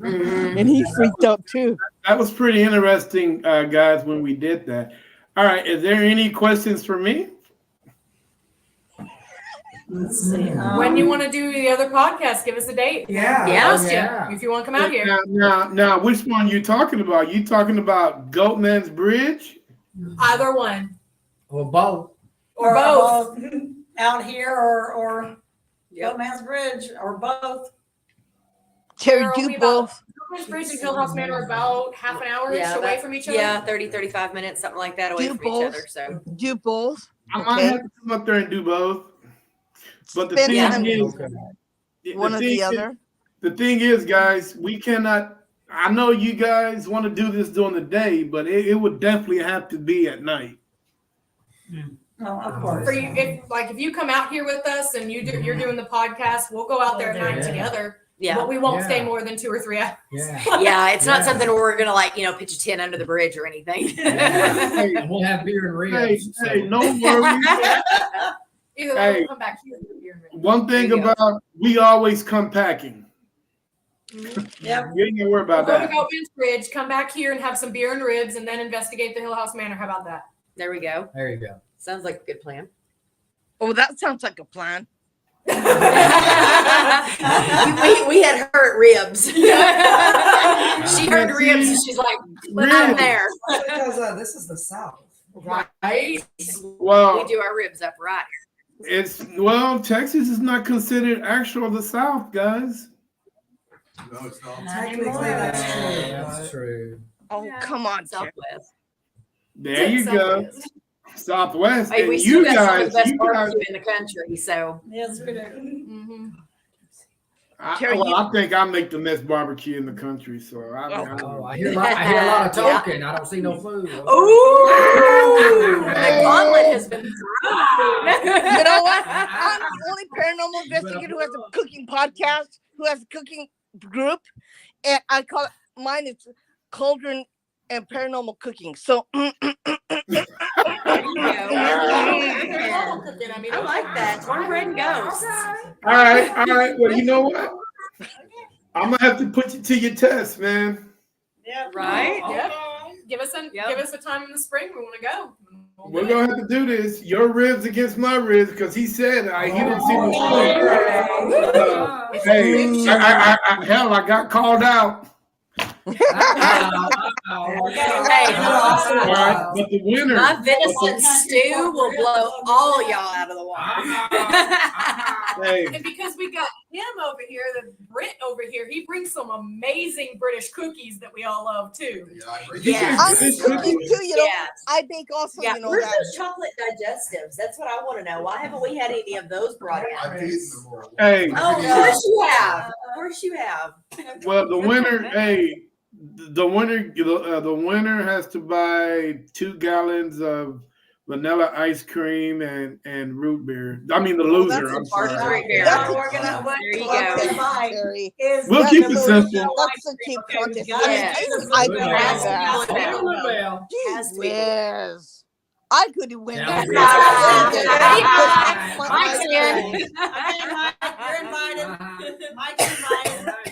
And he freaked out too. That was pretty interesting, guys, when we did that. All right, is there any questions for me? Let's see. When you want to do the other podcast, give us a date. If you want to come out here. Now, which one you talking about? You talking about Goatman's Bridge? Either one. Or both. Or both. Out here or Goatman's Bridge or both. Terry, do both. Goatman's Bridge and Hillhouse Manor are about half an hour away from each other. Yeah, 30, 35 minutes, something like that away from each other. So do both. I might have to come up there and do both. But the thing is, one or the other. The thing is, guys, we cannot. I know you guys want to do this during the day, but it would definitely have to be at night. Oh, of course. For you, if you come out here with us and you're doing the podcast, we'll go out there at night together. Yeah. But we won't stay more than 2 or 3 hours. Yeah, it's not something where we're gonna pitch a tent under the bridge or anything. Hey, we'll have beer and ribs. Hey, no worries. Either way, we'll come back here. One thing about we always come packing. Yeah. You ain't gonna worry about We'll that. go to Goatman's Bridge, come back here and have some beer and ribs, and then investigate the Hillhouse Manor. How about that? There we go. There you go. Sounds like a good plan. Oh, that sounds like a plan. we had heard ribs. She heard ribs and she's like, I'm there. Because this is the South. Right. Well, we do our ribs up right. Texas is not considered actual the South, guys. No, it's not. Technically, that's true. That's true. Oh, come on, Southwest. There you go. Southwest. Hey, we And still you got some of guys, the best you guys, barbecue in the country, so. Yes, we do. I think I make the best barbecue in the country. So I hear a lot of talking. I don't see no food. Ooh, the gauntlet has been thrown. You know what? I'm the only paranormal investigator who has a cooking podcast, who has a cooking group, and I call it mine. It's Cauldron and Paranormal Cooking. So. I like that. Cornbread ghosts. All right. Well, you know what? I'm gonna have to put you to your test, man. Yeah. Right? Yeah. Give us a time in the spring. We want to go. We're gonna have to do this. Your ribs against my ribs, because he said he didn't see the hey, I got called out. All right, but the winner. My venison stew will blow all y'all out of the water. Hey. And because we got him over here, the Brit over here, he brings some amazing British cookies that we all love too. Yeah. I'm cooking too, you know. Yes. I bake also, Yeah, you know where's that. those chocolate digestives? That's what I want to know. Why haven't we had any of those brought in? Hey. Oh, of course you have. Of course you have. Well, the winner, hey, the winner has to buy 2 gallons of vanilla ice cream and root beer. I mean, the loser. I'm sorry. That's We're gonna, what There you we're go. gonna buy Terry. is We'll the keep it Bluebell simple. ice That's a cream. cheap Okay, we contest. got Yes. it. Even I could win Has to that. be Bluebell. Bluebell. Has to be Yes. I could win Yeah, that. we Mike's invited.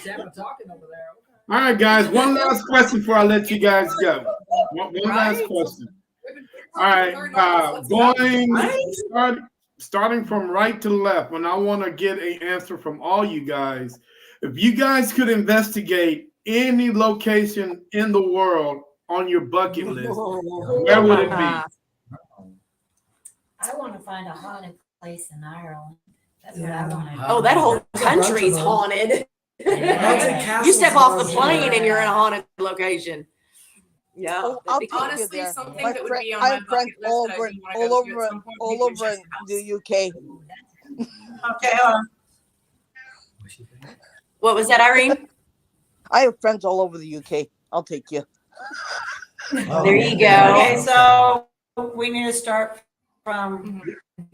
Chapel talking over there. All right, guys. One last question before I let you guys go. One last question. All right. Starting from right to left, when I want to get an answer from all you guys, if you guys could investigate any location in the world on your bucket list, where would it be? I want to find a haunted place in Ireland. That's what I want to do. Oh, that whole country's haunted. Yeah. You step off the plane and you're in a haunted location. Yeah. Oh, I'll take you Honestly, there. something My that would friend, be on I my have friends bucket list that I do wanna go to at some point would be Winchester House. the UK. Okay, What was that, Irene? I have friends all over the UK. I'll take you. There you go. Okay, so we need to start from.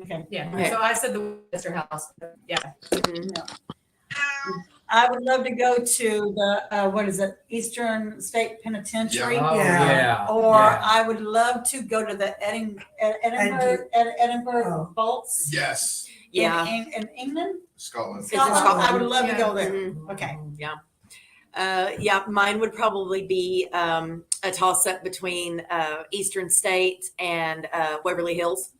Okay. Yeah. Okay. So I said the Winchester House. Yeah. I would love to go to the what is it, Eastern State Penitentiary, Oh, Yeah. or yeah. I would love to go to the Edinburgh Vaults. Yes. Yeah. In England, Scotland. It's in Scotland. I would love to go there. Mhm. Okay. Yeah, mine would probably be a toss up between Eastern State and Waverly Hills.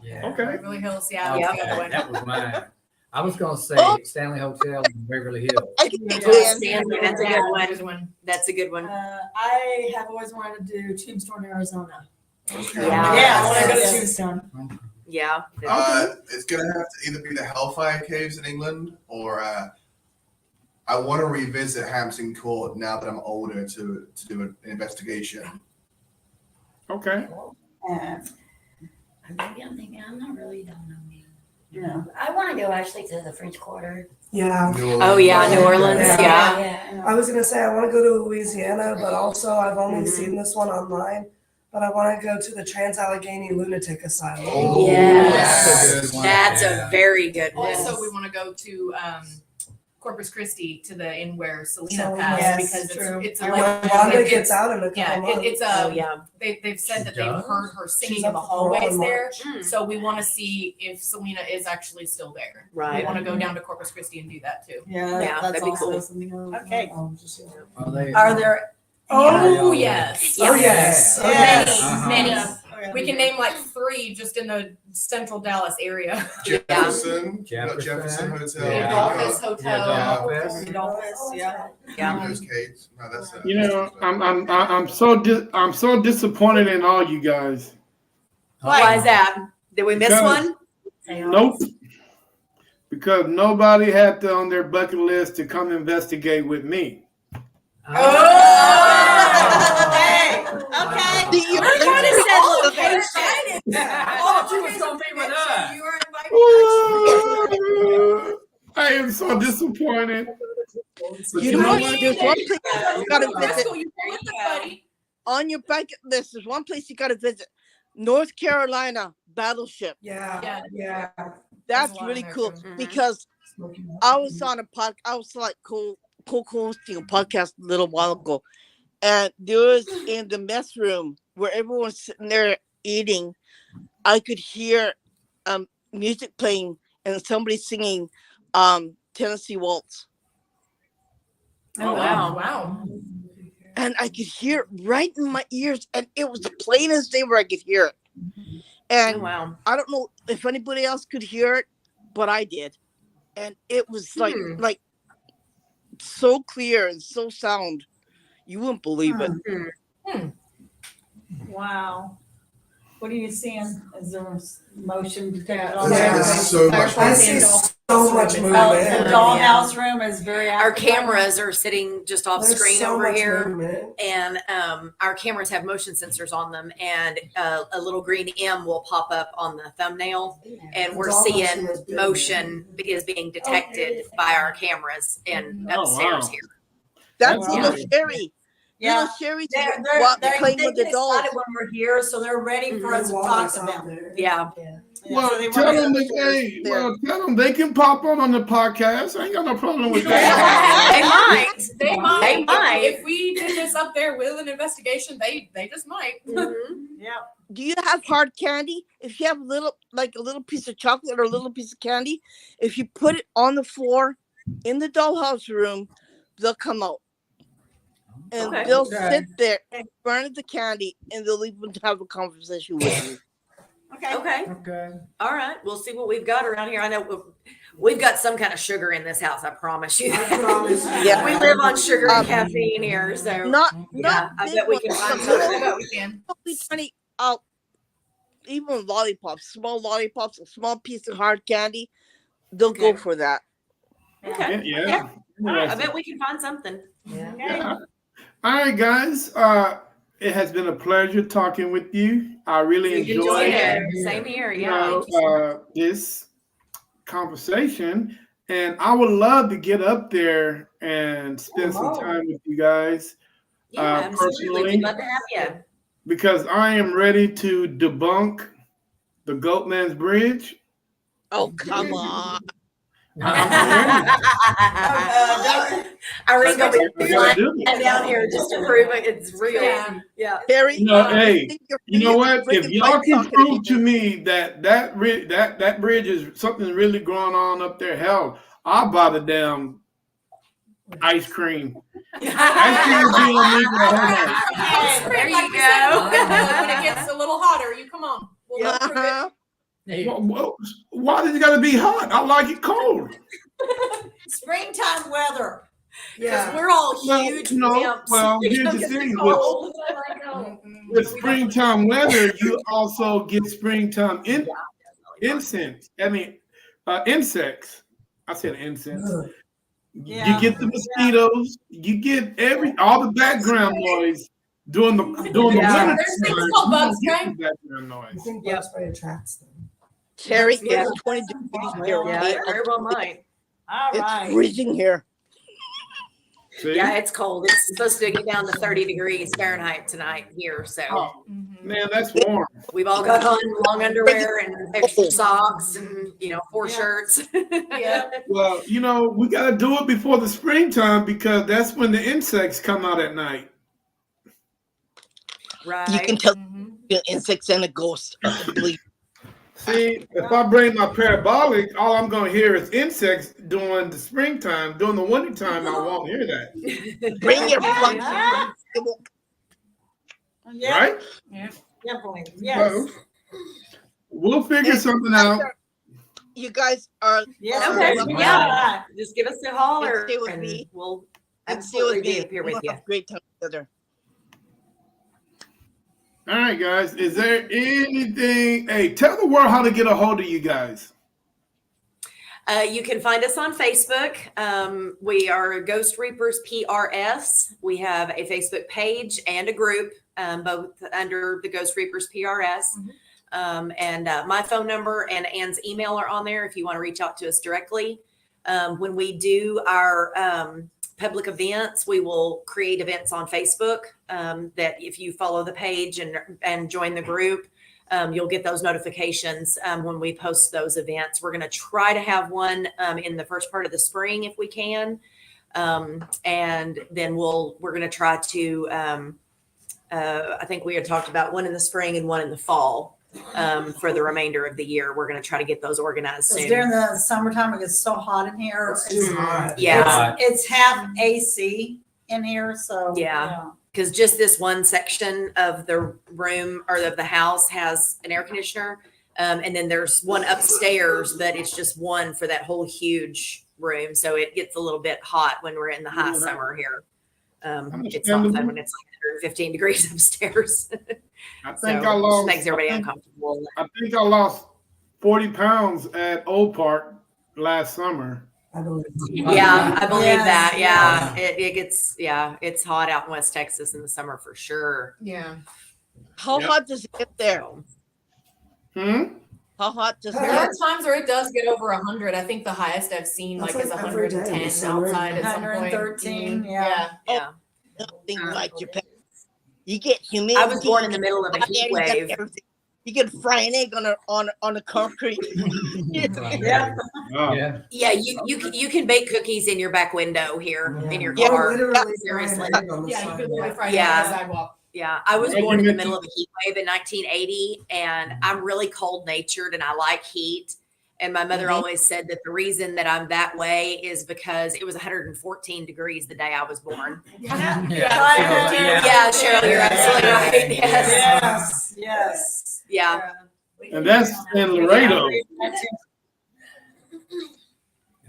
Yeah. Okay. Beverly Hills, Seattle. Yeah. The other one. That was mine. I was gonna say Oh. Stanley Hotel in Beverly Hills. I can take Oh, Dan. Stanley, that's a good There's one. one. That's a good one. I have always wanted to do Tombstone, Arizona. Yeah. Yeah, I want to go to Yes. Tombstone. Yeah. It's gonna have to either be the Hellfire Caves in England, or I want to revisit Hampton Court now that I'm older to do an investigation. Okay. Maybe I'm thinking, I'm not really, don't know me. Yeah. I want to go actually to the French Quarter. Yeah. Oh yeah, New Orleans. Yeah. Yeah. I was gonna say I want to go to Louisiana, but also I've only Mhm. seen this one online. But I want to go to the Trans-Allegheny Lunatic Asylum. Oh, Yes. That's a good one. That's Yeah. a very good one. Also, we want to go to Corpus Christi to the inn where Selena Oh, passed yes, because true. it's When a Wanda it's- gets out in a couple yeah, months. it's Oh yeah. they've said that She they've does? heard her singing She's in the up for hallways in there. Mm. So we want to see if Selena is actually still there. We Right. want to go down to Corpus Christi and do that too. Yeah, Yeah, that's that'd be also cool. something. Okay. Oh, they- Are there? Oh yes. Oh yes. Oh, Yes. many. Uh-huh. We can name like 3 just in the central Dallas area. Jefferson, Jefferson. Jefferson Hotel. The Adolphus Hotel. Adolphus. Adolphus, yeah. Yeah. Those Kate. No, that's You know, I'm so disappointed in all you guys. Why is that? Did we miss Because- one? Nope. Because nobody had on their bucket list to come investigate with me. Hey, okay. Do you- We're trying to set location. Oh, she was gonna be with us. You are invited. I am so disappointed. But You you know know what? what? There's one place you gotta visit You with us, buddy. on your bucket list. There's one place you gotta visit. North Carolina Battleship. Yeah. Yeah. That's a lot really in there, cool too. Mhm. because I was on a I was like co-hosting a podcast a little while ago, and there was in the mess room where everyone was sitting there eating, I could hear music playing and somebody singing Tennessee Waltz, Oh wow! Wow. and I could hear it right in my ears, and it was the plainest day where I could hear it. And Oh, wow. I don't know if anybody else could hear it, but I did, and it was like so clear and so sound, you wouldn't believe it. Wow. What are you seeing? Is there a motion to take it There's, on? there's so much. I see so much The movement. dollhouse room is very Our active right now. cameras are sitting just off There's screen so over much here. movement. And our cameras have motion sensors on them, and a little green M will pop up on the thumbnail, and we're seeing motion is being detected by our cameras and upstairs here. That's Wow. little Sherry. Yeah. Little Sherry's They're playing with the get dolls. excited when we're here, so they're ready for us to talk to them. Yeah. Well, so they tell wanna- them tell them they can pop on the podcast. I ain't got no problem with that. They might. They might. They might. If we did this up there with an investigation, they just might. Yeah. Do you have hard candy? If you have a little piece of chocolate or a little piece of candy, if you put it on the floor in the dollhouse room, they'll come out. And Okay. they'll sit there and burn the candy, and they'll even have a conversation with you. Okay. Okay. All right. We'll see what we've got around here. I know we've got some kind of sugar in this house. I promise you. Yeah. We live on sugar and caffeine here, so Not I bet we can find something. tiny, even lollipops, small lollipops, a small piece of hard candy, they'll go for that. Okay. Yeah. I bet we can find something. Yeah. All right, guys. It has been a pleasure talking with you. I really enjoyed Same here. you Yeah. know, this conversation, and I would love to get up there and spend some time with you guys. Yeah, absolutely. Personally, We'd love to have you. because I am ready to debunk the Goatman's Bridge. Oh, come on. Irene gonna be flying down here just to prove it's real. Yeah. Harry, Hey, you know what? If y'all can prove to me that that bridge is something really going on up there, hell, I'll buy the damn ice cream. Ice cream will be on me for the whole night. There you When it go. gets a little hotter, you come on. We'll prove it. Why does it got to be hot? I like it cold. Springtime weather. Because we're all huge wimps. Well, here's the thing. With springtime weather, you also get springtime insects. I mean, insects. I said incense. You get the mosquitoes. You get all the background noise during the winter. There's things called bug spray. Background noise. I think bug spray attracts them. Terry, it's 20 degrees here. Yeah, Okay? it very well might. All right. It's freezing here. See? Yeah, it's cold. It's supposed to get down to 30 degrees Fahrenheit tonight here. So Man, that's warm. we've all got on long underwear and extra socks and 4 shirts. Yeah. Well, we got to do it before the springtime because that's when the insects come out at night. Right. You can tell the insects and a ghost. Believe. See, if I bring my parabolic, all I'm going to hear is insects during the springtime. During the wintertime, I won't hear that. Bring your funky. Yeah. Right? Yeah. Definitely. Yes. Well, we'll figure something out. You guys are. Yes. Okay. All Yeah. right. Just give us a holler Stay with and me. we'll And stay absolutely with be me. up here with We'll you. have a great time together. All right, guys. Is there anything? Hey, tell the world how to get a hold of you guys. You can find us on Facebook. We are Ghost Reapers PRS. We have a Facebook page and a group, both under the Ghost Reapers PRS. And my phone number and Ann's email are on there if you want to reach out to us directly. When we do our public events, we will create events on Facebook that if you follow the page and join the group, you'll get those notifications when we post those events. We're going to try to have one in the first part of the spring if we can. And then we're going to try to, I think we had talked about one in the spring and one in the fall for the remainder of the year. We're going to try to get those organized soon. During the summertime, it gets so hot in here. It's too hot. Yeah. It's half AC in here, so. Yeah. Because just this one section of the room or of the house has an air conditioner. And then there's one upstairs that it's just one for that whole huge room. So it gets a little bit hot when we're in the high summer here. It's not fun when it's like 115 degrees upstairs. I think So I lost. makes everybody uncomfortable. I think I lost 40 pounds at Old Park. last summer. I believe. Yeah, I believe Yes, that. Yeah, it gets, it's hot out in West Texas in the summer for sure. Yeah. How Yep. hot does it get there? How hot does it There get? are times where it does get over 100. I think the highest I've seen That's like is like every day in 110 the summer. outside at some point. 113, Mhm. yeah. Yeah. Nothing like Japan. You get humidity. I was born in the middle of a hot air, heat you got wave. everything. You can fry an egg on a concrete. Yeah. Oh. Yeah. Yeah, you can bake cookies in your back window here in your Yeah. car. Literally Seriously. frying egg on the Yeah, you could literally sidewalk. fry it Yeah. on the sidewalk. Yeah, I was Well, born you in the mentioned- middle of a heat wave in 1980, and I'm really cold natured and I like heat. And my mother always said that the reason that I'm that way is because it was 114 degrees the day I was born. Yeah. Yeah, Cheryl, you're absolutely right. Yes. Yes. Yeah. And that's in Laredo.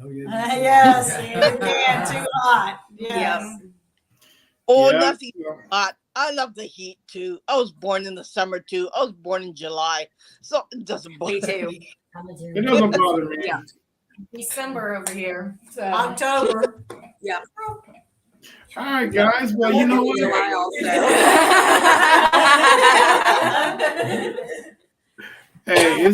Oh, yeah. Yes, you can, too hot. Yes. Oh, Yeah. nothing hot. I love the heat too. I was born in the summer too. I was born in July, so it doesn't bother Me too. me. It doesn't bother me. Yeah. December over here. So. October. Yeah. All right, guys. Well, you know what? July also. Hey,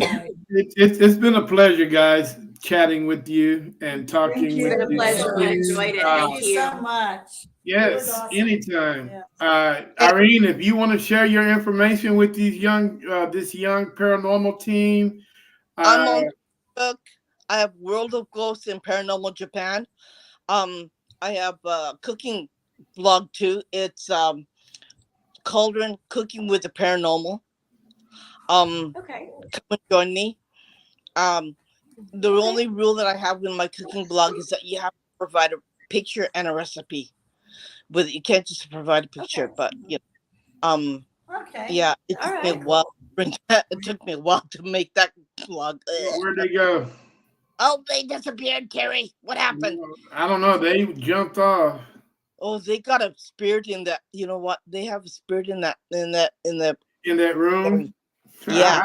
it's been a pleasure, guys, chatting with you and talking you. with It's been a you. pleasure. I enjoyed it. Uh, Thank you. so much. Yes, awesome. anytime. Yeah. Irene, if you want to share your information with these this young paranormal team, I'm on Facebook. I have World of Ghosts in Paranormal Japan. I have a cooking blog too. It's Cauldron Cooking with the Paranormal. Okay. Come and join me. The only rule that I have in my cooking blog is that you have to provide a picture and a recipe. But you can't just provide a picture. But Okay. yeah, it took me a while. It took me a while to make that blog. where'd they go? Oh, they disappeared, Terry. What happened? I don't know. They jumped off. Oh, they got a spirit in that. You know what? They have a spirit in that In that room? Yeah.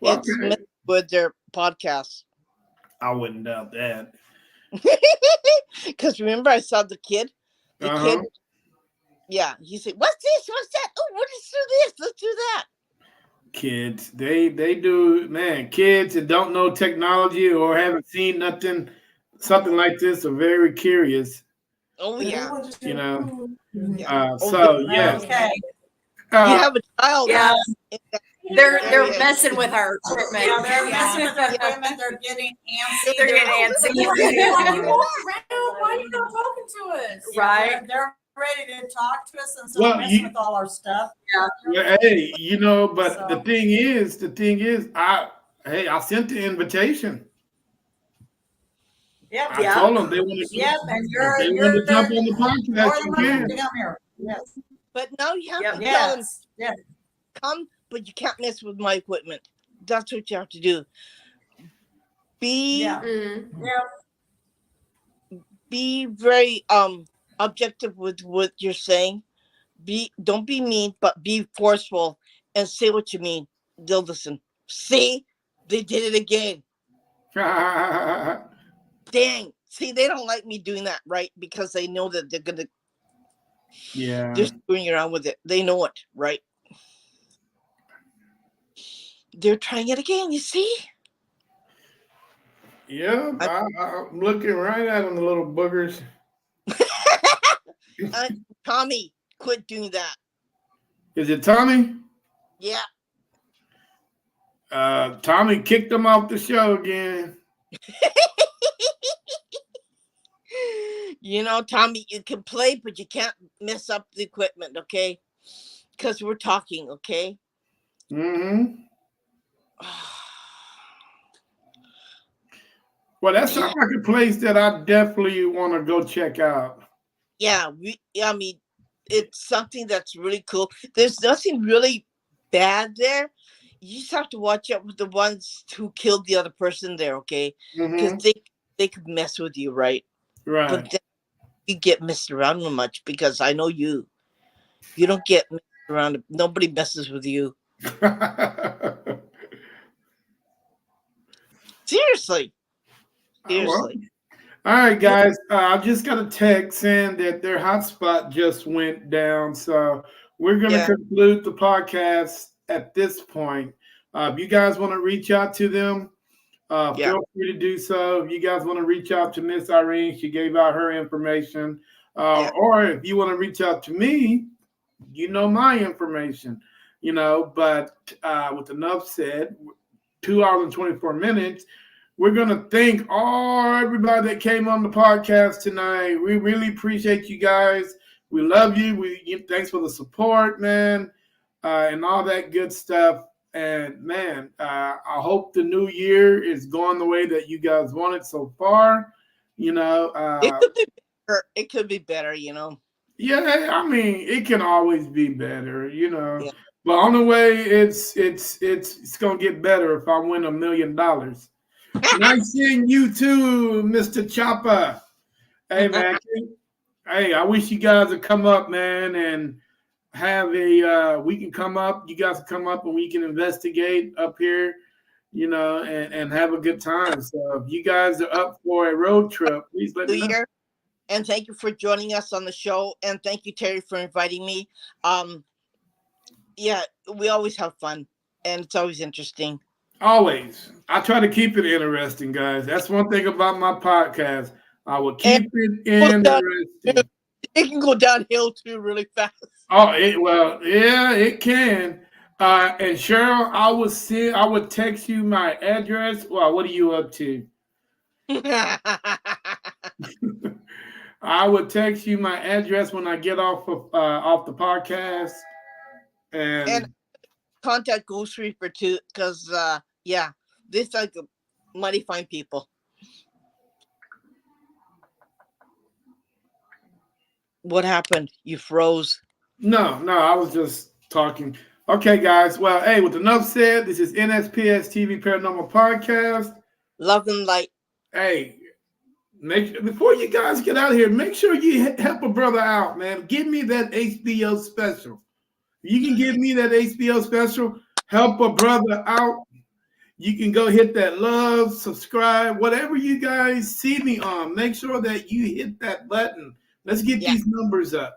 Well, It's okay. messed with their podcast. I wouldn't doubt that. Because remember, I saw the kid. The Uh-huh. kid. Yeah, he said, "What's this? What's that? Oh, let's do this. Let's do that." Kids, they do, man. Kids that don't know technology or haven't seen something like this are very curious. Oh yeah. You know. Yeah. So yes. Okay. You have a child. Yeah. They're There messing with our equipment. Yeah, they're messing with their equipment. They're getting antsy. They're getting antsy. You walk around. Why are you not talking to us? Right. They're ready to talk to us and so Well, messing with all our stuff. Well, hey, you know, but So- the thing is, I sent the invitation. Yep. I told them they want to. Yep, and They want to jump on the podcast. more than You welcome can. to come here. Yes. But now you have Yep. to tell them, Yes. Yes. come, but you can't mess with my equipment. That's what you have to do. Be Yeah. Mm. be very objective with what you're saying. Don't be mean, but be forceful and say what you mean. They'll listen. See, they did it again. Dang. See, they don't like me doing that, right? Because they know that they're Yeah. screwing around with it. They know it, right? They're trying it again, you see? Yeah, I'm looking right at them, the little boogers. Tommy, quit doing that. Is it Tommy? Yeah. Tommy kicked them off the show again. You know, Tommy, you can play, but you can't mess up the equipment, okay? Because we're talking, okay? Mm-hmm. Well, that sounds like a place that I definitely want to go check out. Yeah, I mean, it's something that's really cool. There's nothing really bad there. You just have to watch out with the ones who killed the other person there, okay? Because they could mess with you, right? Right. But then you get messed around with much because I know you. You don't get messed around. Nobody messes with you. Seriously. Seriously. All right, guys. I just got a text saying that their hotspot just went down. So we're going to conclude the podcast at this point. If you guys want to reach out to them, feel free to do so. If you guys want to reach out to Miss Irene, she gave out her information. Or if you want to reach out to me, you know my information. But with enough said, 2 hours and 24 minutes. We're going to thank everybody that came on the podcast tonight. We really appreciate you guys. We love you. Thanks for the support, man, and all that good stuff. And, man, I hope the new year is going the way that you guys want it so far. It could be better. It could be better, Yeah, I mean, it can always be better, Yeah. But on the way, it's going to get better if I win $1 million. Nice seeing you too, Mr. Chopper. Hey, man. Hey, I wish you guys would come up, man, and have we can come up. You guys can come up and we can investigate up here, and have a good time. So if you guys are up for a road trip, please let me know. And thank you for joining us on the show. And thank you, Terry, for inviting me. Yeah, we always have fun, and it's always interesting. Always. I try to keep it interesting, guys. That's one thing about my podcast. I will keep it interesting. It can go downhill too really fast. It can. And Cheryl, I would text you my address. Well, what are you up to? I would text you my address when I get off the podcast. And contact Ghost Reaper too, because this like mighty fine people. What happened? You froze. No, I was just talking. Okay, guys. Well, hey, with enough said, this is NSPS TV Paranormal Podcast. Love and light. Hey, before you guys get out of here, make sure you help a brother out, man. Give me that HBO special. You can give me that HBO special, help a brother out. You can go hit that love, subscribe, whatever you guys see me on. Make sure that you hit that button. Let's get these numbers up.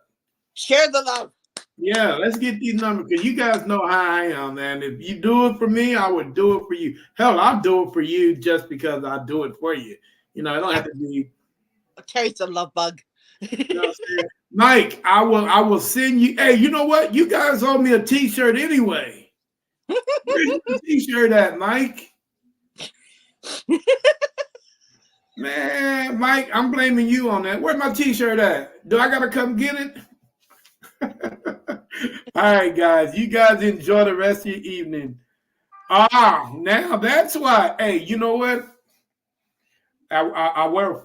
Share the love. Yeah, let's get these numbers because you guys know how I am, man. If you do it for me, I would do it for you. Hell, I'll do it for you just because I do it for you. I don't have to be. Terry's a love bug. You know what I'm saying? Mike, I will send you. Hey, you know what? You guys owe me a T-shirt anyway. Where's the T-shirt at, Mike? Man, Mike, I'm blaming you on that. Where's my T-shirt at? Do I gotta come get it? All right, guys. You guys enjoy the rest of your evening. Now that's why. Hey, you know what? I wear.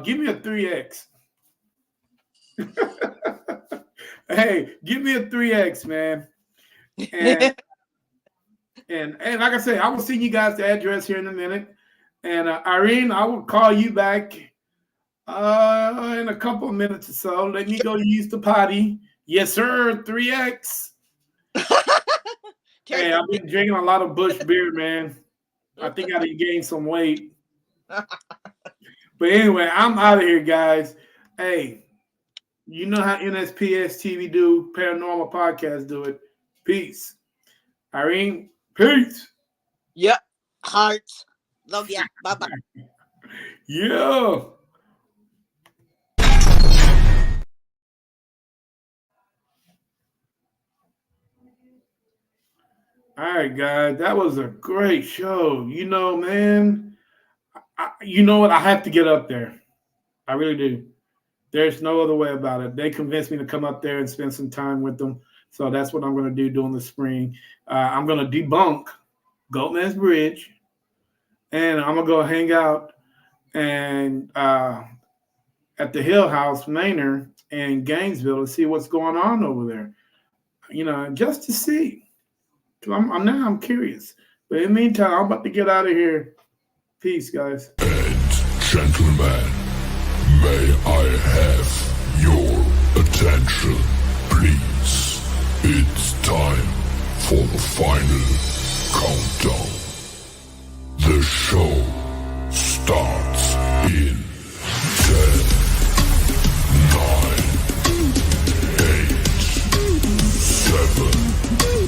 Give me a 3X. Hey, give me a 3X, man. And like I said, I will send you guys the address here in a minute. And Irene, I will call you back in a couple of minutes or so. Let me go use the potty. Yes, sir. 3X. Hey, I've been drinking a lot of Bush beer, man. I think I need to gain some weight. But anyway, I'm out of here, guys. Hey, you know how NSPS TV do, Paranormal Podcast do it. Peace. Irene, peace. Yep. Hearts. Love ya. Bye-bye. Yeah. All right, guys. That was a great show. Man, you know what? I have to get up there. I really do. There's no other way about it. They convinced me to come up there and spend some time with them. So that's what I'm going to do during the spring. I'm going to debunk Goatman's Bridge. And I'm going to go hang out and at the Hill House, Manor, in Gainesville to see what's going on over there. Just to see. I'm curious. But in the meantime, I'm about to get out of here. Peace, guys. And gentlemen, may I have your attention, please? It's time for the final countdown. The show starts Bye.